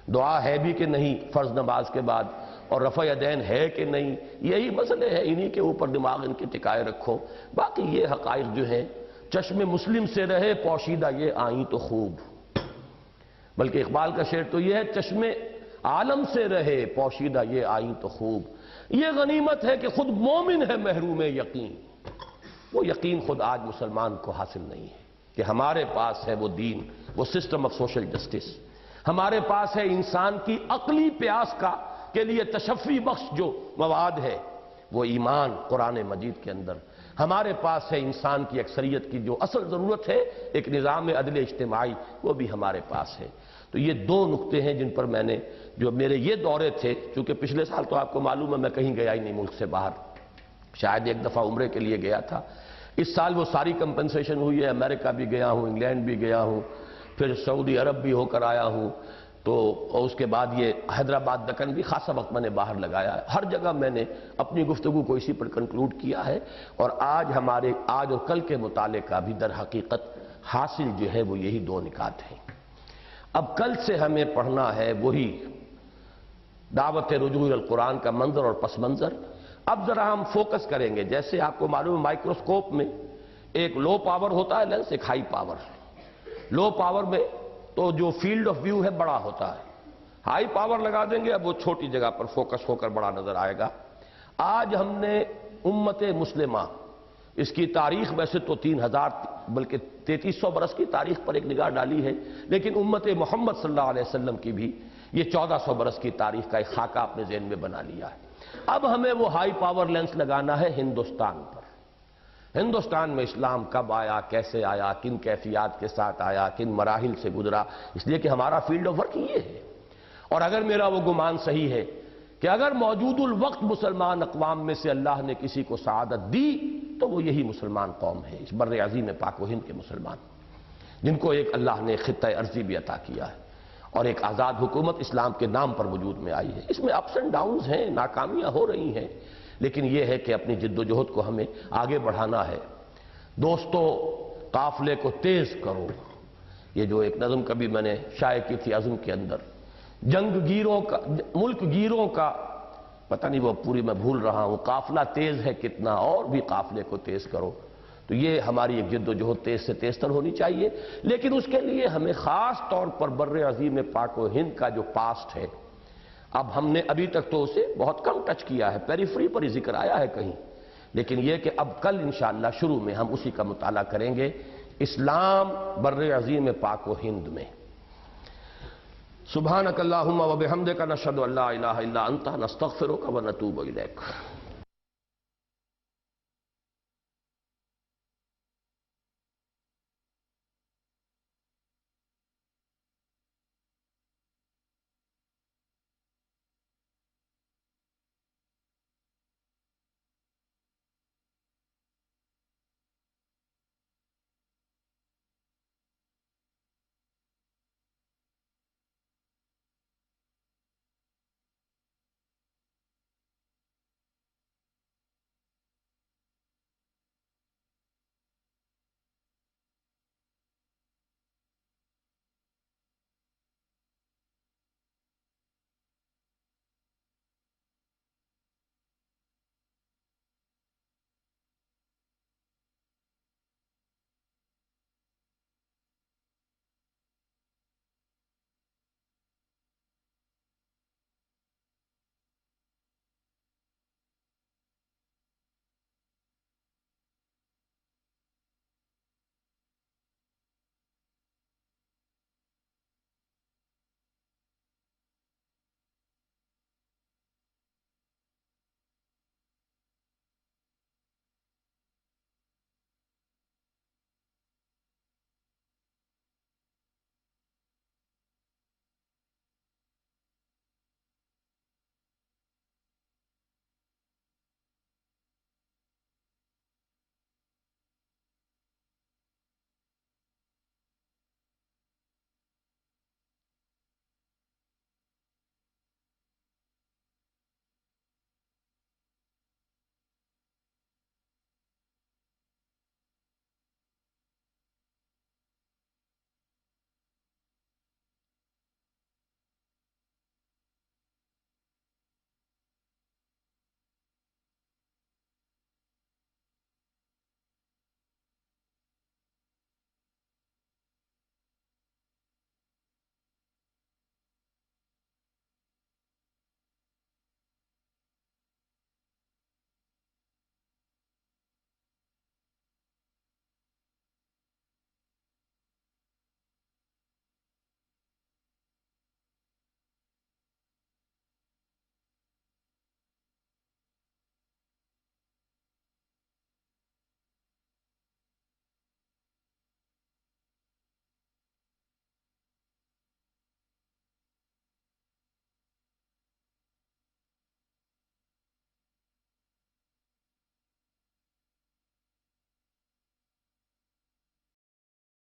دعا ہے بھی کہ نہیں فرض نماز کے بعد، اور رفع یدین ہے کہ نہیں، یہی مسئلے ہیں، انہی کے اوپر دماغ ان کے ٹکائے رکھو. باقی یہ حقائق جو ہیں، چشم مسلم سے رہے پوشیدہ یہ آئیں تو خوب. بلکہ اقبال کا شعر تو یہ ہے، چشم عالم سے رہے پوشیدہ یہ آئیں تو خوب. یہ غنیمت ہے کہ خود مومن ہے محروم یقین. وہ یقین خود آج مسلمان کو حاصل نہیں ہے کہ ہمارے پاس ہے وہ دین، وہ سسٹم آف سوشل جسٹس. ہمارے پاس ہے انسان کی عقلی پیاس کا کے لیے تشفی بخش جو مواد ہے، وہ ایمان قرآن مجید کے اندر. ہمارے پاس ہے انسان کی اکثریت کی جو اصل ضرورت ہے، ایک نظام عدل اجتماعی، وہ بھی ہمارے پاس ہے. تو یہ 2 نقطے ہیں جن پر میں نے، جو میرے یہ دورے تھے، چونکہ پچھلے سال تو آپ کو معلوم ہے میں کہیں گیا ہی نہیں ملک سے باہر، شاید ایک دفعہ عمرے کے لیے گیا تھا. اس سال وہ ساری کمپنسیشن ہوئی ہے، امریکہ بھی گیا ہوں، انگلینڈ بھی گیا ہوں، پھر سعودی عرب بھی ہو کر آیا ہوں. تو اس کے بعد یہ حیدرآباد دکن بھی خاصا وقت میں نے باہر لگایا ہے. ہر جگہ میں نے اپنی گفتگو کو اسی پر کنکلوڈ کیا ہے. اور آج اور کل کے مطالعے کا بھی در حقیقت حاصل جو ہے وہ یہی 2 نکات ہیں. اب کل سے ہمیں پڑھنا ہے وہی دعوت رجوع القرآن کا منظر اور پس منظر. اب ذرا ہم فوکس کریں گے. جیسے آپ کو معلوم ہے مائکروسکوپ میں ایک لو پاور ہوتا ہے لینس، ایک ہائی پاور. لو پاور میں تو جو فیلڈ آف ویو ہے بڑا ہوتا ہے، ہائی پاور لگا دیں گے اب وہ چھوٹی جگہ پر فوکس ہو کر بڑا نظر آئے گا. آج ہم نے امت مسلمہ، اس کی تاریخ ویسے تو 3000 بلکہ 3300 برس کی تاریخ پر ایک نگاہ ڈالی ہے، لیکن امت محمد صلی اللہ علیہ وسلم کی بھی یہ 1400 برس کی تاریخ کا ایک خاکہ اپنے ذہن میں بنا لیا ہے. اب ہمیں وہ ہائی پاور لینس لگانا ہے ہندوستان پر. ہندوستان میں اسلام کب آیا، کیسے آیا، کن کیفیات کے ساتھ آیا، کن مراحل سے گزرا، اس لیے کہ ہمارا فیلڈ آف ورک یہ ہے۔ اور اگر میرا وہ گمان صحیح ہے کہ اگر موجود الوقت مسلمان اقوام میں سے اللہ نے کسی کو سعادت دی تو وہ یہی مسلمان قوم ہے، اس بر عظیم پاک و ہند کے مسلمان، جن کو ایک اللہ نے خطہ ارضی بھی عطا کیا ہے اور ایک آزاد حکومت اسلام کے نام پر وجود میں آئی ہے۔ اس میں اپس اینڈ ڈاؤنز ہیں، ناکامیاں ہو رہی ہیں، لیکن یہ ہے کہ اپنی جد و جہد کو ہمیں آگے بڑھانا ہے۔ دوستو، قافلے کو تیز کرو، یہ جو ایک نظم کبھی میں نے شائع کی تھی عزم کے اندر، جنگ گیروں کا، ملک گیروں کا، پتہ نہیں وہ پوری میں بھول رہا ہوں، قافلہ تیز ہے کتنا اور بھی قافلے کو تیز کرو۔ تو یہ ہماری ایک جد و جہد تیز سے تیز تر ہونی چاہیے، لیکن اس کے لیے ہمیں خاص طور پر بر عظیم پاک و ہند کا جو پاسٹ ہے، اب ہم نے ابھی تک تو اسے بہت کم ٹچ کیا ہے، پیریفری پر ہی ذکر آیا ہے کہیں، لیکن یہ کہ اب کل انشاءاللہ شروع میں ہم اسی کا مطالعہ کریں گے، اسلام بر عظیم پاک و ہند میں۔ سبحانک اللہم و بحمدک نشہد ان لا الہ الا انت نستغفرک و نتوب الیک۔